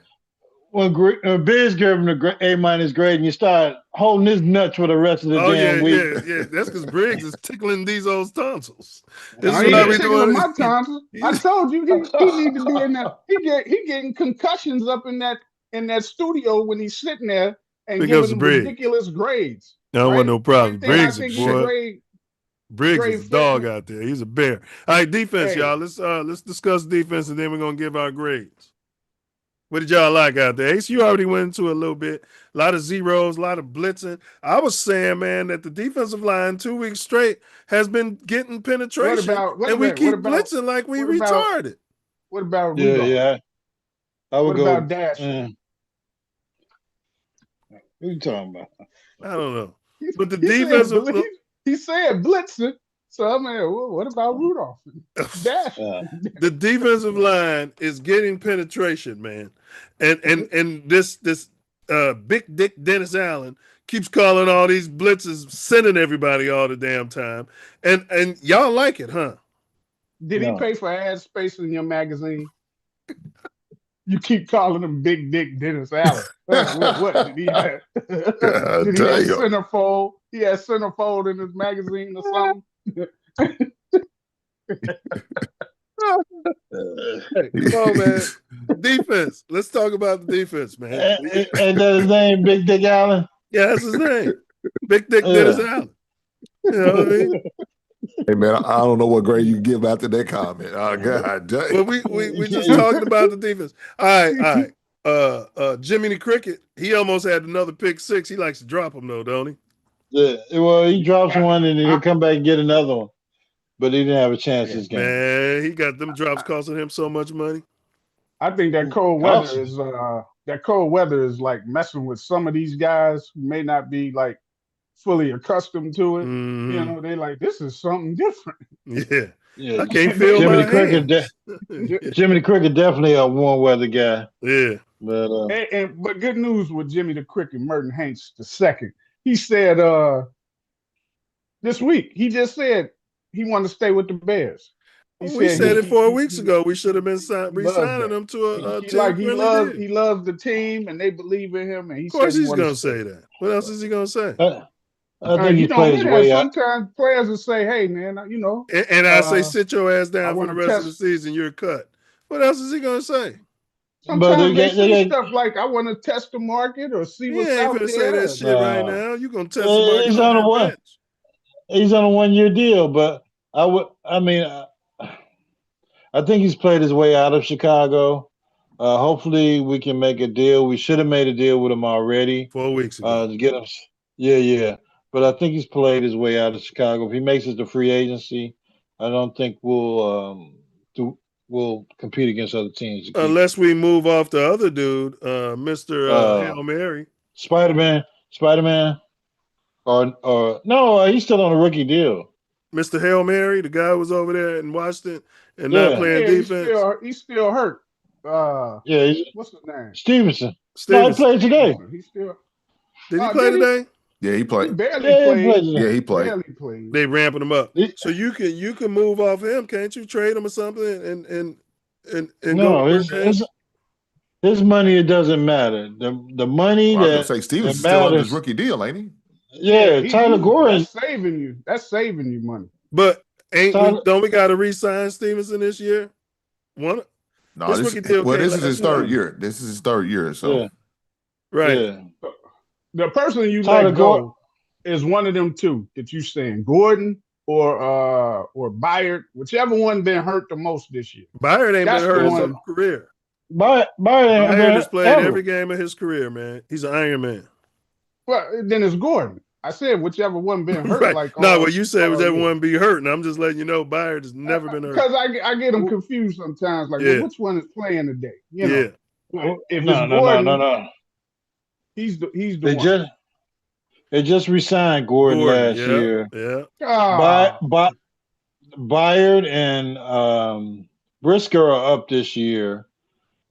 when Breeze give him the A minus grade, and you start holding his nuts for the rest of the damn week. Yeah. That's because Briggs is tickling these old tonsils. This I is how we ain't doing tickling my tonsils. I told you he need to be in that. He getting concussions up in that studio when he's sitting there and Because giving Briggs. ridiculous grades. I don't want no problem. Briggs is is a dog out there. He's a bear. All right, defense, Hey. y'all. Let's discuss defense, and then we're gonna give our grades. What did y'all like out there? Ace, you already went into a little bit. A lot of zeros, a lot of blitzing. I was saying, man, that the defensive line 2 weeks straight has been getting penetration, and we keep blitzing like we retarded. What about Rudolph? Yeah. I would What go. about Dash? What are you talking about? I don't know. But the defensive he said blitzing. So I mean, what about Rudolph? Dash. The defensive line is getting penetration, man. And this big dick Dennis Allen keeps calling all these blitzes, sending everybody all the damn time. And y'all like it, huh? Did he pay for ad space in your magazine? You keep calling him Big Dick Dennis Allen. What did he have? Did he have centerfold? He had centerfold in his magazine or something. Hey, come on, man. Defense. Let's talk about the defense, man. And that's his name, Big Dick Allen? Yeah, that's his name. Big Dick Dennis Allen. You know what I mean? Hey man, I don't know what grade you give after that comment. Oh God, but we just talking about the defense. All right. Jimmy the Cricket, he almost had another pick six. He likes to drop them though, don't he? Yeah. Well, he drops one and then he'll come back and get another one. But he didn't have a chance this game. Man, he got them drops costing him so much money. I think that cold weather is like messing with some of these guys who may not be like fully accustomed to it. Mm-hmm. You know, they like, this is something different. Yeah. I can't feel Jimmy my Jimmy the Cricket definitely a warm weather guy. Yeah. But but good news with Jimmy the Cricket, Merton Hanks II. He said this week, he just said he wanted to stay with the Bears. We said it 4 weeks ago. We should have been loves re-signing that. him to a He like team-friendly deal. he loves the team and they believe in him, and he Of said course he he's want to going to stay. say that. What else is he going to say? I think You he's don't played hear his that. way out. Sometimes players will say, "Hey, man, And I say, sit your ass I down for want the to rest of the test." season. You're cut. What else is he going to say? But Sometimes they say stuff like, "I want to test the market or see He what's ain't out going to say that there." shit right nah, now. You're going to test the market he's on on a that one. bench. He's on a 1-year deal, but I mean, I think he's played his way out of Chicago. Hopefully, we can make a deal. We should have made a deal with him already 4 weeks ago. to get him. Yeah. But I think he's played his way out of Chicago. If he makes it to free agency, I don't think we'll compete against other teams. To keep Unless we move off the other dude, Mr. Hail Mary. Spider-Man, or no, he's still on a rookie deal. Mr. Hail Mary, the guy who was over there in Washington and not Yeah, playing defense. He's still hurt. yeah. What's his name? Stevenson. No, he Stevenson. played today. He still. Did he play today? Yeah, he He played. barely Yeah, he played. played today. Yeah, he played. Barely played. They ramping him up. He- So you can move off him, can't you? Trade him or something and go No, to his money, it doesn't matter. The money Well, I was going to that say Stevens is that still under his matters. rookie deal, ain't he? Yeah, Tyler Gordon. That's saving you. That's saving you money. But Tyler, don't we got to re-sign Stevenson this year? No, His rookie deal well, can't this is his last third long. year. This is his third year, so yeah, Right. yeah. The person you Tyler let go Gordon. is one of them two that you saying, Gordon or Byard, whichever one been hurt the most this year. Byard ain't That's been hurt the his one. whole career. Byard Byard has played ever. every game of his career, man. He's an Iron Man. Well, then it's Gordon. I said whichever one been hurt. Right. Like no, what you said was yeah. everyone be hurt, and I'm just letting you know Byard has never been hurt. Because I get them confused sometimes. Like, well, which one is playing today? You know, if it's Gordon, No. He's the They one. They just re-signed Gordon last year. Yeah. Byard and Brisker are up this year,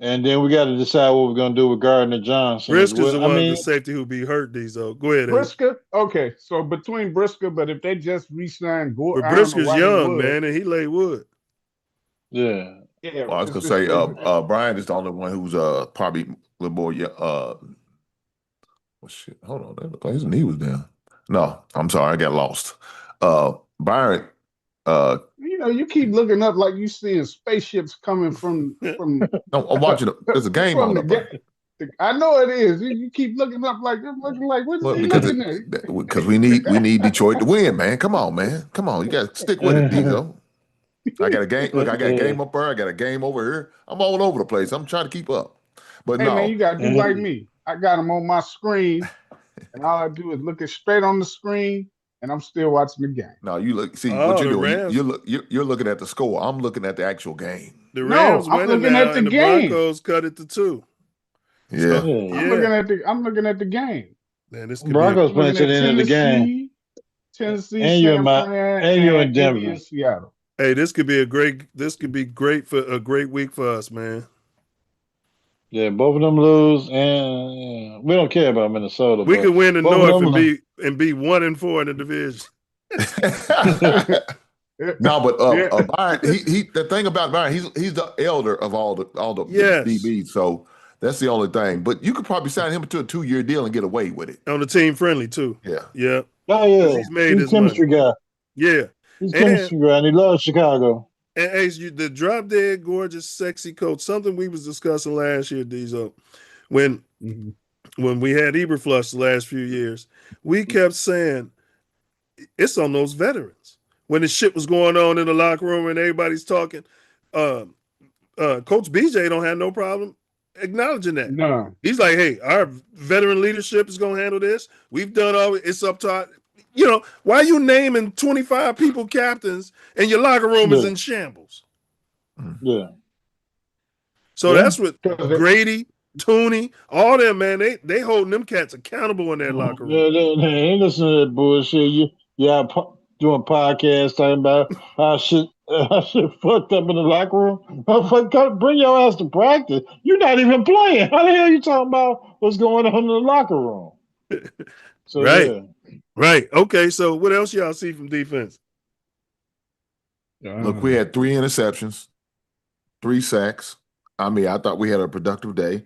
and then we got to decide what we're going to do with Gardner Johnson. Brisker's the one of the safety who be hurt these though. Go ahead. Brisker, okay. So between Brisker, but if they just re-signed Gordon, but Brisker's young, man, and he lay wood. Yeah. Well, I was gonna say, Brian is the only one who's probably a little more. Well, shit. Hold on, his knee was down. No, I'm sorry, I got lost. Byron. You keep looking up like you seeing spaceships coming from. No, I'm watching. There's a game on up there. I know it is. You keep looking up like looking like what is he looking at? Because we need Detroit to win, man. Come on, you got to stick with it, Diesel. I got a game. Look, I got a game up there. I got a game over here. I'm all over the place. I'm trying to keep up. But hey, no, man, you got to do like me. I got them on my screen, and all I do is look it straight on the screen, and I'm still watching the game. No, you look. See what you're doing. You're looking at the score. I'm looking at the actual game. The Rams I'm looking at the game. Broncos cut it to 2. Yeah, I'm looking at the game. Man, this Broncos playing to the end of the game. Tennessee, and you're in Denver, Seattle. Hey, this could be great for a great week for us, man. Yeah, both of them lose, and we don't care about Minnesota. We could win the North and be 1-4 in the division. No, but Byron, the thing about Byron, he's the elder of all the DBs, so that's the only thing. But you could probably sign him to a 2-year deal and get away with it on the team friendly too. Yeah. Oh yeah, he's made his chemistry money. guy. Yeah, he's chemistry guy, and he loves Chicago. And Ace, the drop dead gorgeous sexy coach, something we was discussing last year, Diesel, when we had Eberflush the last few years, we kept saying it's on those veterans. When the shit was going on in the locker room and everybody's talking, Coach BJ don't have no problem acknowledging that. No. He's like, hey, our veteran leadership is going to handle this. We've done all it's up to why are you naming 25 people captains and your locker room is in shambles? Yeah. So that's what Grady, Tooney, all them, man, they holding them cats accountable in that locker room. Yeah, they ain't listening to that bullshit. Doing podcasts talking about how shit fucked up in the locker room. Bring your ass to practice. You're not even playing. How the hell are you talking about what's going on in the locker room? So, right. Right. Okay. So what else y'all see from defense? Look, we had 3 interceptions, 3 sacks. I mean, I thought we had a productive day.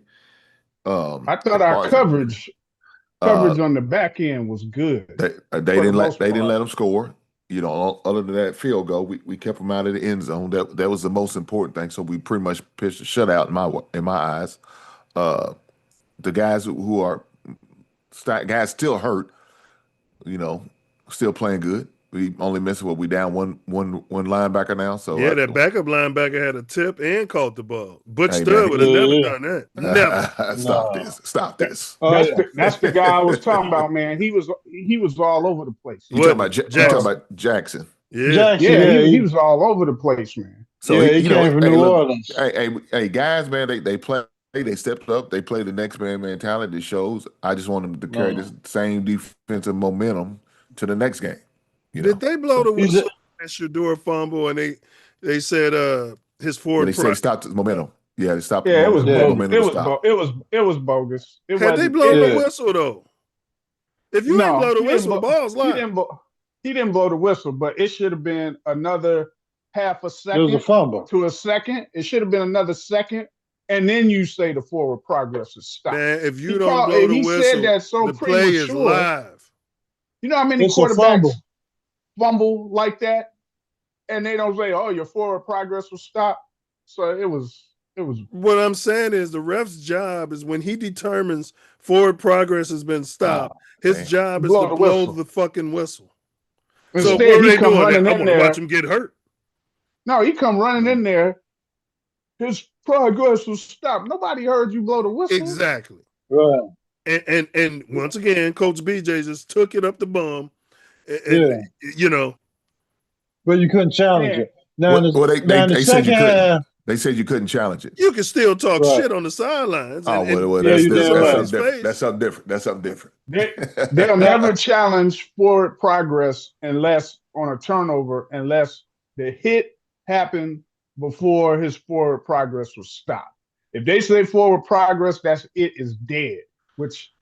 I As thought our far as coverage on the back end was good they for the didn't most let part. them score. You know, other than that field goal, we kept them out of the end zone. That was the most important thing. So we pretty much pitched a shutout in my eyes. The guys who are guys still hurt, you know, still playing good. We only missed we down one linebacker now. So Yeah, that backup linebacker had a tip and caught the ball. Butch hey man, Stud would have never done that. Never. stop No. this, stop That, this. Oh yeah. that's the guy I was talking about, man. He was all over the place. You talking What? about you talking Jackson. about Jackson? Yeah. Jackson, Yeah, yeah, he was all over the place, man. So he came from hey, New look, Orleans. hey, guys, man, they play, they stepped up, they play the next man mentality. That shows. I just want them to carry this same defensive momentum to the next game. You Did know, they blow the He's whistle at Shador fumble and they said his yeah, forward they say stopped the momentum. Yeah, they stopped the Yeah, it was momentum. The bogus. momentum was stopped. It was bogus. It had they wasn't. blown the Yeah. whistle though? If you ain't No, blow the he didn't whistle, the blow. ball's He live. didn't blow. He didn't blow the whistle, but it should have been another half a It was a second fumble. to a second. It should have been another second, and then you say the forward progress is stopped. Man, if you He don't blow the He said whistle, that so the play is premature. live. You know how many It's a quarterbacks fumble. fumble like that, and they don't say, "Oh, your forward progress was stopped." So it was. What I'm saying is the ref's job is when he determines forward progress has been stopped, his man. job is Blow to the blow whistle. the fucking whistle. So Instead, what are he they come doing? running I in want to watch there. him get hurt. No, he come running in there. His progress was stopped. Nobody heard you blow the whistle. Exactly. Right. And once again, Coach BJ just took it up the bum. And Yeah. you know, But you couldn't challenge Man, it. Now, in the They said you second couldn't. half, They said you couldn't challenge it. you can still talk right. shit on the sidelines Oh well, Yeah, and you still damn go in right. his face. That's something different. That's something different. they'll Now, never challenge forward progress unless on a turnover, unless the hit happened before his forward progress was stopped. If they say forward progress, that's it is dead. Which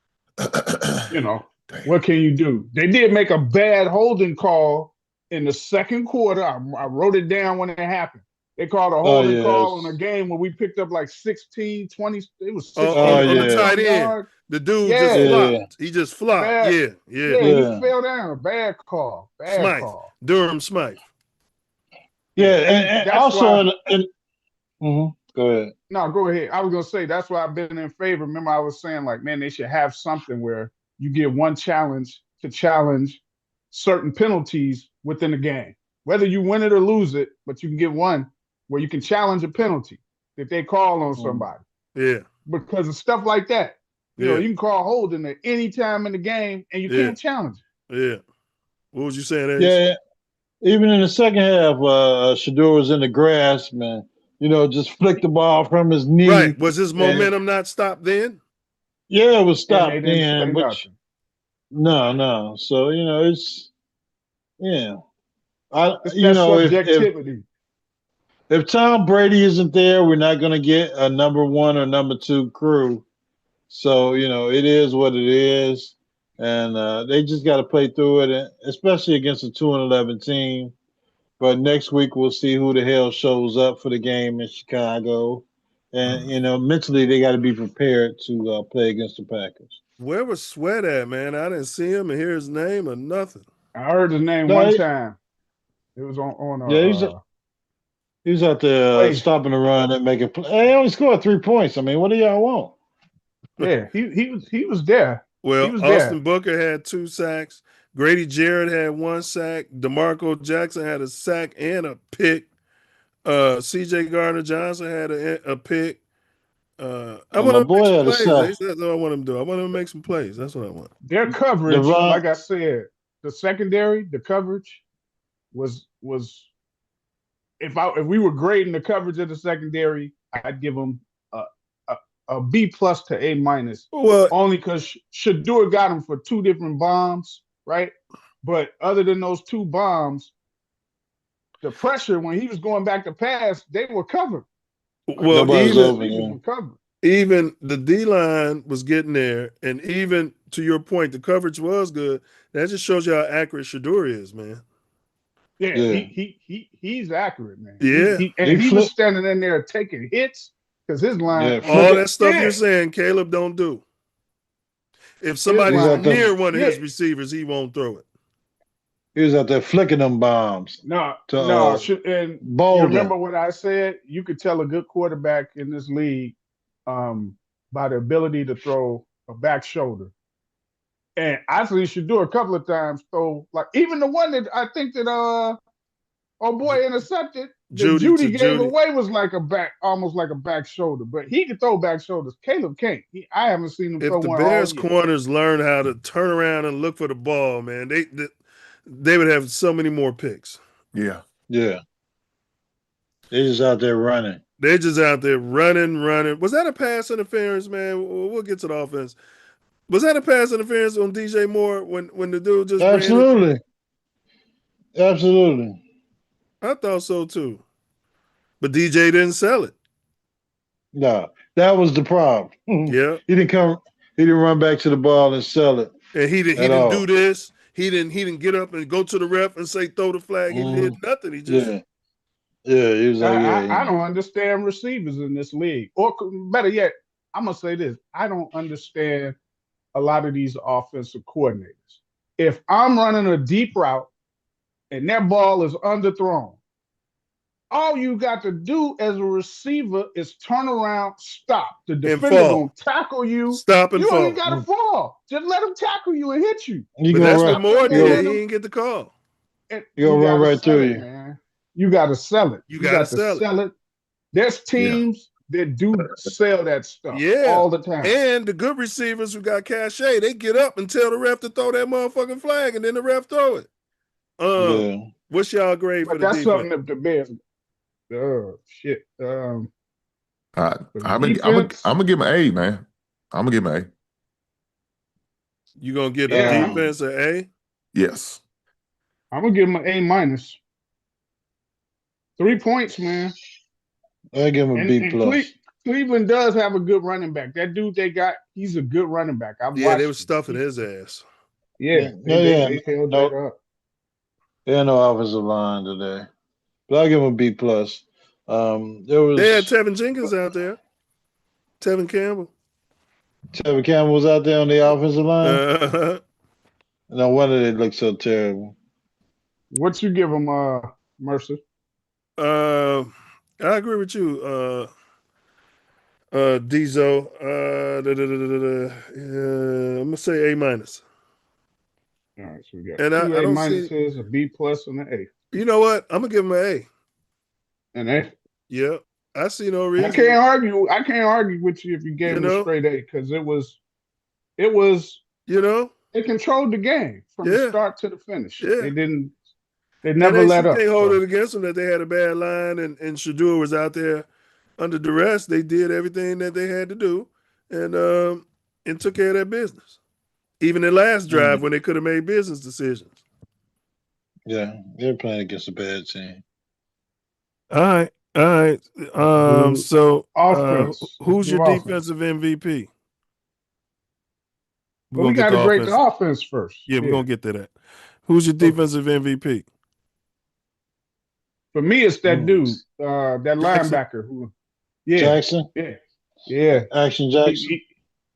what can you do? They did make a bad holding call in the second quarter. I wrote it down when it happened. They called a holding call on a game where we picked up like 16, 20. It was 16 On the 20 tight some end, yards. the dude just Yeah, flopped. He just flopped. bad. Yeah. Yeah, Yeah. he fell down. Bad call. Bad Smythe, call. Durham Smythe. yeah, and That's also why. go ahead. No, go ahead. I was gonna say that's why I've been in favor. Remember, I was saying like, man, they should have something where you get one challenge to challenge certain penalties within the game, whether you win it or lose it. But you can get one where you can challenge a penalty if they call on somebody. Yeah. Because of stuff like that, Yeah. you can call holding at any time in the game and you can't challenge it. Yeah. What was you saying, Ace? Yeah, even in the second half, Shador was in the grass, man. Just flicked the ball from his knee. Right. Was his and- momentum not stopped then? Yeah, it was And stopped they didn't say then, but nothing. no. So it's I It's you that know subjectivity. if Tom Brady isn't there, we're not going to get a number one or number two crew. So it is what it is, and they just got to play through it, especially against a 2-11 team. But next week we'll see who the hell shows up for the game in Chicago, and mentally they got to be prepared to play against the Packers. Where was Sweat at, man? I didn't see him and hear his name or nothing. I heard his name No, one he- time. It was on He's out there Play. stopping the run and making play. He only scored 3 points. I mean, what do y'all want? Yeah, he was there. Well, He was Austin there. Booker had 2 sacks. Grady Jarrett had 1 sack. DeMarco Jackson had a sack and a pick. C.J. Gardner-Johnson had a pick. I And want my to boy make some had a plays. sack. That's what I want him to do. I want him to make some plays. That's what I want. Their coverage, Devon- like I said, the secondary, the coverage was if we were grading the coverage of the secondary, I'd give them a B plus to A minus. Well, Only because Shador got him for 2 different bombs, right? But other than those 2 bombs, the pressure when he was going back to pass, they were covered. Nobody's open, Receivers yeah. were covered. even the D line was getting there, and even to your point, the coverage was good. That just shows you how accurate Shador is, man. Yeah, Yeah. he's accurate, man. Yeah. He was standing in there taking hits because his line. Yeah, All flick that it. stuff Yeah, you're saying, Caleb don't do. If his He's somebody's out line. there. near one of Yeah, his receivers, he won't throw it. He was out there flicking them bombs no, to no. And you Bolden. remember what I said? You could tell a good quarterback in this league by the ability to throw a back shoulder. And I think he should do a couple of times. Throw like even the one that I think that oh boy intercepted that Judy to Judy gave Judy. away was like a back, almost like a back shoulder. But he can throw back shoulders. Caleb can't. I haven't seen him throw If the one all Bears year. corners learn how to turn around and look for the ball, man, they would have so many more picks. Yeah. Yeah. They're just out there running. They're just out there running. Was that a pass interference, man? We'll get to the offense. Was that a pass interference on DJ Moore when the dude just ran it? Absolutely. Absolutely. I thought so too. But DJ didn't sell it. No, that was the problem. Yeah. He didn't run back to the ball and sell it. And he didn't all. do this. He didn't get up and go to the ref and say throw the flag. He did nothing. He just Yeah, he was like, I don't understand receivers in this league. Or better yet, I'm gonna say this: I don't understand a lot of these offensive coordinators. If I'm running a deep route and that ball is underthrown, all you got to do as a receiver is turn around, stop. The defender fall. gonna tackle you. Stop and You fall. ain't gotta fall. Just let him tackle you and hit you. You But gonna that's run, what Moore you did. gonna- He didn't get the call. And you gonna run gotta right sell through it, you. man. You gotta sell it. You gotta sell it. There's teams that do sell that stuff all the time. And the good receivers who got cachet, they get up and tell the ref to throw that motherfucking flag, and then the ref throw it. Yeah. What's y'all grade for But the that's defense? something that the Bears. Oh shit. I'm gonna defense? give him an A, man. I'm gonna give him an A. You gonna give Yeah. the defense an A? Yes. I'm gonna give them an A minus. 3 points, man. I give him a B plus. Cleveland does have a good running back. That dude they got, he's a good running back. I've Yeah, watched they him. were stuffing his ass. Yeah, they held that up. They had no offensive line today, but I'll give him a B plus. They had Tevin Jenkins out there. Tevin Campbell. Tevin Campbell was out there on the offensive line. Uh, No wonder they look so terrible. What you give him, Mercer? I agree with you, Dizo. I'm gonna say A minus. All right, so we got And two I A don't minuses, a B plus, and an A. You know what? I'm gonna give him an A. An A. Yeah, I see no I reason. can't argue with you if you gave him a straight A because it was. They controlled the game from the start to the finish. Yeah. They never let up. Can't hold it against them that they had a bad line and Shador was out there under duress. They did everything that they had to do and took care of their business. Even the last drive when they could have made business decisions. Yeah, they're playing against a bad team. All right. So Offense. who's your Offense. defensive MVP? Well, we got to grade the offense first. Yeah, we're gonna get to that. Who's your defensive MVP? For me, it's that dude, that linebacker who, Jackson. Yeah. Action Jackson.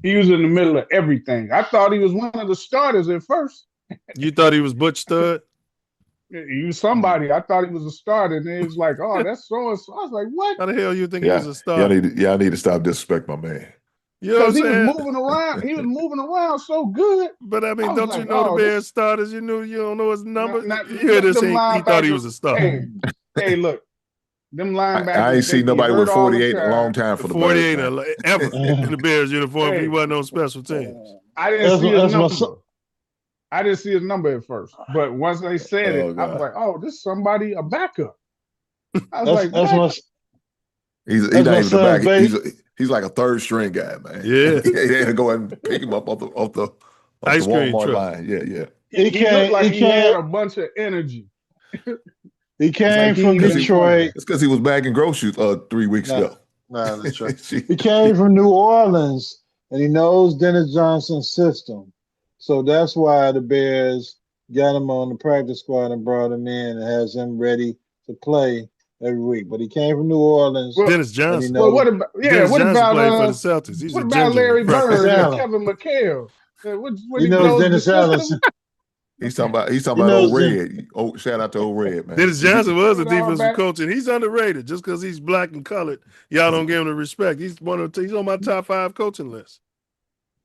He was in the middle of everything. I thought he was one of the starters at first. You thought he was Butch Stud? He was somebody. I thought he was a starter, and it was like, oh, that's so and so. I was like, what? How the hell you think he was a starter? I need to stop disrespecting my man. You know Because he was moving around. He was moving around so good. But I mean, I don't was you like, know oh, the Bears starters? You don't know his number. You hear this? He thought he was a starter. Hey, look, them linebackers. I ain't seen nobody with 48 in a long time for the 48 Bears. ever in the Bears uniform. He wasn't on special teams. I didn't see his number. I didn't see his number at first, but once they said it, I was like, "Oh, this is somebody a backup." I was like, He's not even the back. He's like a third string guy, man. Yeah, they had to go and pick him up off the ice cream Walmart truck line. Yeah. He looked like he had a bunch of energy. He came from Detroit. It's because he was bagging groceries 3 weeks ago. Nah, that's right. He came from New Orleans, and he knows Dennis Johnson's system. So that's why the Bears got him on the practice squad and brought him in and has him ready to play every week. But he came from New Orleans, Well, Dennis and he Johnson. well, knows what about Dennis what Johnson about played for the Celtics. He's what a about ginger. Larry Practice. Bird and Allen. Kevin McHale? What He he knows knows the Dennis Allen. system? He's talking about He old knows him. Red. Oh, shout out to old Red, man. Dennis Johnson was a What all defensive about? coach, and he's underrated just because he's black and colored. Y'all don't give him the respect. He's he's on my top 5 coaching list.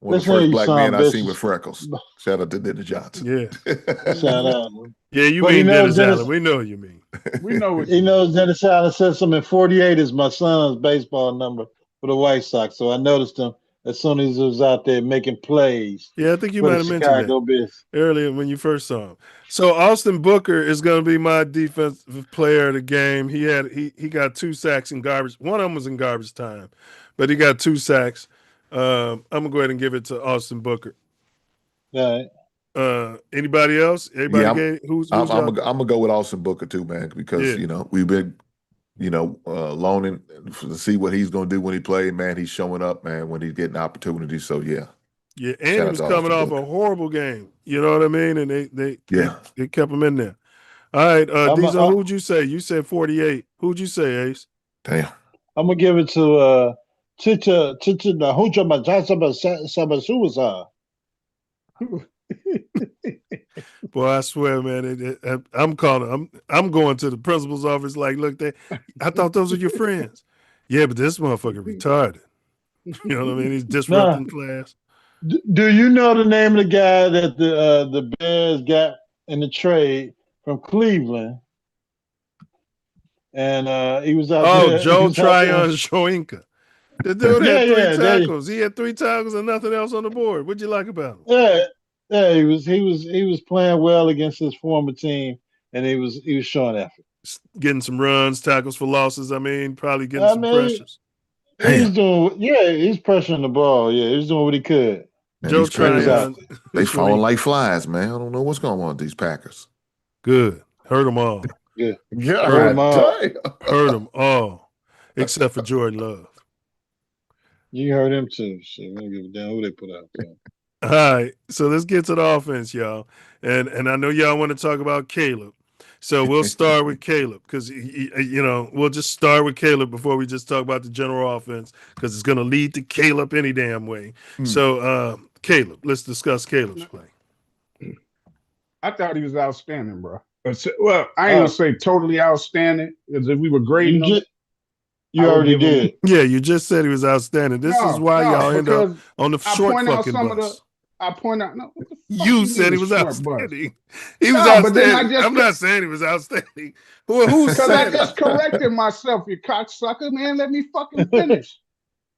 One of Let's the hear first you black some men I seen bitches. with freckles. Shout out to Dennis Johnson. Yeah. Shout out. Yeah, you But he mean knows Dennis Dennis. Allen. We know you mean. We know what He you mean. knows Dennis Allen said something. 48 is my son's baseball number for the White Sox. So I noticed him as soon as he was out there making plays Yeah, I think you for might the have mentioned that Chicago Bears. earlier when you first saw him. So Austin Booker is going to be my defensive player of the game. He got 2 sacks in garbage. One of them was in garbage time, but he got 2 sacks. I'm gonna go ahead and give it to Austin Booker. All right. Anybody else? Everybody Yeah, gave who's I'm y'all? gonna go with Austin Booker too, man, because Yeah. we've been loaning to see what he's gonna do when he plays. Man, he's showing up, man, when he's getting opportunities. So yeah, Yeah, and shout he out was to coming Austin off Booker. a horrible game. You know what I mean? And they kept him in there. All right, Diesel, who'd you say? You said 48. Who'd you say, Ace? Damn. I'm gonna give it to Chicha the Huncha Sabasuza. Boy, I swear, man, I'm calling. I'm going to the principal's office. Like, look, I thought those were your friends. Yeah, but this motherfucker retarded. You know what I mean? He's disrupting class. Do you know the name of the guy that the Bears got in the trade from Cleveland? And he was out there. Joe Tryon Shoinka. The dude had 3 tackles. He had 3 tackles and nothing else on the board. What'd you like about him? Yeah, he was playing well against his former team, and he was showing effort, getting some runs, tackles for losses. I mean, probably getting some pressures. He's pressuring the ball. Yeah, he's doing what he could. Man, Joe Tryon, they falling like flies, man. I don't know what's going on with these Packers. Good, hurt them all. Yeah, hurt them all, except for Jordan Love. You heard him too. Shit, we don't give a damn who they put out there. All right, so let's get to the offense, y'all. And I know y'all want to talk about Caleb. So we'll start with Caleb because, we'll just start with Caleb before we just talk about the general offense because it's going to lead to Caleb any damn way. So, Caleb, let's discuss Caleb's play. I thought he was outstanding, bro. Well, I ain't going to say totally outstanding because if we were grading him, you already did. Yeah, you just said he was outstanding. This is why y'all end up on the short fucking bus. I point out, no, what the fuck you said he was outstanding. He was outstanding. But then I'm not saying he was outstanding. Who said? Because I just corrected myself, you cocksucker, man. Let me fucking finish.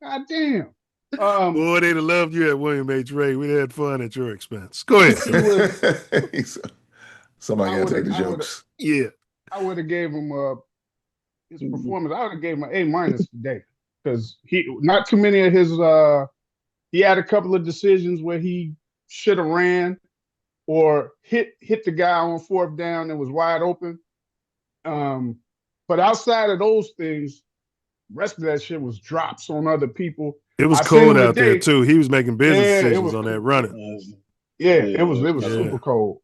God damn. Boy, they'd have loved you at William H. Ray. We'd had fun at your expense. Go ahead. Somebody got to take the jokes. Yeah. I would have gave him his performance. I would have gave him an A- today because not too many of his he had a couple of decisions where he should have ran or hit the guy on 4th down that was wide open. But outside of those things, the rest of that shit was drops on other people. It was cold out there too. He was making business decisions on that running. It was super cold.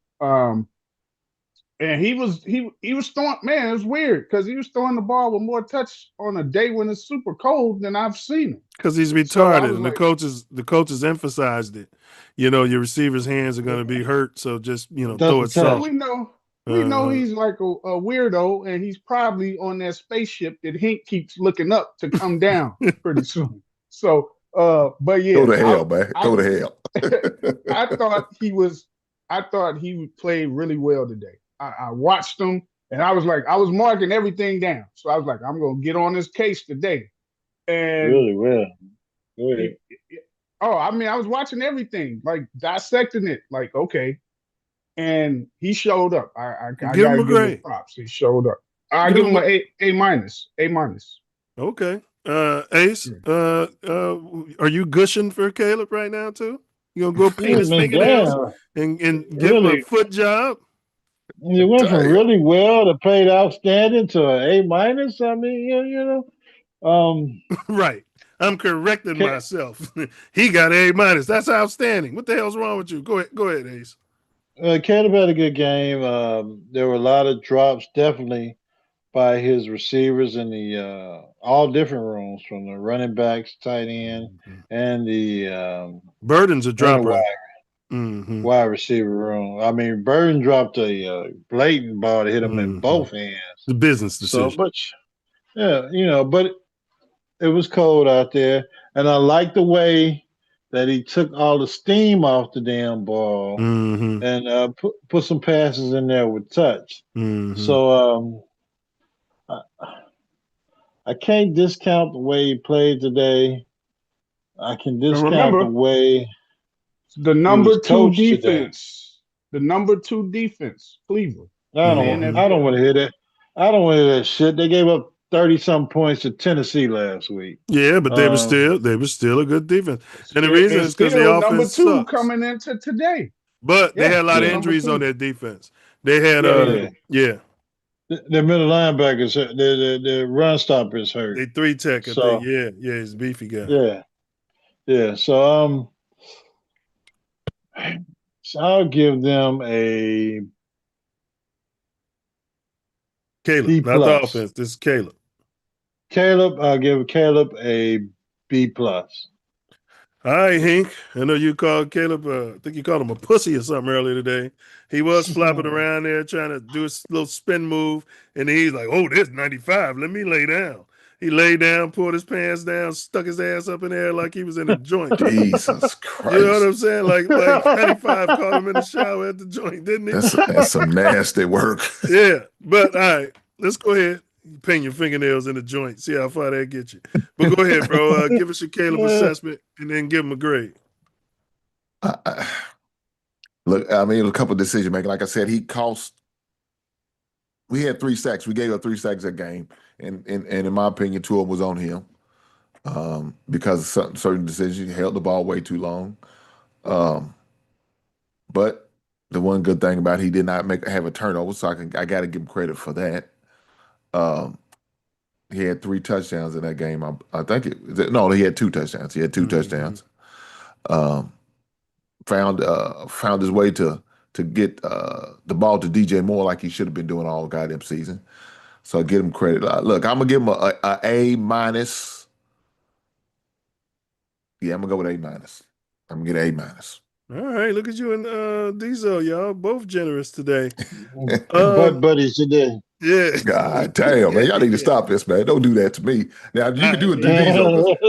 And he was throwing, man, it was weird because he was throwing the ball with more touch on a day when it's super cold than I've seen him. Because he's retarded, and the coaches emphasized it. Your receiver's hands are going to be hurt, so just throw it soft. We know he's like a weirdo, and he's probably on that spaceship that Hank keeps looking up to come down pretty soon. So, but yeah, go to hell, man. Go to hell. I thought he played really well today. I watched him, and I was marking everything down. So I was like, I'm gonna get on this case today. And really well. Go ahead. I was watching everything, like dissecting it. Like, okay, and he showed up. I give him a grade. Props. He showed up. I give him an A minus. Okay. Ace, are you gushing for Caleb right now too? You gonna go paint his fingernails and give him a foot job? It went from really well to played outstanding to an A minus. I mean, right. I'm correcting myself. He got A minus. That's outstanding. What the hell's wrong with you? Go ahead, Ace. Caleb had a good game. There were a lot of drops, definitely by his receivers in the all different rooms, from the running backs, tight end, Mhm. and the Burden's a and the dropper. Mm-hmm. wide receiver room. I mean, Burden dropped a blatant ball to hit him in Mm-hmm. both hands. The business So, decision. but yeah, but it was cold out there, and I like the way that he took all the steam off the damn ball Mm-hmm. and put some passes in there with touch. Mm-hmm. So I can't discount the way he played today. I can And discount the remember, way the he was number two coached today. defense, the number two defense, Cleveland I in the don't Mm-hmm. I don't NFL. want to hear that. I don't want to hear that shit. They gave up 30 some points to Tennessee last week. Yeah, but they Um, were still a good defense. And the They're reason is because the still number offense two sucks. coming into today. But they Yeah, had a lot of still yeah, number injuries on two. their defense. They had Yeah, they yeah. do. yeah, The middle linebackers, the run stopper is hurt. they 3 tech, I think. So Yeah, yeah, he's a beefy guy. yeah, yeah. So I'll give them a Caleb, B not the plus. offense. This is Caleb. I'll give Caleb a B plus. All right, Hink. I know you called Caleb, I think you called him a pussy or something earlier today. He was flopping around there trying to do his little spin move, and then he's like, oh, there's 95. Let me lay down. He laid down, pulled his pants down, stuck his ass up in there like he was in a joint. Jesus You know what Christ. I'm saying? Like 95 caught him in the shower at the joint, didn't he? That's some nasty work. Yeah. But all right, let's go ahead. Paint your fingernails in the joint. See how far that gets you. But go ahead, bro. Give us your Caleb assessment and then give him a grade. Look, I mean, a couple of decision making. Like I said, he cost. We had 3 sacks. We gave up 3 sacks a game, and in my opinion, 2 of them was on him because of certain decisions. He held the ball way too long. But the one good thing about it, he did not have a turnover, so I got to give him credit for that. He had 3 touchdowns in that game. I think no, he had 2 touchdowns. He had 2 touchdowns. Found his way to get the ball to DJ Moore like he should have been doing all goddamn season. So I give him credit. Look, I'm gonna give him a A minus. Yeah, I'm gonna go with A minus. I'm gonna get A minus. All right, look at you and Diesel, y'all both generous today. Butt buddies today. Yeah. God damn, man. Y'all need to stop this, man. Don't do that to me. Now, you can do it to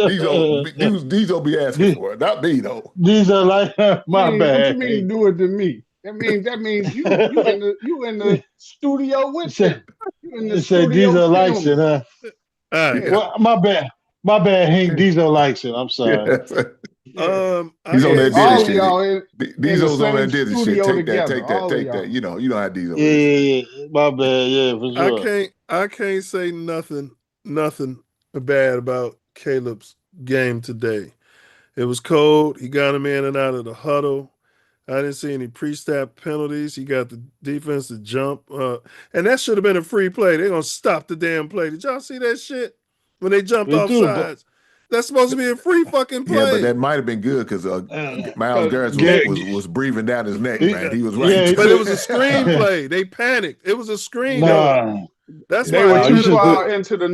Diesel, because Diesel be asking for it. Not me, though. These are like my What bad. you mean do it to me? That means you in the studio with them. You in the Say studio Diesel likes it, filming. huh? All right. Yeah. Well, my bad, Hank. Diesel likes it. I'm sorry. He's on that all diddy y'all shit. Diesel's on that diddy shit. Take together, that. You know how Diesel Yeah, is. yeah, my bad. Yeah, for sure. I can't say nothing bad about Caleb's game today. It was cold. He got him in and out of the huddle. I didn't see any pre-snap penalties. He got the defense to jump. And that should have been a free play. They're going to stop the damn play. Did y'all see that shit? When they jumped Me off too, but sides. That's supposed to be a free fucking play. Yeah, but that might have been good because Miles Garrett was breathing down his neck, man. He was right. Yeah, but it was a screen play. They panicked. It was a screen. Nah, That's They why were too should far into the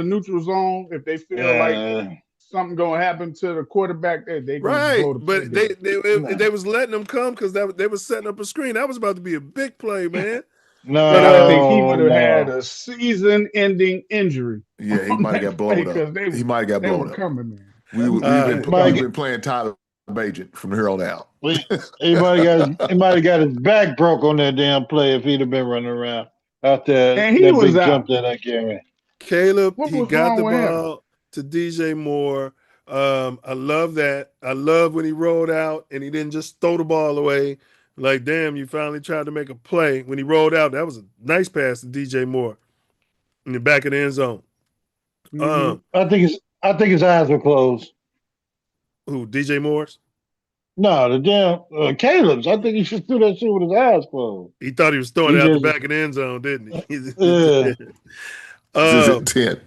neutral zone. If they feel like something gonna happen to the quarterback, they gonna right. blow the But play. they was letting them come because they was setting up a screen. That was about to be a big play, man. But I think he would have no. had a season-ending injury. Yeah, he might have got blown up. He might have got blown up. Coming, man. We've been playing Tyler Bagent from here on out. He might have got his back broke on that damn play if he'd have been running around out there. And he that was big out. jump that I carried. Caleb, What he was got wrong the with him? ball to DJ Moore. I love that. I love when he rolled out and he didn't just throw the ball away. Like, damn, you finally tried to make a play. When he rolled out, that was a nice pass to DJ Moore in the back of the end zone. I think his eyes were closed. Who, DJ Moore's? No, the damn Caleb's. I think he should do that shit with his eyes closed. He thought he was throwing it out the back of the end zone, didn't he? Yeah. His intent.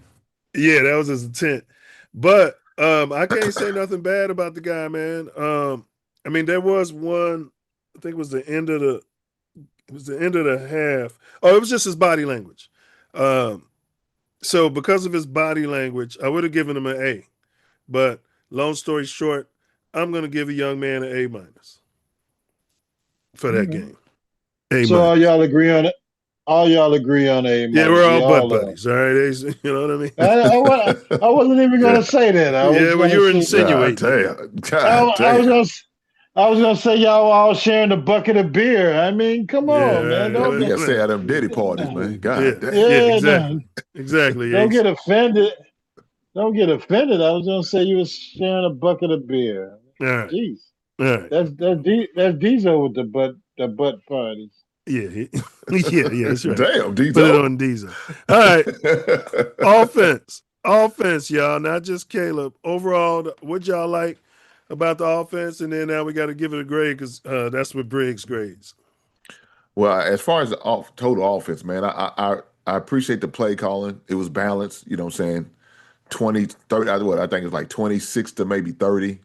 Yeah, that was his intent. But I can't say nothing bad about the guy, man. I mean, there was one I think it was the end of the half. Oh, it was just his body language. So because of his body language, I would have given him an A. But long story short, I'm going to give a young man an A minus for that game. A So minus. all y'all agree on A Yeah, minus. we're all We butt all buddies. All right, you know what I mean? I wasn't even gonna Yeah. say that. I was Yeah, well, gonna you were say God insinuating. damn. I, God I was damn. gonna I was gonna say y'all all sharing a bucket of beer. I mean, come on, man. Yeah, Don't You get got to stay at them Diddy parties, man. yeah, God damn. yeah, yeah, exactly, no, exactly, don't Ace. get offended. Don't get offended. I was gonna say you was sharing a bucket of beer. All right, Jeez. all right. That's Diesel with the butt parties. Yeah, yeah, that's right. Damn, Put it Dito. on Diesel. All right, offense, y'all. Not just Caleb. Overall, what y'all like about the offense, and then now we got to give it a grade because that's what Briggs grades. Well, as far as the total offense, man, I appreciate the play calling. It was balanced, you know what I'm saying? 20, 30, I think it's like 26 to maybe 30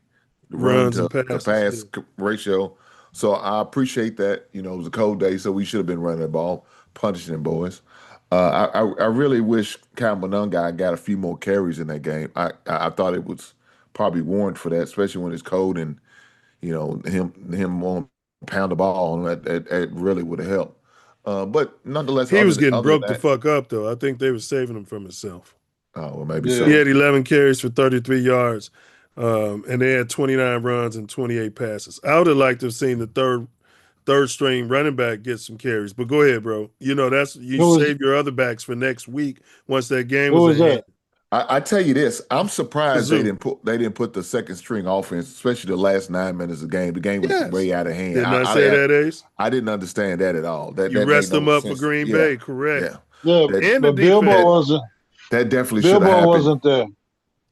run Runs to and passes. pass ratio. So I appreciate that. You know, it was a cold day, so we should have been running the ball, punishing them boys. I really wish Cal Monungai got a few more carries in that game. I thought it was probably warrant for that, especially when it's cold and you know him on pound the ball and that really would have helped. But nonetheless, He was getting other than broke the that, fuck up though. I think they were saving him from himself. oh well, maybe Yeah. He so. had 11 carries for 33 yards, and they had 29 runs and 28 passes. I would have liked to have seen the third string running back get some carries. But go ahead, bro. You know you Who was save your other backs for next week once that game who was was at hand. that? I tell you this, I'm surprised Kazoo. they didn't put the second string offense, especially the last 9 minutes of the game. The game was Yes. way out of hand. Didn't I say that, Ace? I didn't understand that at all. You That made rest no them up for sense. Green Yeah, Bay, correct? yeah. Yeah, That And the but Bilbo defense. that wasn't that definitely should have Bilbo happened. wasn't there.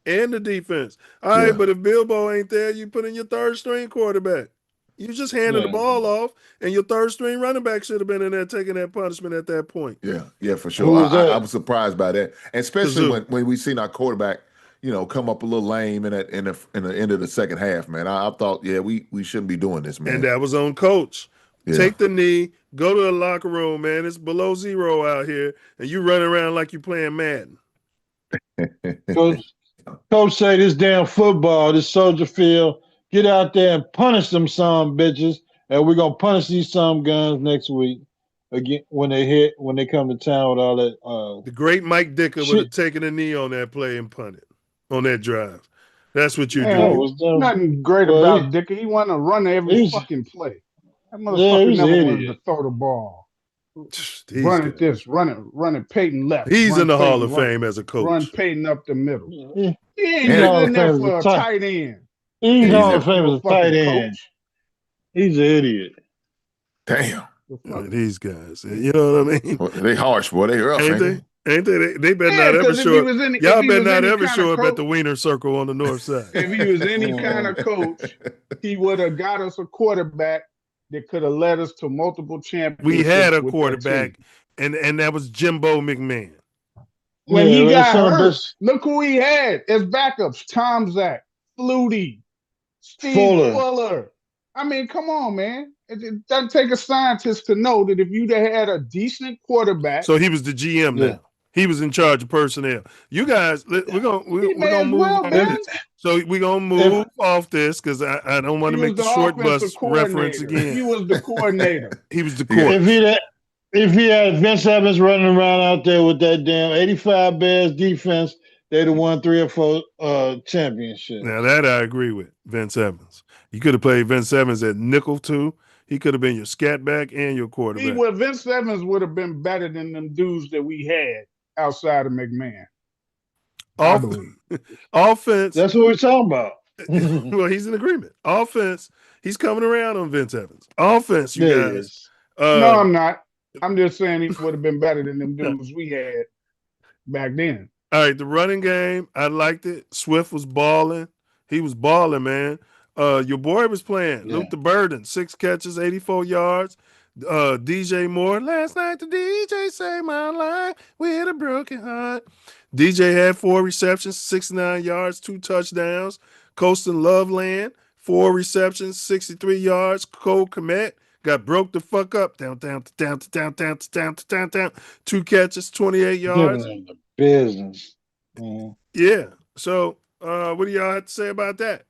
And the defense. All right, Yeah, but if Bilbo ain't there, you put in your third string quarterback. You just handed the Yeah. ball off, and your third string running back should have been in there taking that punishment at that point. yeah, for sure. Who was I that? was surprised by that, and especially Kazoo. when we seen our quarterback, you know, come up a little lame in the end of the second half. Man, I thought, yeah, we shouldn't be doing this, And man. that was on coach. Yeah, Take the knee, go to the locker room, man. It's below zero out here, and you run around like you playing Madden. Coach say this damn football, this Soldier Field, get out there and punish them some bitches, and we're gonna punish these some guns next week again when they come to town with all that The great Mike Dicker would shit. have taken a knee on that play and punted on that drive. That's what you're That doing. Man, was them. nothing great Well, about Dicker. He wanted to run every he's fucking play. That yeah, motherfucker he's an never wanted idiot. to throw the ball. These Run it guys. this, run it Peyton left, He's in run the Hall Peyton of right, Fame as a run coach. Peyton up the middle. He ain't He's and Hall even of in there Fame as for a a tight. tight end. He's He he's ain't Hall a of no, Fame as no a tight fucking end. coach. He's an idiot. damn. The fuck? These guys. You know what I mean? Well, they harsh, boy. They rough, Ain't ain't they? they? Ain't they? They better Yeah, not ever because show up. if Y'all he better was not any ever kind of show up at coach, the Wiener Circle on the north side. if he was any kind Mm. of coach, he would have got us a quarterback that could have led us to multiple We had championships a with that team. quarterback, and that was Jimbo McMahon. When Yeah, he well, got some hurt, bitch look who he had as backups: Tom Zach, Flutie, Steve Fuller. Fuller. I mean, come on, man. It doesn't take a scientist to know that if you'd have had a decent quarterback, So he was the GM Yeah. now. He was in charge of personnel. You guys, he we're may gonna as move well off If been. this. So we're gonna if move off this because I don't want He to was make the the short offensive bus reference coordinator. again. He was the coordinator. He was the You got, if coach. he had Vince Evans running around out there with that damn 85 Bears defense, they'd have won 3 or 4 championships. Now that I agree with Vince Evans. You could have played Vince Evans at nickel too. He could have been your scat back and your quarterback. Vince Evans would have been better than them dudes that we had outside of McMahon. I Off, believe. offense. That's what we're talking about. Well, he's in agreement. Offense. He's coming around on Vince Evans. Offense, you There he guys. is. No, Uh, I'm not. I'm just saying he would have been better than them dudes we had back then. All right, the running game, I liked it. Swift was balling. He was balling, man. Your boy was playing. Yeah. Luke the Burden, 6 catches, 84 yards. DJ Moore, last night the DJ saved my life with a broken heart. DJ had 4 receptions, 69 yards, 2 touchdowns. Coastal Loveland, 4 receptions, 63 yards. Cole Kmet got broke the fuck up. Down. 2 catches, 28 Giving yards. them the business. Mhm. Yeah. So, what do y'all have to say about that?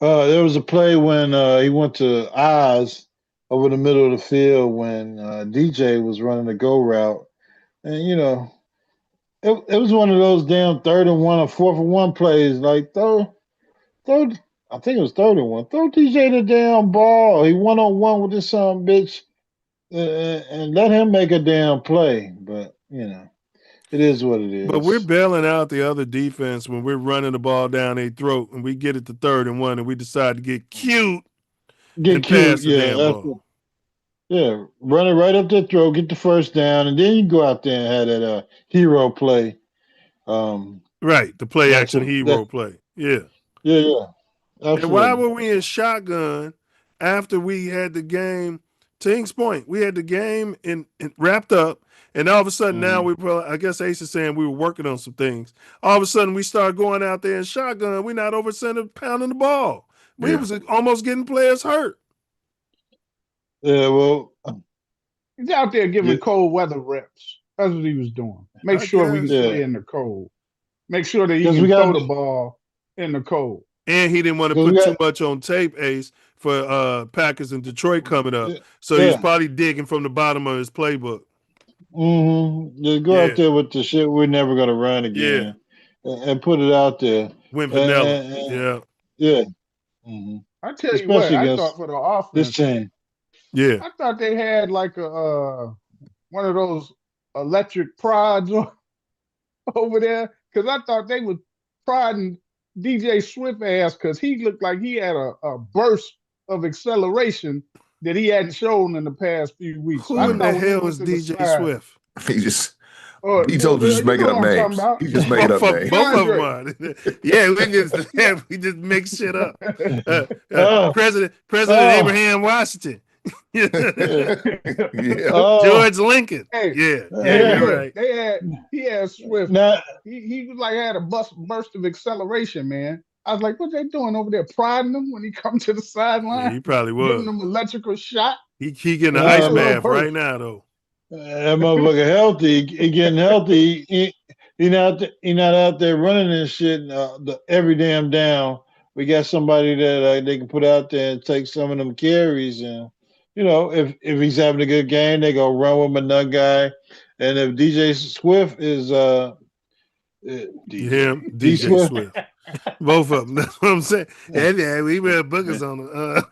There was a play when he went to Oz over the middle of the field when DJ was running the go route. And, it was one of those damn 3rd and 1 or 4th-and-1 plays. Like, I think it was 3rd and 1. Throw DJ the damn ball. He one-on-one with this son of a bitch and let him make a damn play. But, it is what it But we're is. bailing out the other defense when we're running the ball down their throat and we get it to 3rd and 1 and we decide to get cute Get and cute. pass the Yeah, damn that's ball. Yeah, run it right up their throat, get the first down, and then you go out there and have that hero play. Right, the play That's action what hero that. play. Yeah. Yeah, And why absolutely. were we in shotgun after we had the game? To Ink's point, we had the game in wrapped up, and all of a sudden now Mhm. I guess Ace is saying we were working on some things. All of a sudden we start going out there in shotgun. We're not over center pounding the ball. We Yeah. was almost getting players hurt. Yeah, well, He's out there giving yeah, cold weather reps. That's what he was doing. Make I sure we can guess. play yeah, in the cold. Make sure that he because we can got throw the ball in the cold. And he didn't want to because we put too got much on tape, Ace, for Packers and Detroit coming up. yeah, So he's yeah. probably digging from the bottom of his playbook. Just go out Yeah, there with the shit we're never gonna run yeah. again, and put it out there, Win and, vanilla. and, and Yeah, yeah, hmm I tell you what, especially I thought against for the this offense, team. yeah. I thought they had like a one of those electric prods over there because I thought they were prodding DJ Swift ass because he looked like he had a burst of acceleration that he hadn't shown in the past few weeks. So I Who in Mm. the thought when they hell went is to the DJ side, Swift? He just or he told you just you making know up what I'm talking names. about, He just making up names. Both of them DeAndre. are. Yeah, we just make shit up. Oh, President oh, Abraham Washington. yeah, Yeah. oh, George Lincoln. Hey, Yeah, hey, you're yeah. look, right. he had Swift. Now, He was like had a burst of acceleration, man. I was like, what they doing over there, prodding him when he come to the Yeah, sideline, he probably giving was. him electrical shot. He getting an He had ice a little uh, bath right burst. now though. that motherfucker healthy. He getting healthy. He not out there running and shit every damn down. We got somebody that they can put out there and take some of them carries. And if he's having a good game, they go run with another guy. And if DJ Swift is DJ Him, D DJ Swift, Swift. Both of them. That's what I'm saying. Yeah, we wear boogers on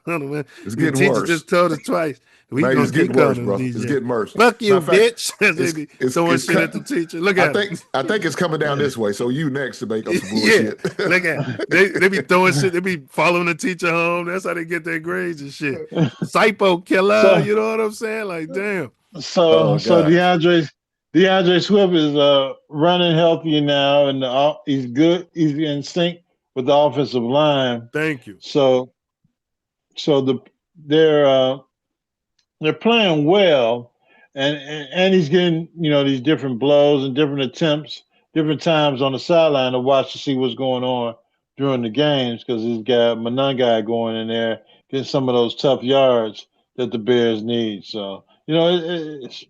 them. It's The getting teacher worse. just told us twice. We Man, gonna it's keep getting worse, calling him bro. It's DJ. getting worse. Fuck Matter you, of fact, bitch. They it's be it's throwing it's shit cut. at the teacher. Look I at think him. I think it's coming down this way. So you next to make up some Yeah, bullshit. look at they be throwing shit. They be following the teacher home. That's how they get their grades and shit. Psycho killer. so You know what I'm saying? Like, damn. so Oh so gosh. DeAndre Swift is running healthy now, and he's good. He's in sync with the offensive line. Thank you. So so they're playing well, and he's getting these different blows and different attempts, different times on the sideline to watch to see what's going on during the games because he's got Monangai going in there getting some of those tough yards that the Bears need. So it's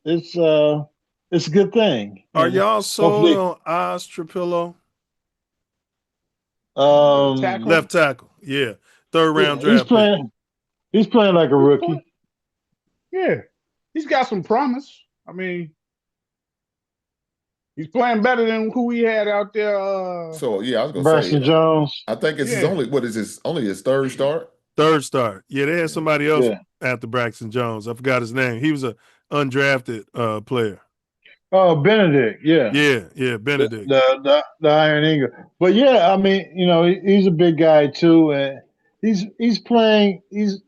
a good thing, Are and y'all sold hopefully on Oz Trapillo? The um tackle. Left tackle. Yeah. Third yeah, round draft pick. he's playing like a He's play, rookie. yeah, he's got some promise. I mean, he's playing better than who he had out there. So yeah, I was gonna say. Braxton Jones. I think it's his Yeah, only. What is his only his third start? Third start. Yeah, they had somebody else Yeah. after Braxton Jones. I forgot his name. He was a undrafted player. Oh, Benedict. Yeah. Yeah, the Benedict. the Iron Eagle. But yeah, I mean, he's a big guy too, and he's playing. He's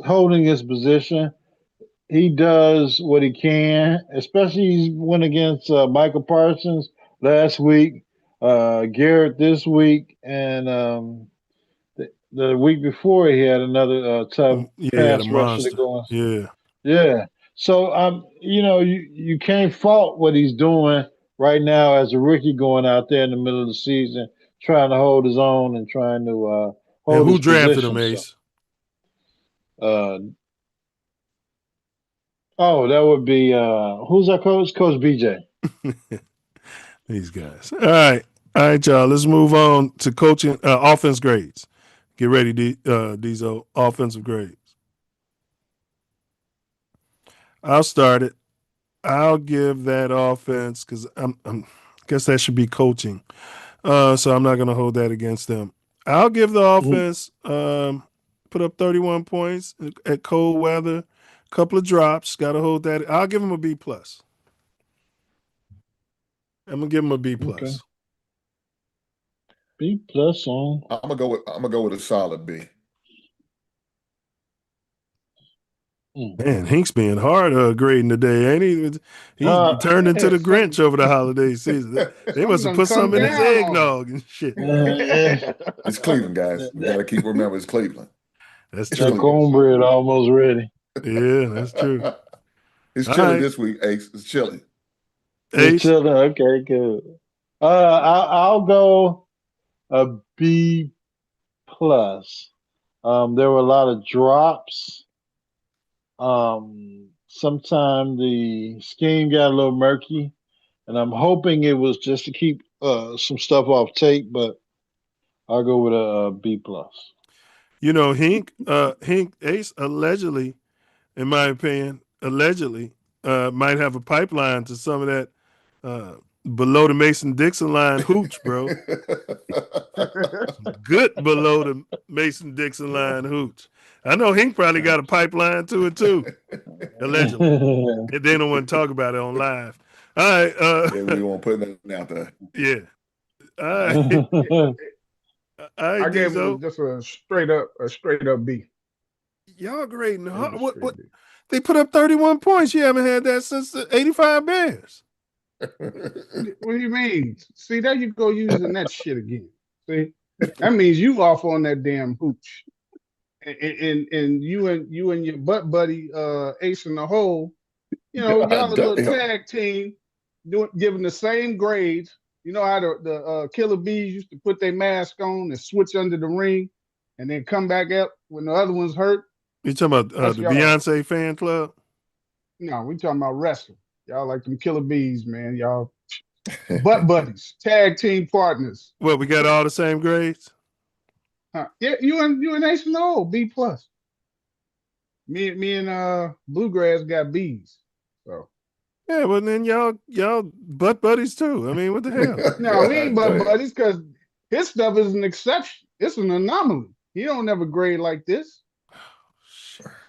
holding his position. He does what he can, especially he went against Michael Parsons last week, Garrett this week, and the week before he had another tough Yeah, the pass rusher to monster. go on. Yeah. Yeah. So you can't fault what he's doing right now as a rookie going out there in the middle of the season, trying to hold his own and trying to And hold who his drafted him, position. So Ace? uh Oh, that would be who's our coach? Coach BJ. These guys. All right, y'all. Let's move on to coaching offense grades. Get ready, Diesel. Offensive grades. I'll start it. I'll give that offense because I guess that should be coaching. So I'm not going to hold that against them. I'll give the Mhm. offense put up 31 points at cold weather, couple of drops. Got to hold that. I'll give them a B plus. I'm gonna give them a B Okay. plus. B plus on. I'm gonna go with a solid B. Man, Hink's being hard grading today, ain't he? He Uh, turned into Yeah, the Grinch over the holiday season. They something must have done put come something in his down on eggnog and shit. that, It's Cleveland, guys. We got to keep remember it's Cleveland. That's It's that true. Cleveland. cornbread almost ready. Yeah, that's true. It's All chilly right, this week, Ace. It's chilly. It's Ace. chilling. Okay, good. I'll go a B plus. There were a lot of drops. Sometime the scheme got a little murky, and I'm hoping it was just to keep some stuff off tape, but I'll go with a B plus. You know, Hink Ace allegedly, in my opinion, allegedly might have a pipeline to some of that below the Mason Dixon line hooch, bro. Good below the Mason Dixon line hooch. I know Hink probably got a pipeline to it too, allegedly. And they don't want to talk about it on live. All right, Yeah, we won't put nothing out there. yeah. All right, all right, I gave Diesel. him just a straight up B. Y'all grading Gave him hard. a What? straight B. They put up 31 points. You haven't had that since the 85 Bears. What do you mean? See, there you go using that shit again. See, that means you off on that damn hooch. And you and your butt buddy Ace in the Hole, y'all God a little damn. tag team doing giving the same grades. You know how the Killer Bees used to put their mask on and switch under the ring and then come back up when the other one's hurt. You talking about That's the y'all. Beyonce fan club? No, we talking about wrestling. Y'all like them Killer Bees, man. Y'all butt buddies, tag team partners. What, we got all the same grades? Huh. Yeah, you and Ace and the Hole, B plus. Me and Bluegrass got B's. So Yeah, well then y'all butt buddies too. I mean, what the hell? no, we ain't God but damn. buddies because his stuff is an exception. It's an anomaly. He don't ever grade like this.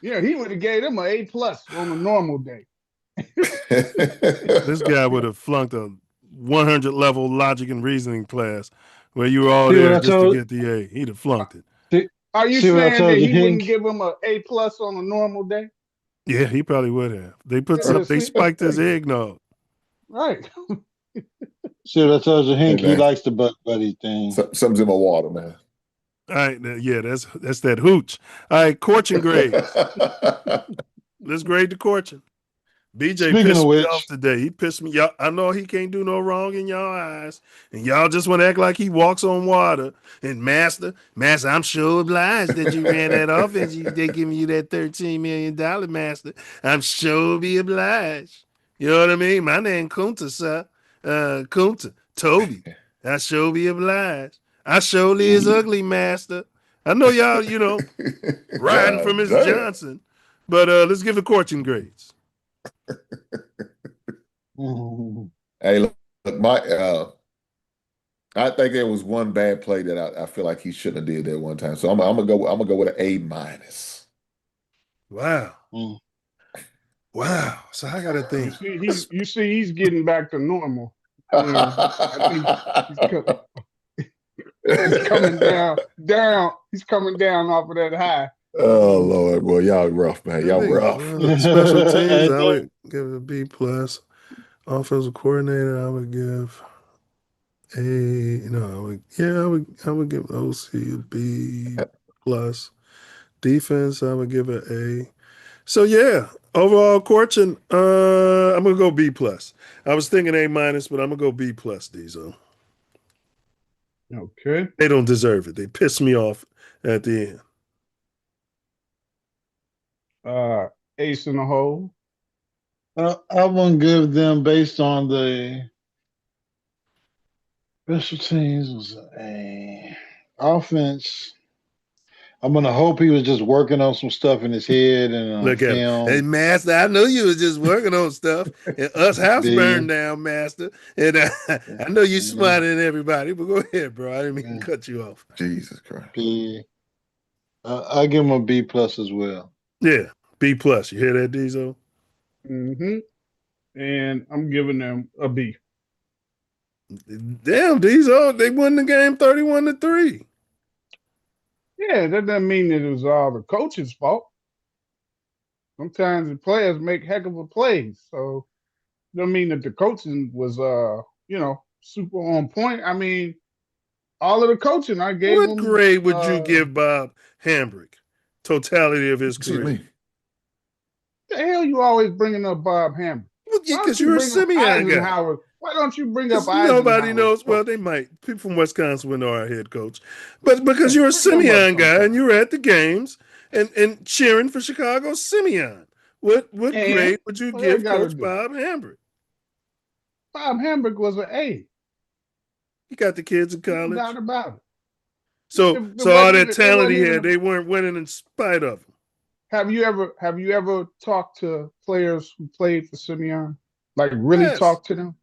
He would have gave him an A plus on a normal day. This guy would have flunked a 100 level logic and reasoning class where you were all see what there I just to told? get the A. He'd have flunked it. See, Are you see what I saying that told you, he wouldn't Hink? give him a A plus on a normal day? Yeah, he probably would have. Yeah, They see, spiked there his you go. eggnog. Right. See what I told you, Hey Hink? He man, likes the butt buddy thing. something's in my water, man. All right, yeah, that's that hooch. All right, Corchin grades. Let's grade the Corchin. BJ Speaking of pissed me off which, today. He pissed me. Y'all, I know he can't do no wrong in y'all eyes, and y'all just want to act like he walks on water. And master, I'm sure obliged that you ran that offense. They giving you that $13 million, master. I'm sure be obliged. You know what I mean? My name Kunta, sir. Kunta, Toby. I sure be obliged. I surely is ugly, master. I know y'all, riding for God Miss damn. Johnson, but let's give the coaching grades. Hey, look, my I think there was one bad play that I feel like he shouldn't have did that one time. So I'm gonna go with an A minus. Wow. mm, Wow. So I gotta You think. see, he's getting back to normal. I think he's co- he's coming down. He's coming down off of that high. Oh Lord, well y'all rough, man. I Y'all think rough. special teams, and I would give it a B plus. Offensive coordinator, I would give a I would give OC a B plus. Defense, I would give it A. So yeah, overall coaching, I'm gonna go B plus. I was thinking A minus, but I'm gonna go B plus. Diesel. Okay. They don't deserve it. They piss me off at the end. Uh, Ace in the Hole. I'm gonna give them based on the special teams was a offense. I'm gonna hope he was just working on some stuff in his head and on Look at him. Hey, film. Master, I know you was just working on stuff and us house burned B. down, Master. And I know you smarter than everybody, but go ahead, bro. I didn't mean to cut you off. Jesus Christ. B. I give him a B plus as well. Yeah, B plus. You hear that, Diesel? Mm-hmm. And I'm giving them a B. Damn, Diesel, they won the game 31-3. Yeah, that doesn't mean that it was all the coach's fault. Sometimes the players make heck of a plays. So don't mean that the coaching was super on point. I mean, all of the coaching I gave What them. grade would you give Bob Hambrick? Totality of his See career. me. The hell you always bringing up Bob Hambrick? Well, because you're a Simeon guy. Why don't you bring up Nobody Eisenhower? knows. Well, they might. People from Wisconsin would know our head coach. But because you're a Bring him up Simeon guy sometime. and you were at the games and cheering for Chicago Simeon, what grade would you what give I gotta Coach do? Bob Hambrick? Bob Hambrick was an A. He got the kids in No college. doubt about it. So It all wasn't that even- it talent wasn't he even had, they weren't winning in spite of him. Have you ever talked to players who played for Simeon? Like really Yes. talk to them?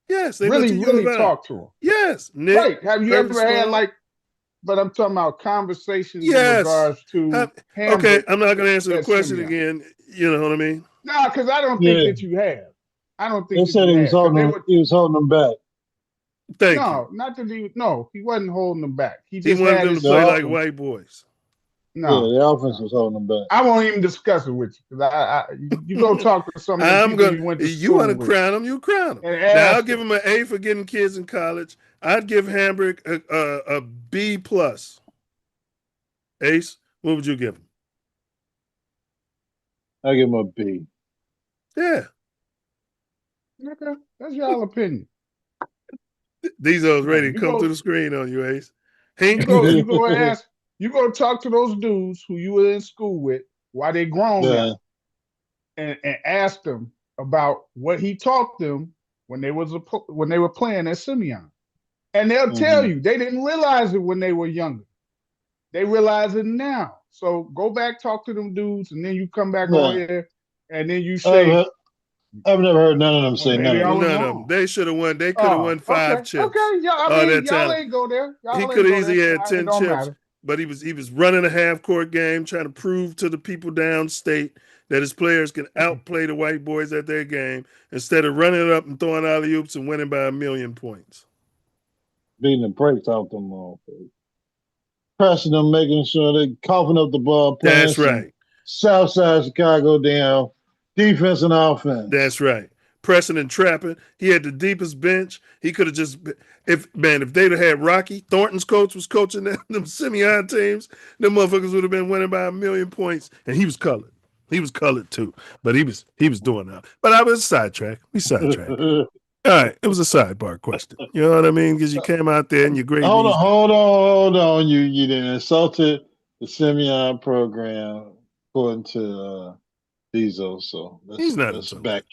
Yes, they Really, went to really U of I. talk to them. Yes, Nick. Right. Have you Travis ever had Sloan. but I'm talking about conversations in Yes. regards to Okay, Hambrick I'm not going to answer the at question Simeon. again. You know what I mean? No, because I don't think that you have. I don't think They that said you he was have. 'Cause holding they he was holding them back. Thank you. no, not that he wasn't holding them back. He He just wanted had them to his play like offense. white boys. no. Yeah, the offense was holding them back. I won't even discuss it with you because you go talk to some of the I'm people gonna. you went to You school want to with. crown him? You crown him. And Now I'll ask give them. him an A for getting kids in college. I'd give Hambrick a B plus. Ace, what would you give him? I give him a B. Yeah, Okay, that's y'all opinion. these are ready to You come go- to the screen on you, Ace. You Hink. go talk to those dudes who you were in school with while they grown Yeah. now, and ask them about what he taught them when they were playing at Simeon, and they'll tell you they didn't realize it when they were younger. They realize it now. So go back, talk to them dudes, and then you come back on here, and then you say, I've never heard none of them say maybe none I of was that. None of them. wrong. They should have won. They could have won 5 chips. Okay, yeah. All I mean, that y'all talent. ain't go there. He could have easily had 10 chips, matter. but he was running a half court game, trying to prove to the people downstate that his players can outplay the white boys at their game instead of running it up and throwing alley oops and winning by 1,000,000 points. Beating the brakes off them motherfuckers. Pressing them, making sure they coughing up the ball. That's right. Southside Chicago down. Defense and offense. That's right. Pressing and trapping. He had the deepest bench. He could have just if they'd have had Rocky Thornton's coach was coaching them Simeon teams, them motherfuckers would have been winning by 1,000,000 points. And he was colored. He was colored too, but he was doing that. But I was sidetracked. We sidetracked. All right, it was a sidebar question. You know what I mean? Because you came out there and you graded. Hold on. You didn't insulted the Simeon program according to Diesel. So He's not let's insulted.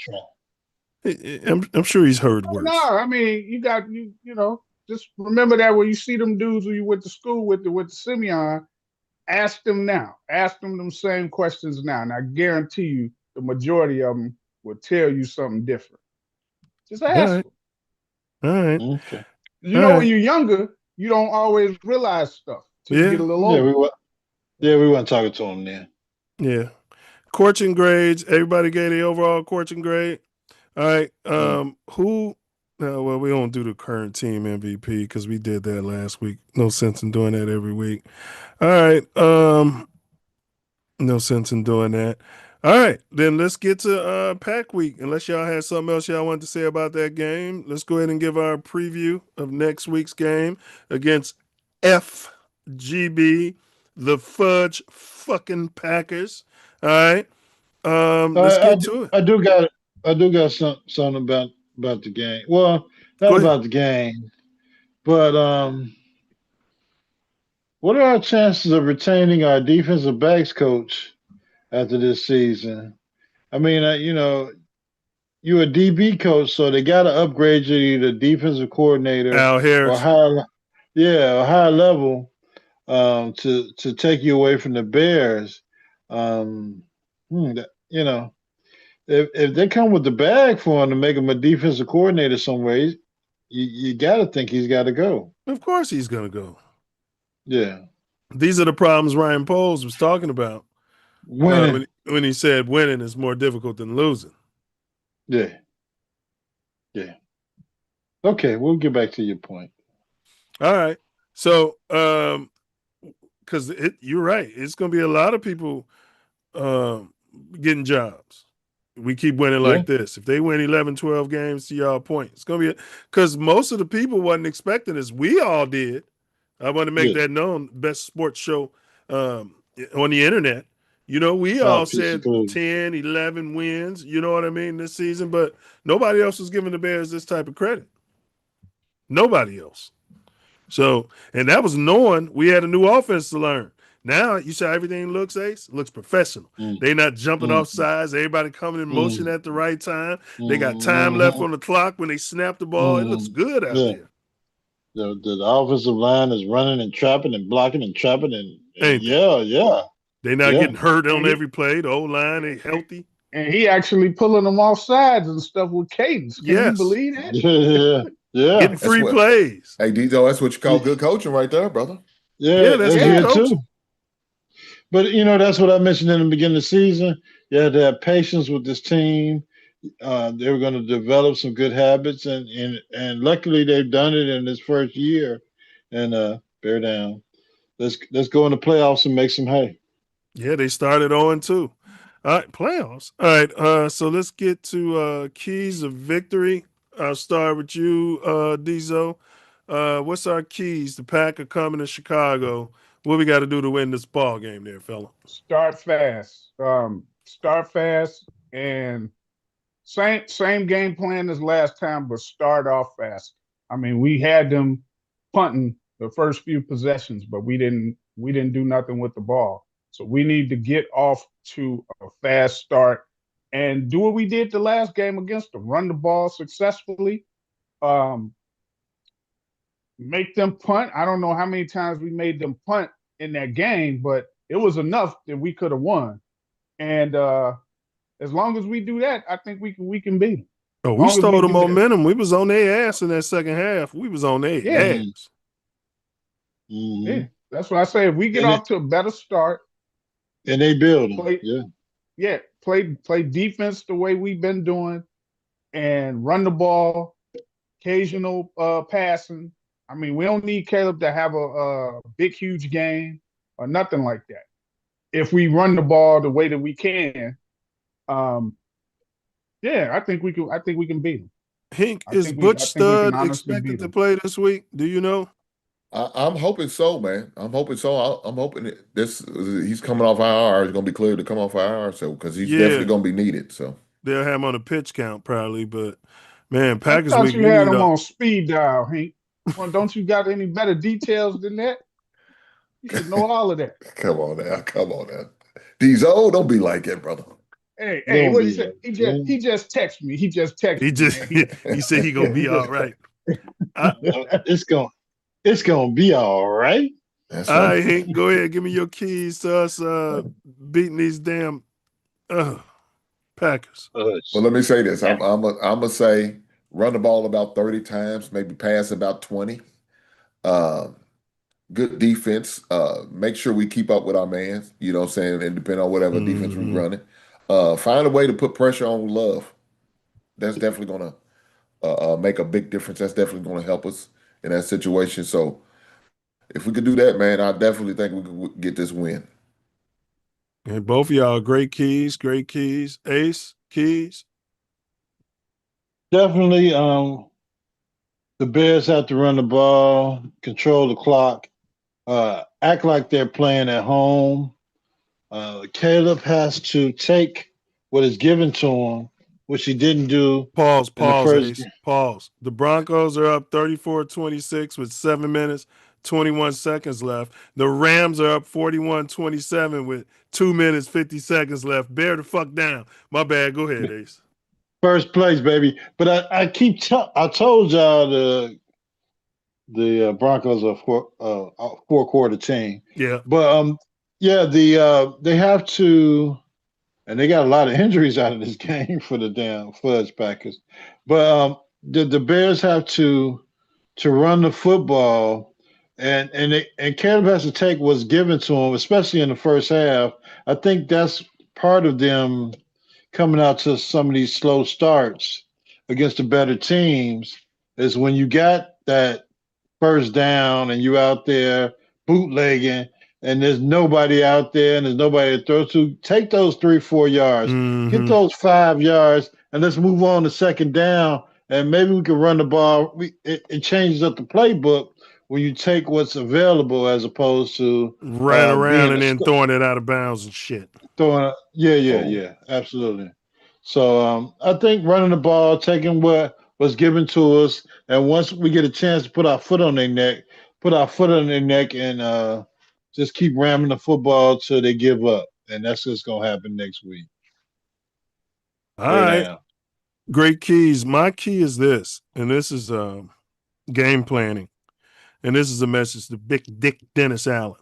backtrack. I'm sure he's heard worse. No, I mean you got you know just remember that when you see them dudes who you went to school with Simeon, ask them now. Ask them same questions now, and I guarantee you the majority of them will tell you something different. Just ask them. All right. Okay. You know, when you're younger, you don't always realize stuff till you get a little older. We weren't talking to him then. Yeah. Coaching grades. Everybody gave the overall coaching grade. All right. Who? Well, we don't do the current team MVP because we did that last week. No sense in doing that every week. All right. No sense in doing that. All right, then let's get to Pack Week. Unless y'all had something else y'all wanted to say about that game, let's go ahead and give our preview of next week's game against FGB, the Fudge fucking Packers. All right, let's get to it. I do got something about the game. Well, not about the game, but what are our chances of retaining our defensive backs coach after this season? I mean, you're a DB coach, so they got to upgrade you to either defensive coordinator Al or Harris. a higher level to take you away from the Bears. Um, you know, if they come with the bag for him to make him a defensive coordinator somewhere, you got to think he's got to go. Of course he's going to go. Yeah. These are the problems Ryan Poles was talking about Winning. when he said winning is more difficult than losing. Yeah. Yeah. Okay, we'll get back to your point. All right. So, because you're right, it's going to be a lot of people getting jobs. We keep winning Yeah. like this. If they win 11, 12 games, to y'all point, it's going to be because most of the people wasn't expecting this. We all did. I want to make Yeah. that known. Best sports show on the internet. You know, we all Mouthpiece said Incl. 10, 11 wins, you know what I mean, this season, but nobody else was giving the Bears this type of credit. Nobody else. So, and that was knowing we had a new offense to learn. Now, you see how everything looks, Ace? It looks professional. They not jumping off sides. Everybody coming in motion at the right time. They got time left on the clock when they snap the ball. It looks good out there. The offensive line is running and trapping and blocking and trapping and Ain't they? yeah. They not getting hurt on every play. The old line ain't healthy. And he actually pulling them off sides and stuff with cadence. Can you believe that? Yeah. Getting free plays. Hey, Dizo, that's what you call good coaching right there, brother. Yeah, that's good good coaching. too. But that's what I mentioned in the beginning of the season. You had to have patience with this team. They were going to develop some good habits, and luckily they've done it in this first year. And bear down. Let's go in the playoffs and make some hay. Yeah, they started 0-2. All right, playoffs. All right, so let's get to keys of victory. I'll start with you, Dizo. What's our keys? The Pack are coming to Chicago. What we got to do to win this ball game there, fella? Start fast. Start fast and same game plan as last time, but start off fast. I mean, we had them punting the first few possessions, but we didn't do nothing with the ball. So we need to get off to a fast start and do what we did the last game against them. Run the ball successfully. Make them punt. I don't know how many times we made them punt in that game, but it was enough that we could have won. And as long as we do that, I think we can beat them. Oh, we stole the momentum. We was on their ass in that second half. We was on their ass. Yeah, that's what I say. If we get off to a better start, and they build play defense the way we've been doing, and run the ball, occasional passing. I mean, we don't need Caleb to have a big, huge game or nothing like that. If we run the ball the way that we can, I think we can. I think we can beat them. Hink, is Butch Stud expected to play this week? Do you know? I'm hoping so, man. I'm hoping so. I'm hoping he's coming off IR. He's going to be cleared to come off IR, so because he's definitely going to be needed. So they'll have him on a pitch count probably, but man, Packers I thought week. You had him on speed dial, Hank. Well, don't you got any better details than that? You should know all of that. Come on now. These old don't be like that, brother. Hey, what he said? He just texted me. He said he gonna be all right. It's gonna be all right. That's all right, Hank, go ahead. Give me your keys to us beating these damn Packers. Well, let me say this. I'm gonna say run the ball about 30 times, maybe pass about 20. Good defense. Make sure we keep up with our man. You know what I'm saying? And depending on whatever defense we're running. Find a way to put pressure on Love. That's definitely going to make a big difference. That's definitely going to help us in that situation. So if we could do that, man, I definitely think we could get this win. And both of y'all, great keys. Ace, keys? Definitely the Bears have to run the ball, control the clock, act like they're playing at home. Caleb has to take what is given to him, which he didn't do. Pause. The Broncos are up 34-26 with 7 minutes, 21 seconds left. The Rams are up 41-27 with 2 minutes, 50 seconds left. Bear the fuck down. My bad. Go ahead, Ace. First place, baby. But I told y'all the Broncos are four quarter team. Yeah. But yeah, they have to, and they got a lot of injuries out of this game for the damn Fudge Packers. But the Bears have to run the football, and Caleb has to take what's given to him, especially in the first half. I think that's part of them coming out to some of these slow starts against the better teams is when you got that first down and you out there bootlegging and there's nobody out there and there's nobody to throw to, take those 3-4 yards, get Mm-hmm. those 5 yards, and let's move on to second down. And maybe we can run the ball. It changes up the playbook when you take what's available as opposed to Running around being and a then throwing it out of bounds and shit. throwing. Yeah, absolutely. So I think running the ball, taking what was given to us, and once we get a chance to put our foot on their neck, and just keep ramming the football till they give up, and that's what's gonna happen next week. All Straight right. down. Great keys. My key is this, and this is game planning. And this is a message to Big Dick Dennis Allen.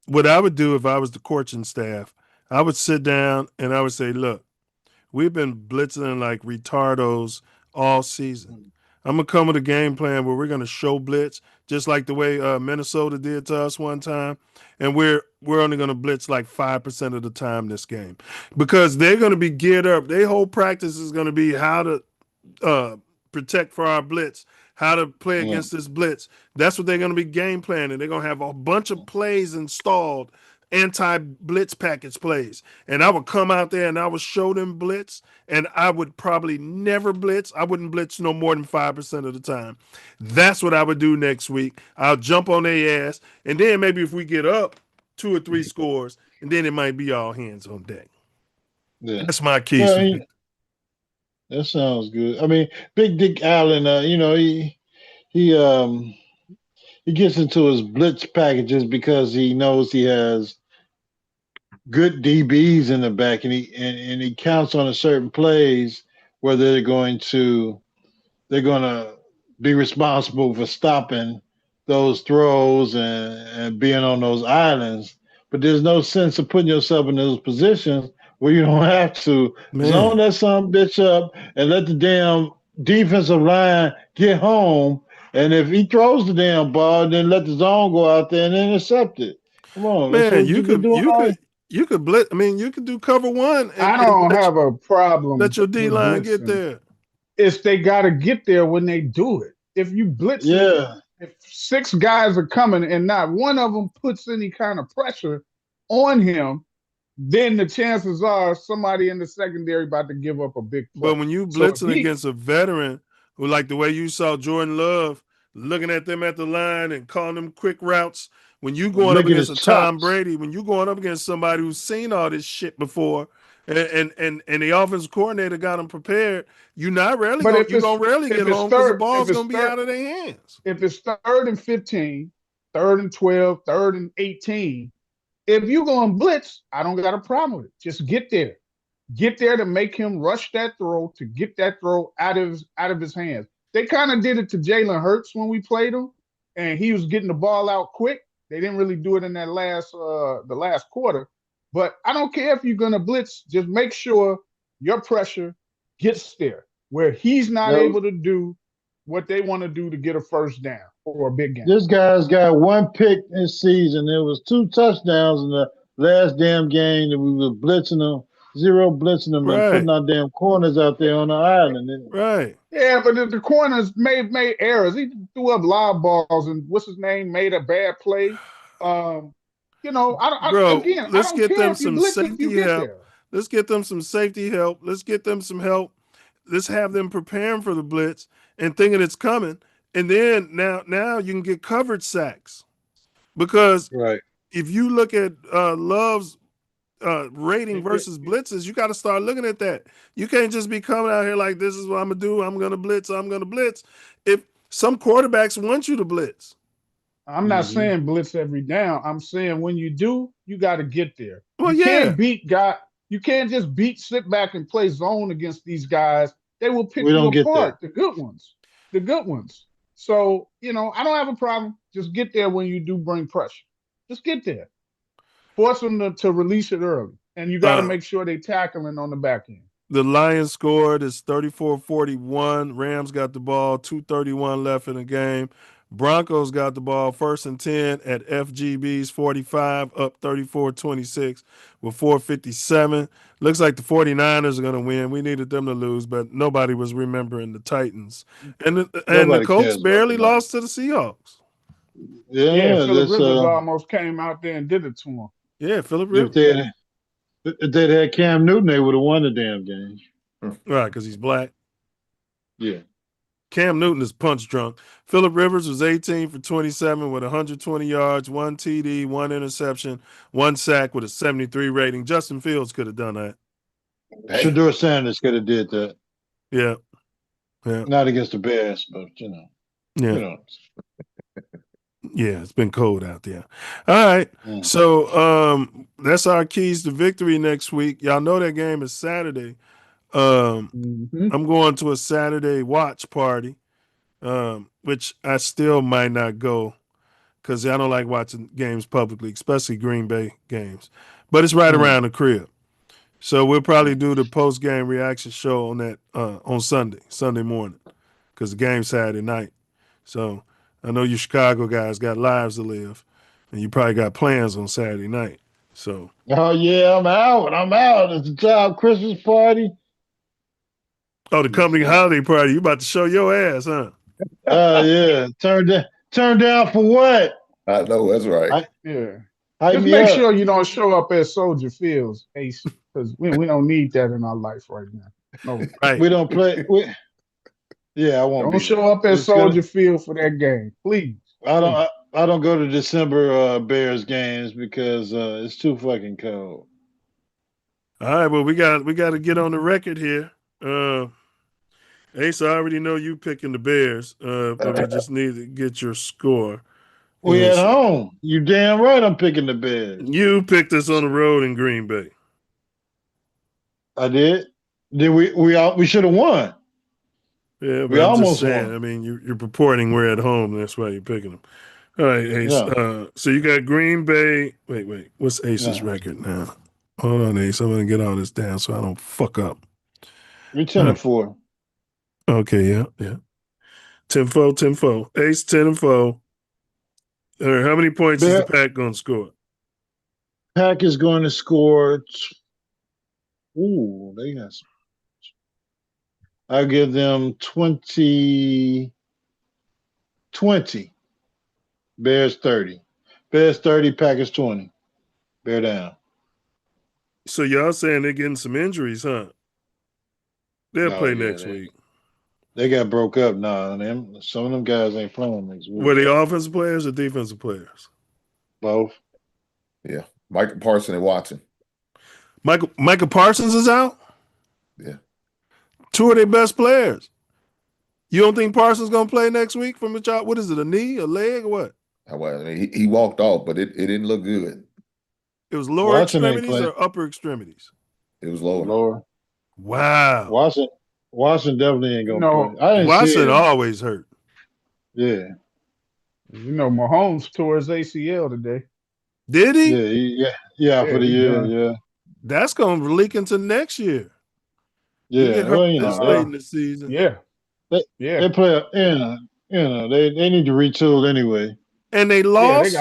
What I would do if I was the coaching staff, I would sit down and I would say, look, we've been blitzing like retardos all season. I'm going to come with a game plan where we're going to show blitz, just like the way Minnesota did to us one time. And we're only going to blitz like 5% of the time this game because they're going to be geared up. Their whole practice is going to be how to protect for our blitz, how to play against this blitz. That's what they're going to be game planning. They're going to have a bunch of plays installed, anti-blitz package plays. And I would come out there and I would show them blitz, and I would probably never blitz. I wouldn't blitz no more than 5% of the time. That's what I would do next week. I'll jump on their ass, and then maybe if we get up 2 or 3 scores, and then it might be all hands on deck. Yeah. That's my keys. Well, that sounds good. I mean, Big Dick Allen, he gets into his blitz packages because he knows he has good DBs in the back, and he counts on a certain plays where they're going to be responsible for stopping those throws and being on those islands. But there's no sense of putting yourself in those positions where you don't have to zone that son bitch up and let the damn defensive line get home. And if he throws the damn ball, then let the zone go out there and intercept it. Come on, that's what you've been doing. You could blitz. I mean, you could do cover one. I don't have a problem. Let your D line get blitzing. there. It's they got to get there when they do it. If you blitz, if 6 guys are coming and not one of them puts any kind of pressure on him, then the chances are somebody in the secondary about to give up a big play. But when you blitzing against a veteran, who like the way you saw Jordan Love looking at them at the line and calling them quick routes, when you going up against a Tom Brady, when you going up against somebody who's seen all this shit before, and the offensive coordinator got them prepared, you're gonna rarely get home because the ball's gonna be out of their hands. If it's 3rd and 15, 3rd and 12, 3rd and 18, if you're going blitz, I don't got a problem with it. Just get there. Get there to make him rush that throw, to get that throw out of his hands. They kind of did it to Jalen Hurts when we played him, and he was getting the ball out quick. They didn't really do it in that the last quarter. But I don't care if you're going to blitz. Just make sure your pressure gets there where he's not able to do what they want to do to get a first down or a big game. This guy's got 1 pick this season. There was 2 touchdowns in the last damn game that we were blitzing them, 0 blitzing them, and putting our damn corners out there on the island. Right. Yeah, but the corners made errors. He threw up lob balls, and what's his name made a bad play. Let's get them some safety help. Let's get them some safety help. Let's get them some help. Let's have them preparing for the blitz and thinking it's coming. And then now you can get coverage sacks. Because if you look at Love's rating versus blitzes, you got to start looking at that. You can't just be coming out here like, this is what I'm going to do. I'm going to blitz. If some quarterbacks want you to blitz. I'm not saying blitz every down. I'm saying when you do, you got to get there. Well, you can't beat You can't just sit back and play zone against these guys. They will pick We you don't get apart. that. The good ones. The good ones. So, I don't have a problem. Just get there when you do bring pressure. Just get there. Force them to release it early. And you got to make sure they tackling on the back end. The Lions scored. It's 34-41. Rams got the ball. 2:31 left in the game. Broncos got the ball 1st and 10 at FGB's 45, up 34-26 with 4:57. Looks like the 49ers are going to win. We needed them to lose, but nobody was remembering the Titans. And the Nobody Colts cares about barely the Niners. lost to the Seahawks. Yeah, Yeah, Phillip that's Rivers almost came out there and did it to him. Yeah, Phillip if Rivers. they'd had Cam Newton, they would have won the damn game. Right, because he's black. Yeah. Cam Newton is punch drunk. Phillip Rivers was 18 for 27 with 120 yards, 1 TD, 1 interception, 1 sack with a 73 rating. Justin Fields could have done that. Shador Sanders could have did that. Yeah. Not against the Bears, but Yeah. Yeah, it's been cold out there. All right. Yeah. So that's our keys to victory next week. Y'all know that game is Saturday. I'm going to a Saturday watch party, which I still might not go because I don't like watching games publicly, especially Green Bay games. But it's right around the crib. So we'll probably do the post-game reaction show on that on Sunday morning, because the game's Saturday night. So I know you Chicago guys got lives to live, and you probably got plans on Saturday night. So. Oh yeah, I'm out. It's a job Christmas party. Oh, the company holiday party. You about to show your ass, huh? Oh yeah. Turn down for what? I know, that's right. Just make sure you don't show up at Soldier Fields, Ace, because we don't need that in our life right now. No, right. We don't play. I won't. Don't show up at Soldier Field for that game, please. I don't go to December Bears games because it's too fucking cold. All right, well we got to get on the record here. Ace, I already know you picking the Bears, but we just need to get your score. We at home. You damn right I'm picking the Bears. You picked us on the road in Green Bay. I did. We should have won. Yeah, but we I'm almost just saying. won. I mean, you're purporting we're at home. That's why you're picking them. All right, Ace. Yeah. So you got Green Bay. Wait. What's Ace's record now? Hold on, Ace. I'm gonna get all this down so I don't fuck up. We're 10-4. Okay, yeah. 10-4. Ace 10-4. All right, how many points is the Pack gonna score? Pack is going to score. They got some. I'll give them 20. Bears 30. Bears 30, Packers 20. Bear down. So y'all saying they're getting some injuries, huh? They'll play next week. They got broke up now. Some of them guys ain't playing next week. Were they offensive players or defensive players? Both. Yeah. Michael Parsons and Watson. Michael Parsons is out? Yeah. 2 of their best players. You don't think Parsons going to play next week from the job? What is it, a knee, a leg, or what? Well, I mean, he walked off, but it didn't look good. It was lower extremities or upper extremities? It was lower. Lower. Wow. Watson definitely ain't going to play. Watson always hurt. Yeah. Mahomes tore his ACL today. Did he? Yeah, for the year, yeah. That's going to leak into next year. Yeah, get hurt this late in the season. Yeah. They play, they need to retool anyway. And they lost?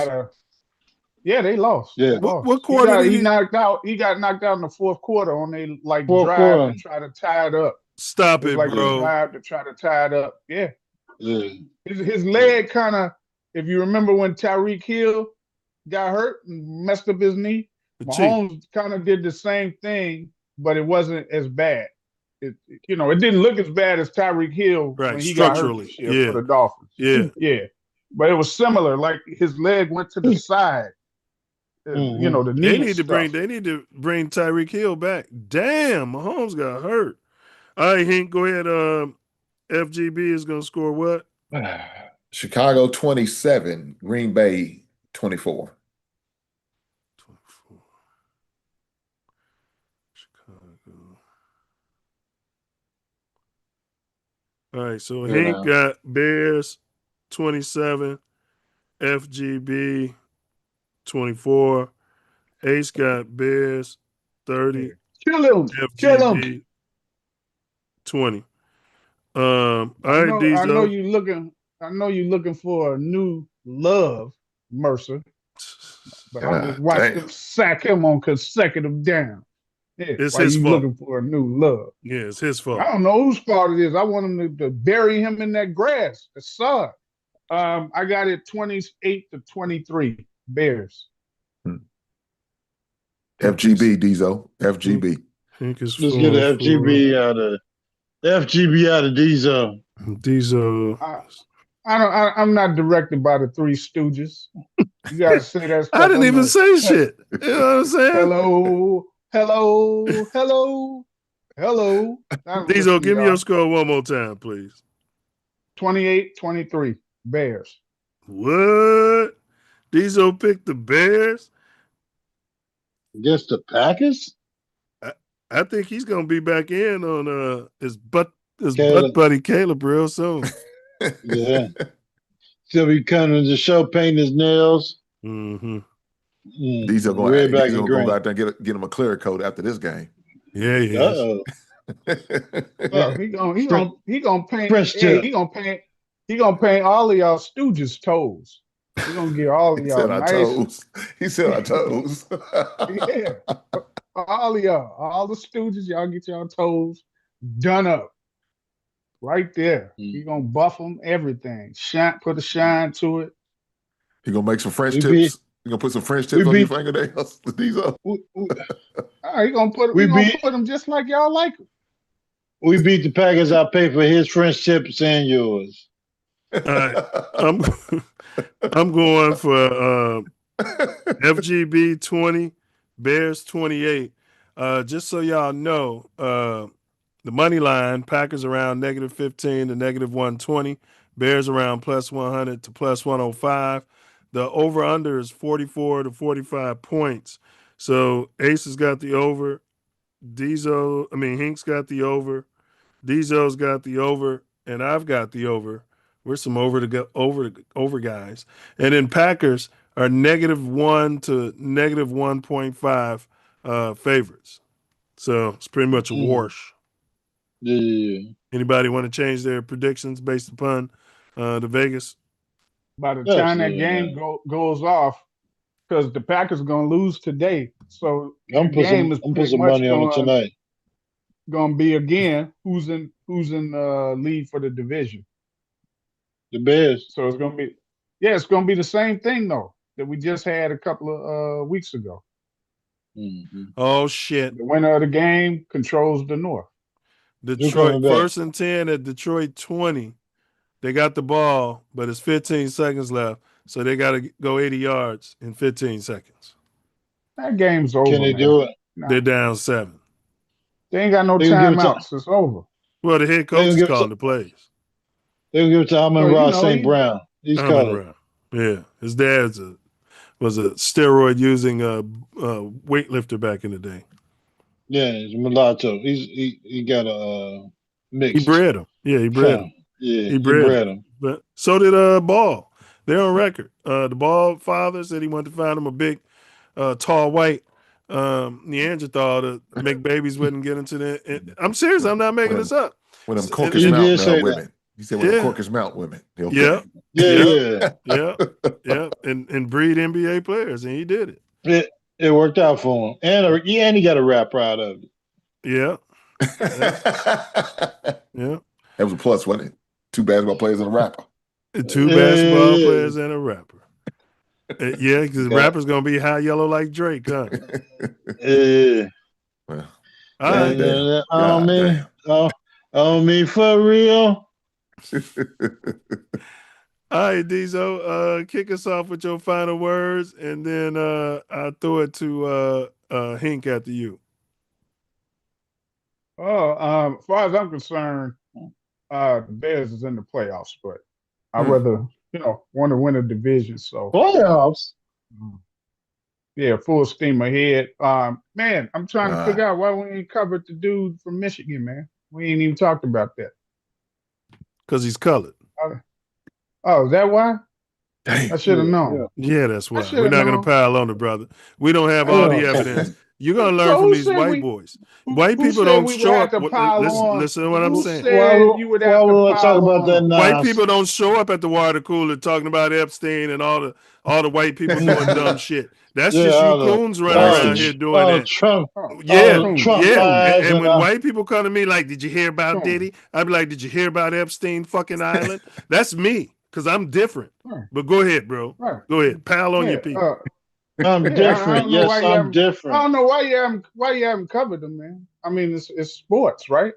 They lost. Yeah. What quarter he got knocked out in the fourth quarter on a drive to try to tie it up. Stop it, like bro. A drive to try to tie it up. Yeah. Yeah. His leg kind of, if you remember when Tyreek Hill got hurt and messed up his knee, Mahomes kind of did the same thing, but it wasn't as bad. It didn't look as bad as Tyreek Hill when he got hurt this year for the Dolphins. Yeah. But it was similar. Like his leg went to the side. The knee. They need to bring Tyreek Hill back. Damn, Mahomes got hurt. All right, Hank, go ahead. FGB is going to score what? Chicago 27, Green Bay 24. All right, so Yeah, Hank now. got Bears 27, FGB 24. Ace got Bears 30, Kill him. Kill him. FGB 20. All right, I know Diesel. you looking. I know you looking for a new love, Mercer. But I just God watched damn. them sack him on consecutive down. Yeah, It's why his you fault. looking for a new love? Yeah, it's his I fault. don't know whose fault it is. I want him to bury him in that grass. It's sod. I got it 28-23 Bears. FGB, Diesel. FGB. Hank is Let's get the 4-4. FGB out of Diesel. Diesel. I'm not directed by the Three Stooges. You gotta say that I stuff. didn't even say shit. You know what I'm saying? Hello, hello, hello, hello. I Diesel, listen to give me your y'all. score one more time, please. 28-23 Bears. What? Diesel picked the Bears? Against the Packers? I think he's gonna be back in on his butt Caleb. buddy Caleb real soon. Yeah. Still be coming to the show, painting his nails. Mm-hmm. Diesel Red, black, and gonna green. go out there and get him a clear coat after this game. Yeah, he is. Uh-oh. Oh, he gonna paint. Fresh Hey, tip. he gonna paint all of y'all Stooges' toes. He gonna get all of He y'all said our nice. toes. He said our toes. Yeah, all of y'all, all the Stooges, y'all get y'all toes done up right there. He gonna buff them, everything. Put a shine to it. He gonna make some French We tips. beat- You gonna put some French tips on your fingernails? Diesel. He gonna put them just like y'all like them. We beat the Packers. I pay for his French tips and yours. All right. I'm going for FGB 20, Bears 28. Just so y'all know, the money line, Packers around -15 to -120, Bears around +100 to +105. The over-under is 44 to 45 points. So Ace has got the over. Hink's got the over. Diesel's got the over, and I've got the over. We're some over guys. And then Packers are -1 to -1.5 favorites. So it's pretty much a wash. Yeah. Anybody want to change their predictions based upon the Vegas? By the time that game goes off, because the Packers are gonna lose today, so the game is put some money on it tonight. Gonna be again who's in lead for the division. The Bears. So it's gonna be the same thing though that we just had a couple of weeks ago. Mm-hmm. Oh shit! The winner of the game controls the North. Detroit 1st and 10 at Detroit 20. They got the ball, but it's 15 seconds left, so they got to go 80 yards in 15 seconds. That game's over. Can they do it? They're down 7. They ain't got no timeouts. It's over. Well, the head coach is calling the plays. They'll give it to Amon-Ra St. Brown. He's calling. Yeah, his dad was a steroid using weightlifter back in the day. Yeah, he's a mulatto. He got a mix. He bred him. Yeah, he bred him. Yeah, he bred him. But so did Ball. They're on record. The Ball father said he wanted to find him a big, tall, white Neanderthal to make babies with and get into the. I'm serious. I'm not making this up. One of them Caucasus Mountain women. He said one of them Caucasus Mountain women. Okay. Yeah. And breed NBA players, and he did it. It worked out for him, and he got a rapper out of it. Yeah. That was a plus, wasn't it? 2 basketball players and a rapper. 2 basketball players and a rapper. Yeah, because the rapper's gonna be high yellow like Drake, huh? Well, on me for real. All right, Diesel, kick us off with your final words, and then I'll throw it to Hink after you. As far as I'm concerned, the Bears is in the playoffs, but I rather want to win a division. So playoffs, yeah, full steam ahead. Man, I'm trying to figure out why we ain't covered the dude from Michigan, man. We ain't even talked about that. Because he's colored. Oh, is that why? Damn. I should have known. Yeah, that's why. should've We're not going known. to pile on the brother. We don't have all the evidence. You're going to learn So from who these said white boys. White who people said don't we would show have up. to pile on? Listen to what I'm Who saying. said you would have to we talk pile about that on? now? White people don't show up at the water cooler talking about Epstein and all the white people doing dumb shit. That's just you coons running around here doing that. Trump, Yeah, Trump yeah. lies And when and white people come to me like, "Did you hear about Diddy?" I'd be like, "Did you hear about Epstein fucking Island?" That's me, because I'm different. But go ahead, bro. Right. Go ahead. Pile on your people. I'm different. Yes, I'm different. I don't know why you haven't covered them, man. I mean, it's sports, right?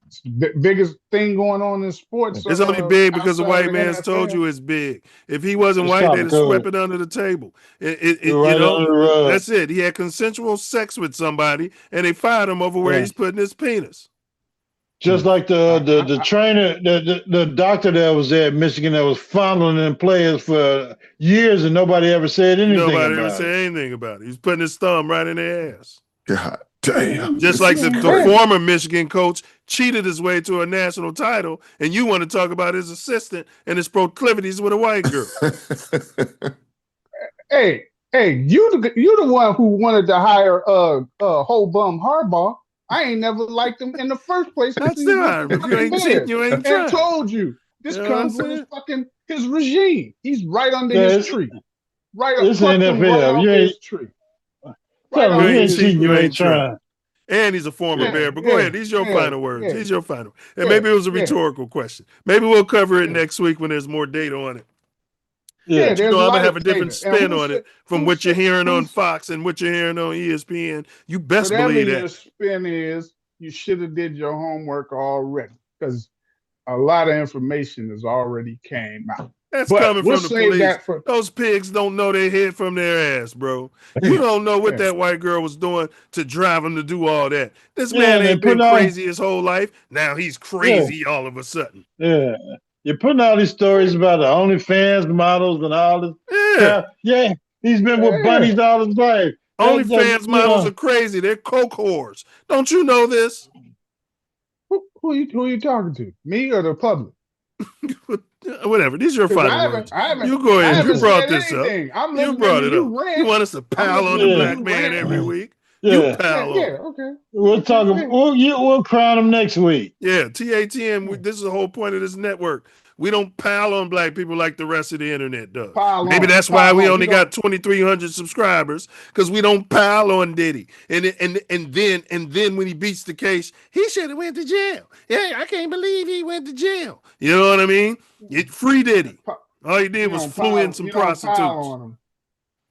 It's the biggest thing going on in sports. It's only big because the outside white of man's NFL. told you it's big. If he wasn't It's white, they'd have topical. swept it under the table. You Right know, under the rug. that's it. He had consensual sex with somebody, and they fired him over where he's putting his penis. Just like the trainer, the doctor that was there at Michigan that was fondling them players for years and nobody ever said anything Nobody about ever said anything about it. He's putting his thumb right in their ass. God damn. Just like the former Michigan coach cheated his way to a national title, and you want to talk about his assistant and his proclivities with a white girl. Hey, you the one who wanted to hire whole bum Harbaugh. I ain't never liked him in the first place. That's still hiring. If you ain't cheating, you ain't trying. And told you this You know comes what I'm with his regime. He's right under Yeah, his tree. Right up, It's plucked him right NFL. off You ain't his tree. tell him You you ain't ain't cheating, cheating, you ain't trying. And he's a former Yeah, Bear. But go ahead. These are your yeah, final words. yeah. These are your final. And Yeah, maybe it was a yeah. rhetorical question. Maybe we'll cover it next week when there's more data on it. Yeah, But there's you know, a I'm lot gonna have of a different data. And spin who on said- it from who what you're said- hearing on who's- Fox and what you're hearing on ESPN. You best Whatever believe your that. spin is, you should have did your homework already because a lot of information has already came out. That's But coming we'll from the save police. that for- Those pigs don't know their head from their ass, bro. You don't know what that white girl was doing to drive him to do all that. This man they ain't been put out- crazy his whole life. Now he's crazy all of a sudden. Yeah. You're putting all these stories about the OnlyFans models and all this crap. Yeah, he's been with bunnies all his life. OnlyFans models are crazy. They're coke whores. Don't you know this? Who you talking to? Me or the public? Whatever. These are your 'Cause final words. I haven't- You go I ahead. You haven't brought said this up. anything. I'm You listening brought to it you up. rant. You want us to pile on the listening to black you man rant. every week? Yeah. You pile on. Yeah, okay. We'll talk. We'll crown him next week. Yeah, TATN. This is the whole point of this network. We don't pile on black people like the rest of the internet does. Maybe that's why we only got 2,300 subscribers, because we don't pile on Diddy. And then when he beats the case, he should have went to jail. Yeah, I can't believe he went to jail. You know what I mean? Free Diddy. All he did was flew in some prostitutes.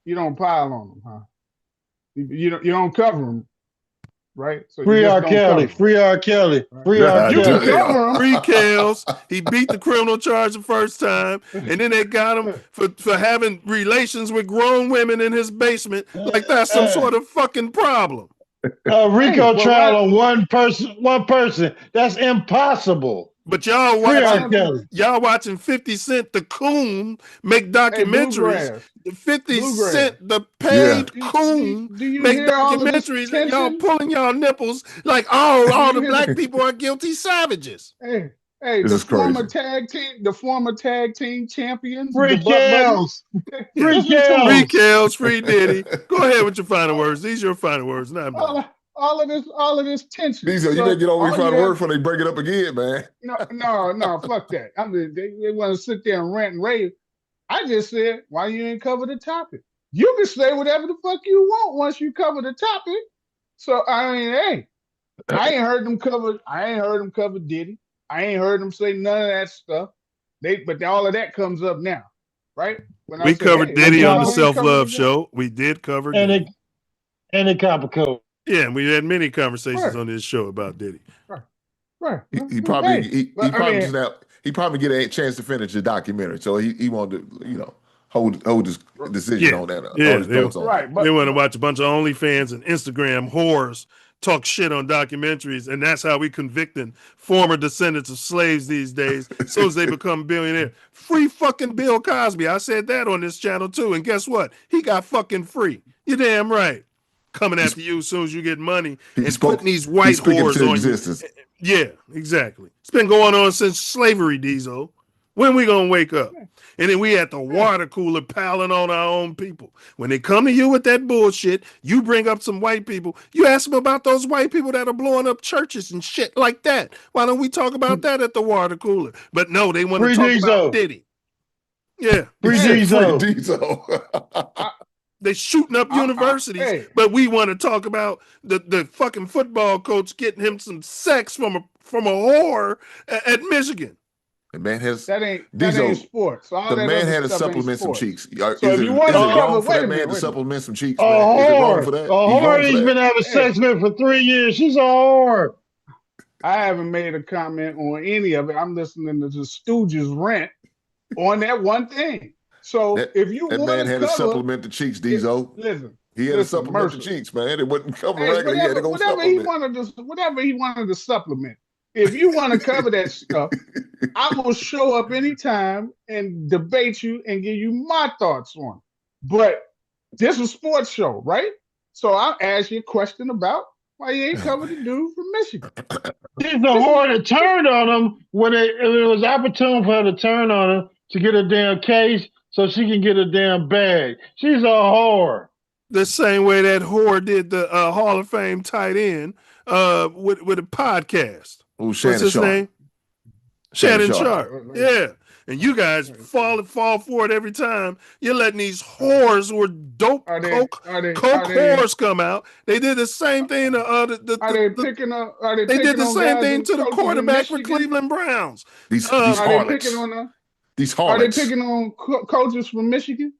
You don't pile on them, huh? You don't cover them, right? So Free R. Kelly. Free R. Kelly. Free R. You Kelly. can cover him. Free Kels. He beat the criminal charge the first time, and then they got him for having relations with grown women in his basement. Like that's some sort of fucking problem. Rico trial on one person. That's impossible. But y'all watching 50 Cent the coon make documentaries. 50 Cent the paid coon make documentaries, and y'all pulling y'all nipples like all the black people are guilty savages. Hey, the former tag team champions. Free Kels. Free Kels, free Diddy. Go ahead with your final words. These are your final words, not mine. All of this tension. These are, you better get over your final word before they bring it up again, man. No, fuck that. They want to sit there and rant and rave. I just said, why you ain't cover the topic? You can say whatever the fuck you want once you cover the topic. So I mean, hey, I ain't heard them cover Diddy. I ain't heard them say none of that stuff. But all of that comes up now, right? When we covered Diddy on the Self Love Show. We did cover Diddy. And the Copper Code. Yeah, and we had many conversations on this show about Diddy. Right. He probably get a chance to finish the documentary, so he wanted to, hold his decision on that. They want to watch a bunch of OnlyFans and Instagram whores talk shit on documentaries, and that's how we convicting former descendants of slaves these days, so as they become billionaires. Free fucking Bill Cosby. I said that on this channel too, and guess what? He got fucking free. You're damn right. Coming after you as soon as you get money and putting these white whores on you. Yeah, exactly. It's been going on since slavery, Diesel. When we gonna wake up? And then we at the water cooler piling on our own people. When they come to you with that bullshit, you bring up some white people. You ask them about those white people that are blowing up churches and shit like that. Why don't we talk about that at the water cooler? But no, they want to Free talk about Diesel. Diddy. Yeah, Free exactly. Free Diesel. Diesel. They shooting up universities, hey. but we want to talk about the fucking football coach getting him some sex from a whore at Michigan. The man has That ain't Diesel. sports. All The that man other had to stuff ain't supplement some sports. cheeks. So if you want to is it cover, wrong for wait that a man minute, to wait a minute. supplement some cheeks, A man? Is it wrong whore. for that? A He's wrong whore. for He's that. been having sex with for 3 years. She's a whore. I haven't made a comment on any of it. I'm listening to the Stooges rant on that one thing. So That, if you that want man to had to cover, supplement the cheeks, Diesel. listen, He had to supplement the Mercer. cheeks, man. It wasn't covered Hey, regularly. He had to go whatever he supplement. wanted to supplement. If you want to cover that stuff, I will show up anytime and debate you and give you my thoughts on it. But this is a sports show, right? So I'll ask you a question about why you ain't covered the dude from Michigan. She's a whore that turned on him when it was opportune for her to turn on him to get a damn case so she can get a damn bag. She's a whore. The same way that whore did the Hall of Fame tight end with a podcast. Oh, What's Shannon his Sharp. name? Shannon Sharp. Yeah. And you guys fall for it every time. You're letting these whores who are dope coke whores come out. They did the same thing to Are they picking on? Are they they did picking the on same guys thing and to the coaches in quarterback for Michigan? Cleveland Browns. These Are they harlots. picking on? These Are they harlots. picking on coaches from Michigan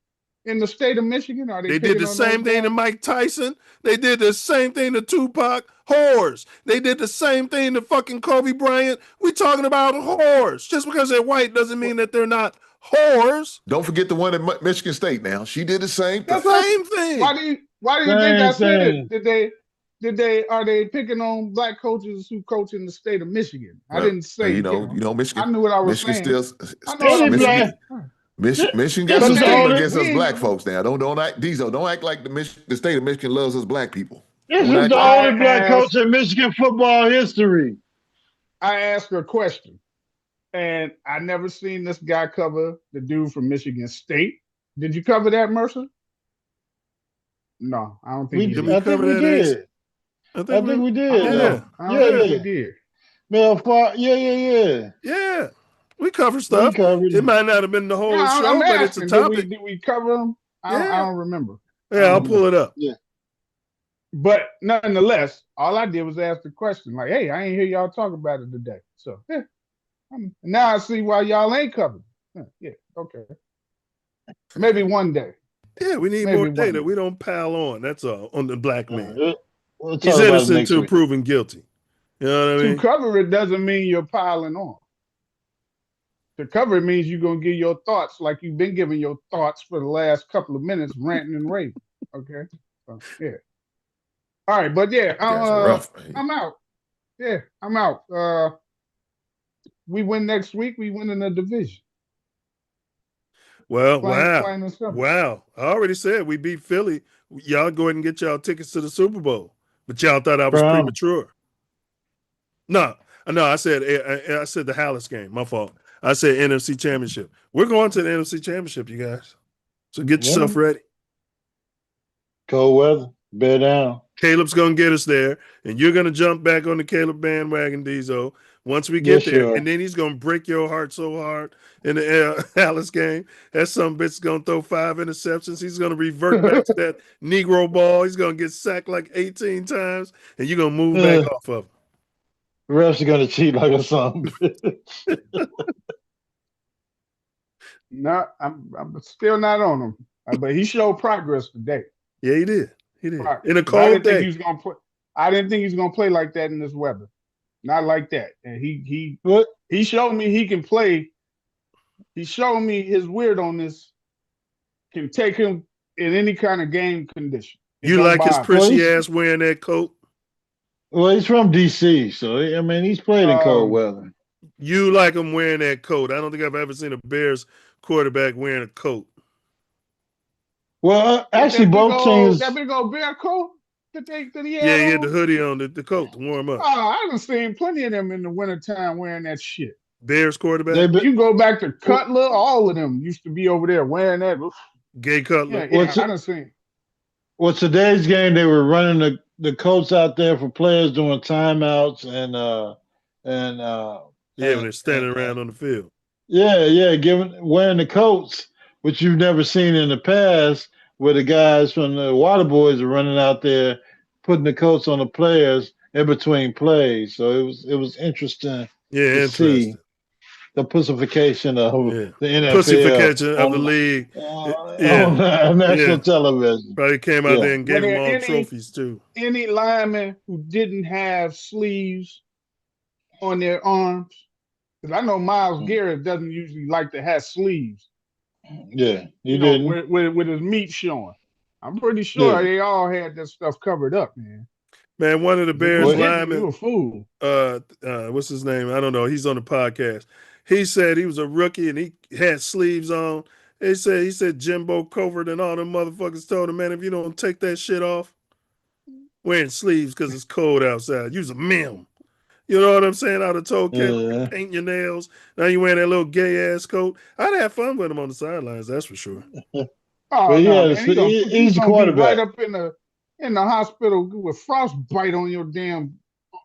in the state of Michigan? Are They did the same thing to Mike Tyson. They did the same thing to Tupac. Whores. They did the same thing to fucking Kobe Bryant. We talking about whores. Just because they're white doesn't mean that they're not whores. Don't forget the one at Michigan State now. She did the same thing. Same thing. Why do you think I said it? Are they picking on black coaches who coach in the state of Michigan? I didn't say Michigan. I knew what I was Michigan saying. Michigan got some stigma against us black folks now. Don't act Diesel. Don't act like the state of Michigan loves us black people. This is the only black coach in Michigan football history. I asked her a question, and I never seen this guy cover the dude from Michigan State. Did you cover that, Mercer? No, I don't think you did. I think we did. I think we did. Yeah. We did. Yeah. We cover stuff. It might not have been the whole show, but it's a topic. Did we cover them? I don't remember. Yeah, I'll pull it up. Yeah. But nonetheless, all I did was ask the question, like, hey, I ain't hear y'all talk about it today. So yeah. Now I see why y'all ain't covered. Yeah, okay. Maybe one day. Yeah, we need more data. We don't pile on. That's all on the black man. He's innocent to proven guilty. You know what I mean? To cover it doesn't mean you're piling on. To cover it means you're going to give your thoughts like you've been giving your thoughts for the last couple of minutes, ranting and raving. Okay? So, yeah. All right, but yeah, I'm out. Yeah, I'm out. We win next week. We win in the division. Well, wow. I already said we beat Philly. Y'all go ahead and get y'all tickets to the Super Bowl. But y'all thought I was premature. No, I said the Hallis game. My fault. I said NFC Championship. We're going to the NFC Championship, you guys. So get yourself ready. Cold weather. Bear down. Caleb's going to get us there, and you're going to jump back on the Caleb bandwagon, Diesel, once we get there. Sure. And then he's going to break your heart so hard in the Alice game. That some bitch going to throw 5 interceptions. He's going to revert back to that Negro ball. He's going to get sacked like 18 times, and you're going to move back off of him. The refs are going to cheat like a son. No, I'm still not on him. But he showed progress today. Yeah, he did. He did. Right. In a cold day. I didn't think he was gonna play like that in this weather. Not like that. And he showed me he can play. He showed me his weirdness can take him in any kind of game condition. You like his prissy ass wearing that coat? Well, he's from DC, so I mean he's played in cold weather. You like him wearing that coat. I don't think I've ever seen a Bears quarterback wearing a coat. Well, actually, both teams. That big old bear coat. that he Yeah, had he had the on? hoodie on, the coat to warm up. Oh, I done seen plenty of them in the wintertime wearing that shit. Bears They quarterback, be, You go back to Cutler, all of them used to be over there wearing that. Gay Cutler. Yeah, I done seen. well, today's game they were running the coats out there for players doing timeouts and Yeah, when they're standing around on the field. yeah, wearing the coats, which you've never seen in the past, where the guys from the Water Boys are running out there putting the coats on the players in between plays. So it was interesting to Yeah, see interesting. the pussification of Yeah, the NFL pussification of the league. Yeah, on national yeah. television. Probably came out Yeah. there and Were gave them there all trophies too. any linemen who didn't have sleeves on their arms? Because I know Miles Garrett doesn't usually like to have sleeves. Yeah, You you know, didn't. with his meat showing. I'm pretty Yeah. sure they all had that stuff covered up, man. Man, one of the If you Bears didn't, you linemen, a fool. what's his name? I don't know. He's on the podcast. He said he was a rookie and he had sleeves on. He said Jimbo Covert and all them motherfuckers told him, man, if you don't take that shit off, wearing sleeves because it's cold outside, you's a mem. You know what I'm saying? I'd have told Cat, Yeah. paint your nails. Now you wearing that little gay ass coat. I'd have fun with him on the sidelines, that's for sure. Oh But no, yeah, man, he's he's the gonna be right quarterback. up in the hospital with frostbite on your damn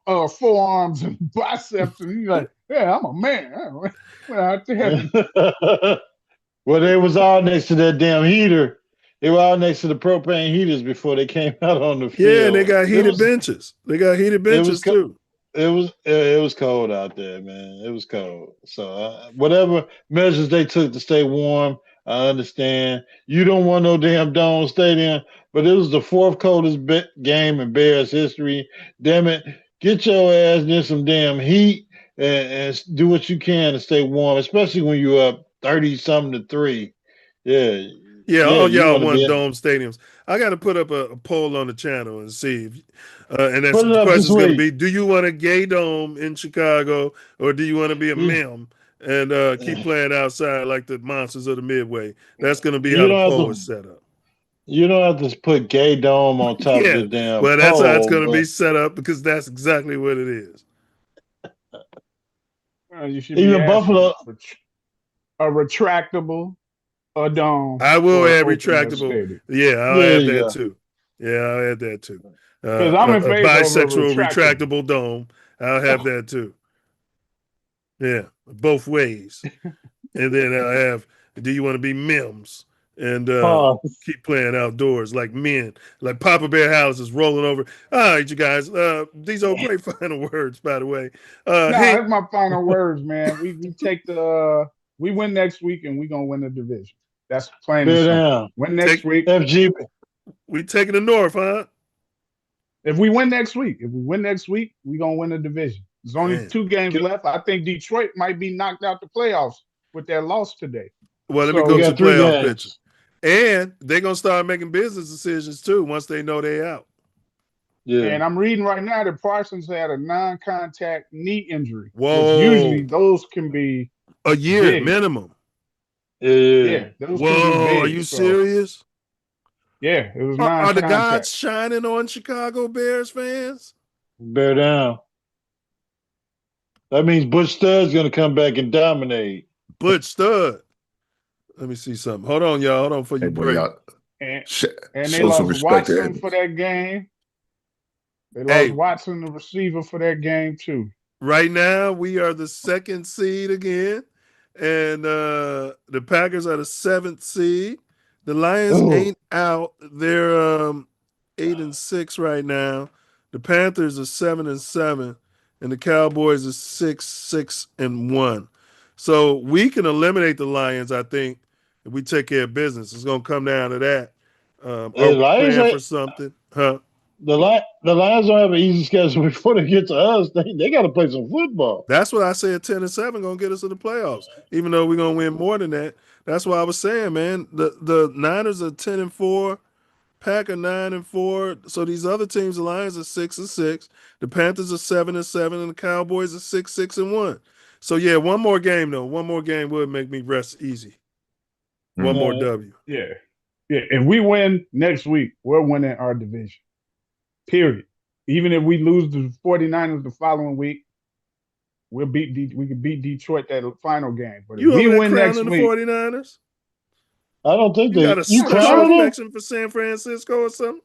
forearms and biceps, and he's like, "Yeah, I'm a man." Well, out there. Well, they was all next to that damn heater. They were all next to the propane heaters before they came out on the Yeah, and they field. got heated benches. They got heated It was benches too. it was cold out there, man. It was cold. So whatever measures they took to stay warm, I understand. You don't want no damn dome stadium, but it was the fourth coldest game in Bears history. Damn it, get your ass near some damn heat and do what you can to stay warm, especially when you're up 30 something to 3. Yeah, Yeah, yeah, all you y'all want to want be dome stadiums. I got to put up a poll on the channel and see. And that's put it the up question this is going to week. be: do you want a gay dome in Chicago, or do you want to be a mem and keep playing outside like the monsters of the Midway? That's going to be how You the don't have poll is to set up. you don't have to put gay dome on top of Yeah, the damn well, that's how it's pole, going to be but set up because that's exactly what it is. You should be even asking Buffalo. for a retractable dome I will for an add open air retractable. stadium. Yeah, I'll There add you that go. too. Yeah, I'll add that too. Because I'm in A favor of a bisexual retractable. retractable dome. I'll have that too. Yeah, both ways. And then I'll have, do you want to be Mims and Pause. keep playing outdoors like men, like Papa Bear House is rolling over. All right, you guys. These are great final words, by the way. No, Hey, that's my final words, man. We take the we win next week and we're gonna win the division. That's plain and Bear simple. down. Win next take week. FG. we taking the North, huh? If we win next week, we're gonna win the division. There's only Man. 2 games left. I think Detroit might be knocked out the playoffs with their loss today. Well, let me We go So to the got 3 playoff picture. games. And they're gonna start making business decisions too once they know they out. Yeah. and I'm reading right now that Parsons had a non-contact knee injury, which usually Whoa. those can be A year big. minimum. Yeah. Yeah, those can be Whoa, are big. you So serious? yeah, it was Are the gods non-contact. shining on Chicago Bears fans? Bear down. That means Butch Stud's gonna come back and dominate. Butch Stud. Let me see something. Hold on, y'all. Hold on for you Hey, boy, break. y'all And sh- and they show some lost respect to Watson Evans. for that game. They lost Hey, Watson, the receiver, for that game too. right now we are the 2nd seed again, and the Packers are the 7th seed. The Lions Oh, ain't out. They're 8-6 right now. The Panthers are 7-7, and the Cowboys are 6-1. So we can eliminate the Lions, I think, if we take care of business. It's gonna come down to that. Are the we Lions praying ain't for something? Huh? the Lions don't have an easy schedule before they get to us. They got to play some football. That's what I said. 10-7 gonna get us to the playoffs, even though we're gonna win more than that. That's what I was saying, man. The Niners are 10-4, Packer 9-4. So these other teams, the Lions are 6-6, the Panthers are 7-7, and the Cowboys are 6-1. So yeah, one more game though. One more game would make me rest easy. One more Uh, W. Yeah, yeah. If we win next week, we're winning our division. Period. Even if we lose the 49ers the following week, we can beat Detroit that final game. But if You we over there win next crowning the week, 49ers? I don't think You got a you not special crowning crowning. them. affection for San Francisco or something?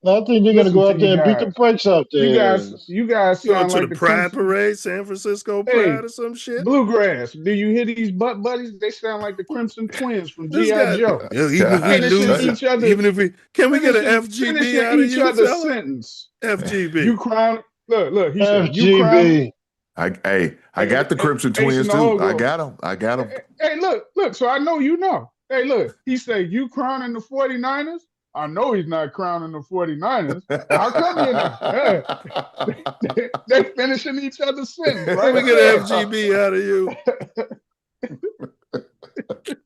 I think they're gonna Listen go to out you there and beat the guys. brakes out there. You guys You going sound to the like the Pride Crimson. Parade, San Francisco Pride Hey, or some shit? Bluegrass. Do you hear these butt buddies? They sound like the Crimson Twins from This GI guy, Joe. even if we Finishing lose, each other, even if we, can we get an FGB finishing out of each you, other's fella? sentence. FGB. You crown. Look. He said you crowning. FGB. I got the Crimson Ace in Twins the too. hole I go. got them. I got them. Hey, look. So I know you know. Hey, look. He said you crowning the 49ers. I know he's not crowning the 49ers. How come you're not? They finishing each other's sentence Can right we get an there. FGB out of you?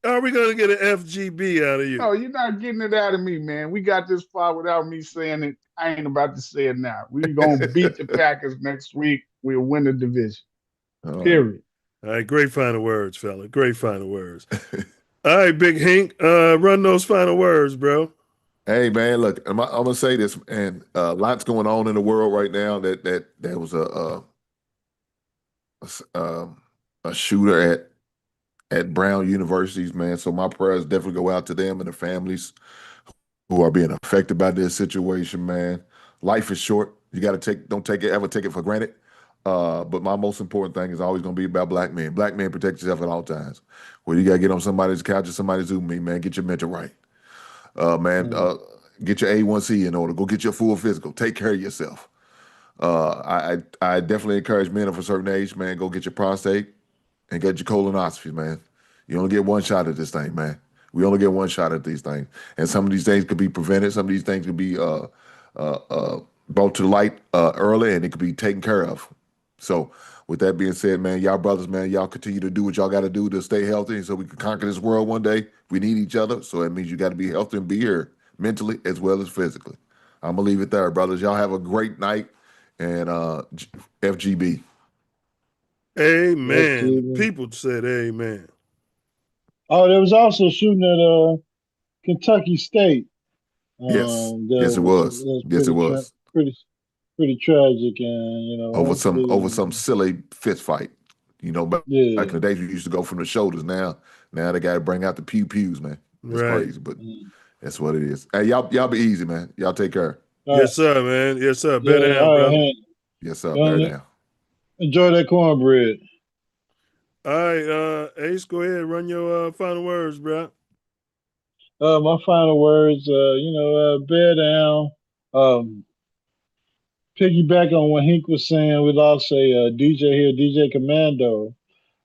Are we going to get an FGB out of you? No, you're not getting it out of me, man. We got this far without me saying it. I ain't about to say it now. We're going to beat the Packers next week. We'll win the division. Period. All right, great final words, fella. Great final words. All right, Big Hink, run those final words, bro. Hey man, look, I'm gonna say this, and lots going on in the world right now. That was a shooter at Brown universities, man. So my prayers definitely go out to them and the families who are being affected by this situation, man. Life is short. You got to don't ever take it for granted. But my most important thing is always going to be about black men. Black men, protect yourself at all times. Whether you got to get on somebody's couch or somebody's Zoom meeting, man, get your mental right. Get your A1C in order. Go get your full physical. Take care of yourself. I definitely encourage men of a certain age, man, go get your prostate and get your colonoscopy, man. You only get one shot at this thing, man. We only get one shot at these things. And some of these things could be prevented. Some of these things could be brought to light early, and it could be taken care of. So with that being said, man, y'all brothers, man, y'all continue to do what y'all got to do to stay healthy so we can conquer this world one day. We need each other, so that means you got to be healthy and be here mentally as well as physically. I'm going to leave it there, brothers. Y'all have a great night, and FGB. Amen. FGB. People said amen. Oh, there was also a shooting at Kentucky State. Yes. Yes, it was. Yes, it was. Pretty tragic, and Over hopefully, some silly fist fight. Back in the days we used to go from the shoulders. Now they got to bring out the pews, man. It's crazy, but that's what it is. Hey, y'all be easy, man. Y'all take care. Yes, sir, man. Yes, sir. Bear down, brother. Yes, sir. Bear down. Enjoy that cornbread. All right, Ace, go ahead. Run your final words, bro. My final words, bear down. Piggyback on what Hink was saying, we lost a DJ here, DJ Commando,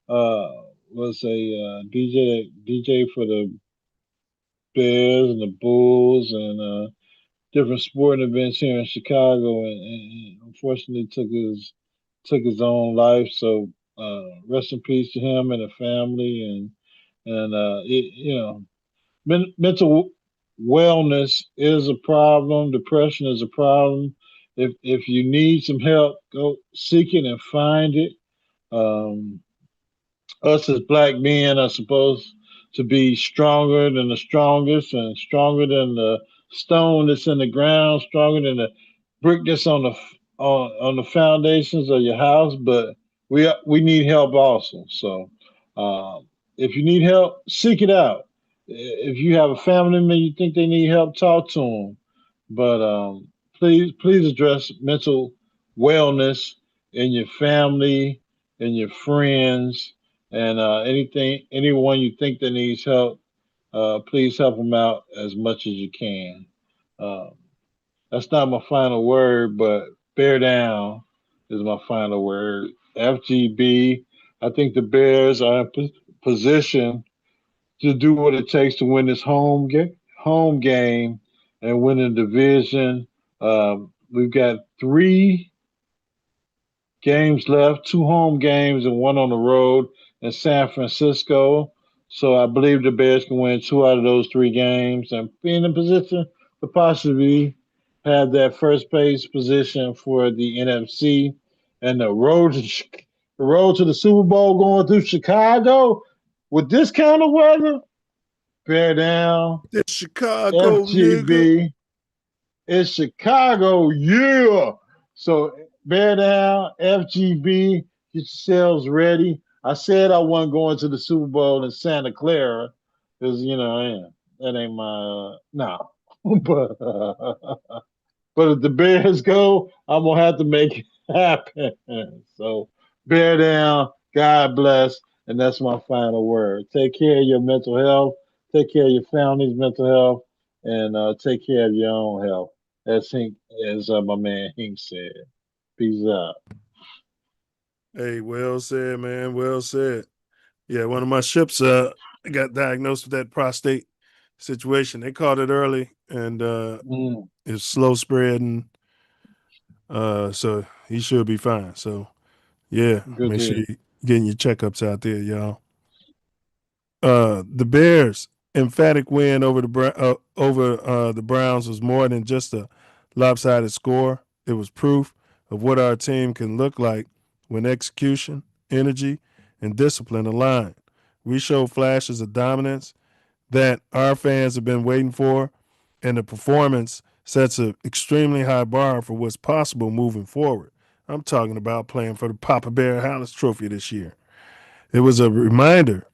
was a DJ for the Bears and the Bulls and different sporting events here in Chicago, and unfortunately took his own life. So rest in peace to him and the family, and mental wellness is a problem. Depression is a problem. If you need some help, go seek it and find it. Us as black men are supposed to be stronger than the strongest and stronger than the stone that's in the ground, stronger than the brick that's on the foundations of your house. But we need help also. So if you need help, seek it out. If you have a family member you think they need help, talk to them. But please address mental wellness in your family, in your friends, and anyone you think that needs help. Please help them out as much as you can. That's not my final word, but bear down is my final word. FGB. I think the Bears are in position to do what it takes to win this home game and win the division. We've got 3 games left, 2 home games and 1 on the road in San Francisco. So I believe the Bears can win 2 out of those 3 games and be in a position to possibly have that first place position for the NFC. And the road to the Super Bowl going through Chicago with this kind of weather, bear down. This Chicago FGB. nigga. It's Chicago, yeah. So bear down, FGB, get yourselves ready. I said I wasn't going to the Super Bowl in Santa Clara because that ain't my no. but but if the Bears go, I'm gonna have to make it happen. So bear down, God bless, and that's my final word. Take care of your mental health, take care of your family's mental health, and take care of your own health. As my man Hink said. Peace out. Hey, well said, man. Well said. Yeah, one of my ships got diagnosed with that prostate situation. They caught it early and Mm, it's slow spreading. So he should be fine. So yeah, good make to sure hear. you getting your checkups out there, y'all. The Bears' emphatic win over the Browns was more than just a lopsided score. It was proof of what our team can look like when execution, energy, and discipline align. We showed flashes of dominance that our fans have been waiting for, and the performance sets an extremely high bar for what's possible moving forward. I'm talking about playing for the Papa Bear Hallis Trophy this year. It was a reminder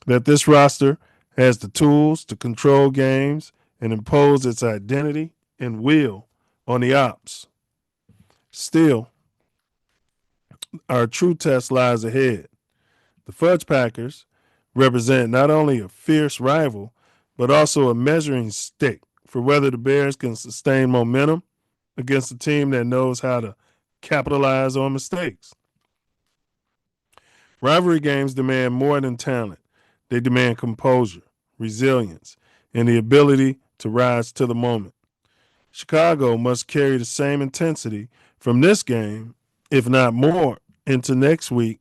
that this roster has the tools to control games and impose its identity and will on the ops. Still, our true test lies ahead. The Fudge Packers represent not only a fierce rival, but also a measuring stick for whether the Bears can sustain momentum against a team that knows how to capitalize on mistakes. Rivalry games demand more than talent, they demand composure, resilience, and the ability to rise to the moment. Chicago must carry the same intensity from this game, if not more, into next week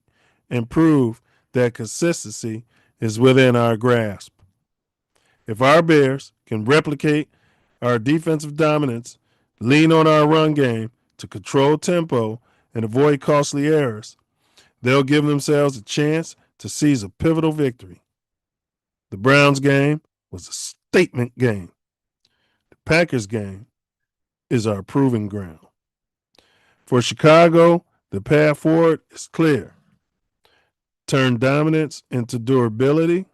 and prove that consistency is within our grasp. If our Bears can replicate our defensive dominance, lean on our run game to control tempo and avoid costly errors, they'll give themselves a chance to seize a pivotal victory. The Browns game was a statement game. The Packers game is our proving ground. For Chicago, the path forward is clear. Turn dominance into durability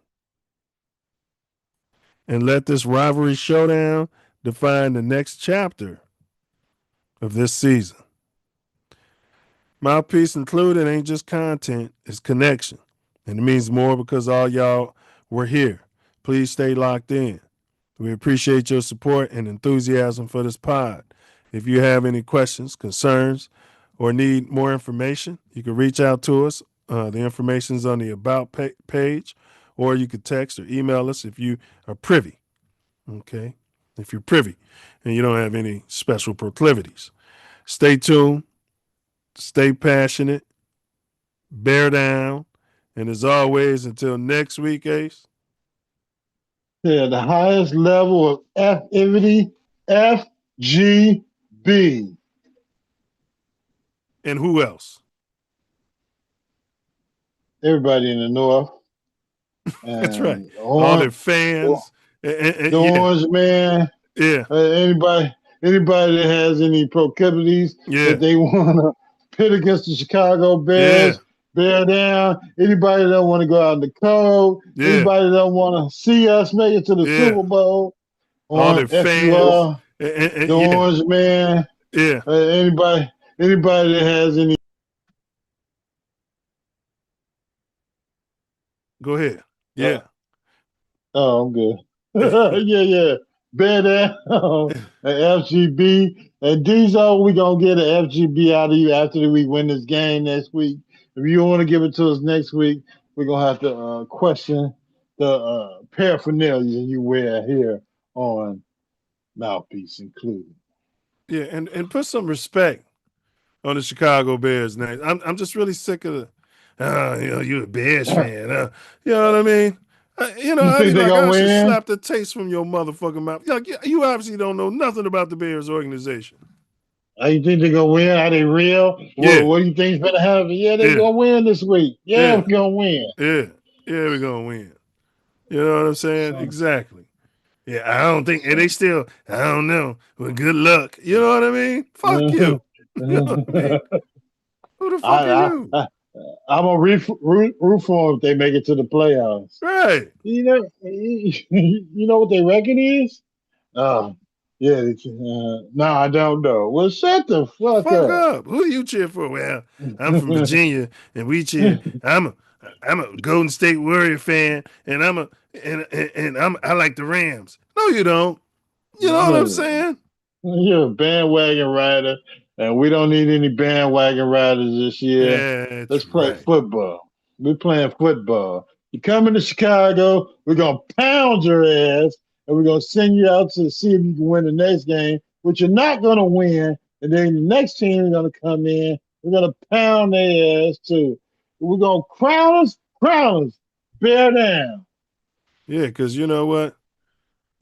and let this rivalry showdown define the next chapter of this season. Mouthpiece Included ain't just content, it's connection. And it means more because all y'all were here. Please stay locked in. We appreciate your support and enthusiasm for this pod. If you have any questions, concerns, or need more information, you can reach out to us. The information is on the About page, or you could text or email us if you are privy. Okay? If you're privy and you don't have any special proclivities. Stay tuned, stay passionate, bear down, and as always, until next week, Ace. Yeah, the highest level of activity, FGB. And who else? Everybody in the North. That's right. And All their Orange, fans. the Yeah, Orange Man. yeah, Anybody that has any proclivities yeah, that they want to pit against the Chicago yeah, Bears, bear down. Anybody that want to go out in the cold. yeah, Anybody that want to see us make it to the yeah. Super Bowl. All On their fans. FUR, the Yeah, Orange Man. yeah. Anybody that has any. Go ahead. Uh, Yeah. oh, I'm good. Yeah. Bear down at FGB. And Diesel, we going to get an FGB out of you after we win this game next week. If you want to give it to us next week, we're going to have to question the paraphernalia you wear here on Mouthpiece Included. Yeah, and put some respect on the Chicago Bears name. I'm just really sick of the you're a Bears fan. You know what I mean? You I'd be think they like, going to I should win? slap the taste from your motherfucking mouth. Like, you obviously don't know nothing about the Bears organization. You think they're gonna win? Are they real? Yeah, What do you think's gonna happen? Yeah, they're yeah, gonna win this week. Yeah, yeah, we're gonna win. yeah, yeah, we're gonna win. You know what I'm saying? So Exactly. Yeah, I don't think, and they still, I don't know. Well, good luck. You know what I mean? Fuck you. You know what I mean? Who the fuck are I, you? I, I'm gonna root for them if they make it to the playoffs. Right. You know what their record is? Oh, yeah. No, I don't know. Well, shut the fuck Fuck up. up. Who do you cheer for? Well, I'm from Virginia, and we cheer. I'm a Golden State Warrior fan, and I like the Rams. No, you don't. You know what I'm No, saying? you're a bandwagon rider, and we don't need any bandwagon riders this year. Yeah, that's Let's play right. football. We're playing football. You coming to Chicago, we're gonna pound your ass, and we're gonna send you out to see if you can win the next game, which you're not gonna win. And then the next team is gonna come in, we're gonna pound their ass too. We're gonna crown us, bear down. Yeah, because you know what?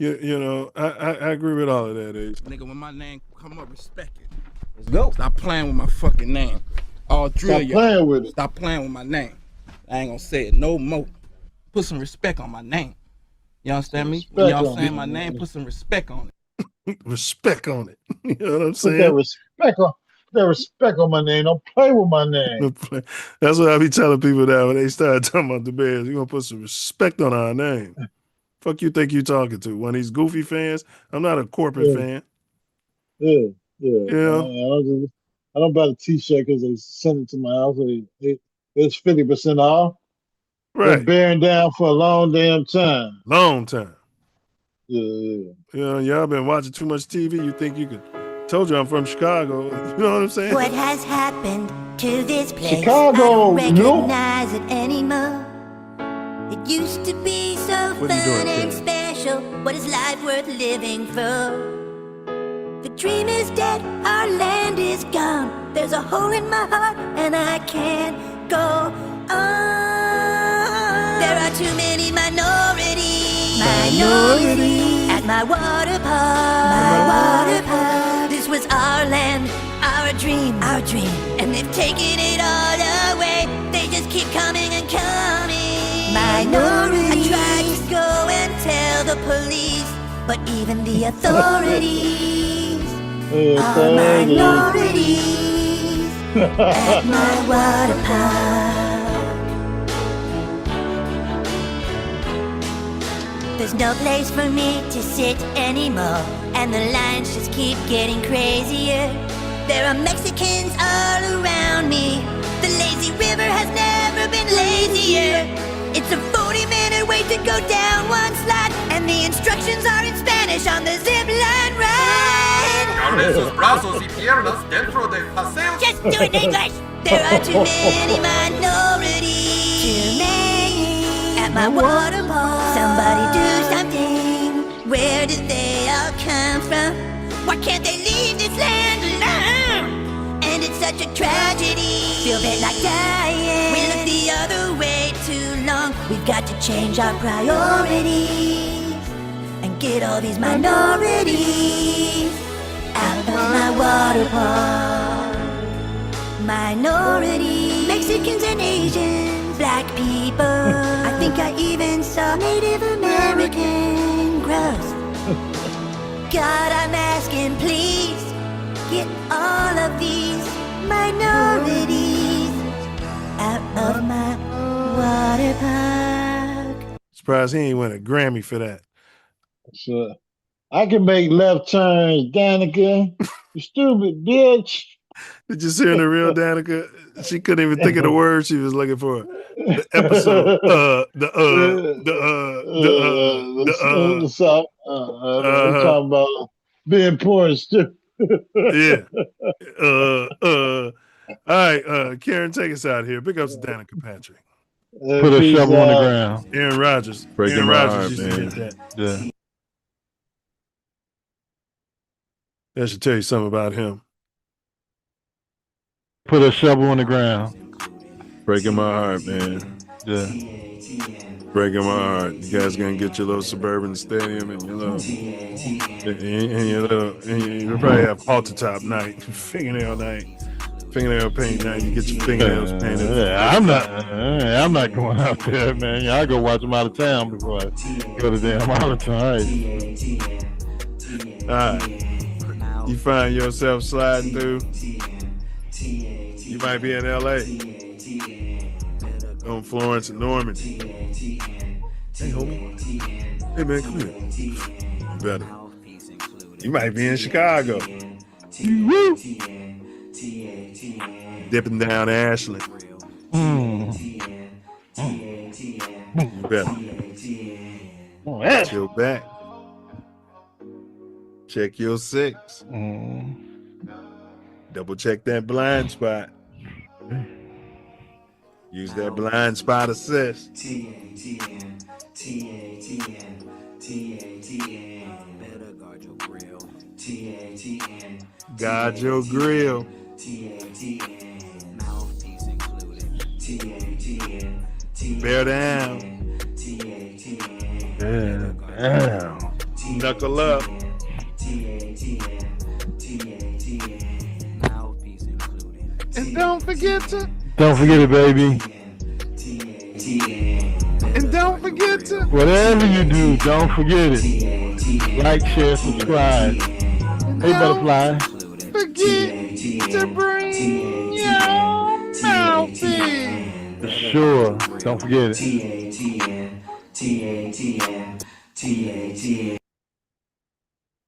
I agree with all of that, Ace. Nigga, when my name come up, respect it. Let's go. Stop playing with my fucking name. All three Stop of y'all. playing with it. Stop playing with my name. I ain't gonna say it no more. Put some respect on my name. You understand me? When Respect y'all on saying it. my name, put some respect on it. Respect on it. You know what I'm Put saying? that respect on my name. Don't play with my name. That's what I be telling people now when they start talking about the Bears. You're gonna put some respect on our name. Fuck you think you talking to? One of these goofy fans? I'm not a corporate Yeah. fan. Yeah. Yeah. I don't buy the T-shirt because they sent it to my house. It's 50% off. They're Right. bearing down for a long damn time. Long time. Yeah. You know, y'all been watching too much TV. You think you could. Told you I'm from Chicago. You know what I'm saying? What has happened to this place? Chicago, I don't recognize it anymore. It used to be so What fun are you doing, and kid? special. What is life worth living for? The dream is dead, our land is gone. There's a hole in my heart and I can't go on. There are too many minorities. At my water park. This was our land, our dream. And they've taken it all away. They just keep coming and coming. I tried to go and tell the police, but even the authorities are minorities at my water park. There's no place for me to sit anymore, and the lines just keep getting crazier. There are Mexicans all around me. The lazy river has never been lazier. It's a 40-minute wait to go down one slide, and the instructions are in Spanish on the zip line ride. Just do it in English. There are too many minorities. Too many at my water park. Somebody do something. Where did they all come from? Why can't they leave this land alone? And it's such a tragedy. Feel bad like dying. We look the other way too long. We've got to change our priorities and get all these minorities out of my water park. Minorities, Mexicans and Asians, black people. I think I even saw Native American. Gross. God, I'm asking, please get all of these minorities out of my water park. Surprised he ain't win a Grammy for that. So I can make left turns, Danica. You stupid bitch. Did you see her in the real Danica? She couldn't even think of the word she was looking for. The episode. I'm talking about being poor and stupid. Yeah. All right, Karen, take us out here. Big ups to Danica Patrick. Put a shovel on the ground. Aaron Rodgers. Breaking Aaron my Rodgers heart, used to man. get that. Yeah. That should tell you something about him. Put a shovel on the ground. Breaking my heart, man. Yeah. Breaking my heart. You guys gonna get your little suburban stadium and your little, and you'll probably have halter top night, fingernail night. fingernail paint. Now you get your fingernails painted. I'm not going out there, man. I go watch them out of town before I go to damn out of town. All right. You find yourself sliding through. You might be in LA. On Florence and Normandy. Hey, homie. Hey, man, come here. You better. You might be in Chicago. Woo! Dipping down Ashland. You better. Chill back. Check your six. Double check that blind spot. Use that blind spot assist. Guard your grill. Bear down. Knuckle up. And don't forget it, baby. And don't forget to. Whatever you do, don't forget it. Like, share, subscribe. Hey, Butterfly. Forget to bring your mouthpiece. Sure. Don't forget it. TATN.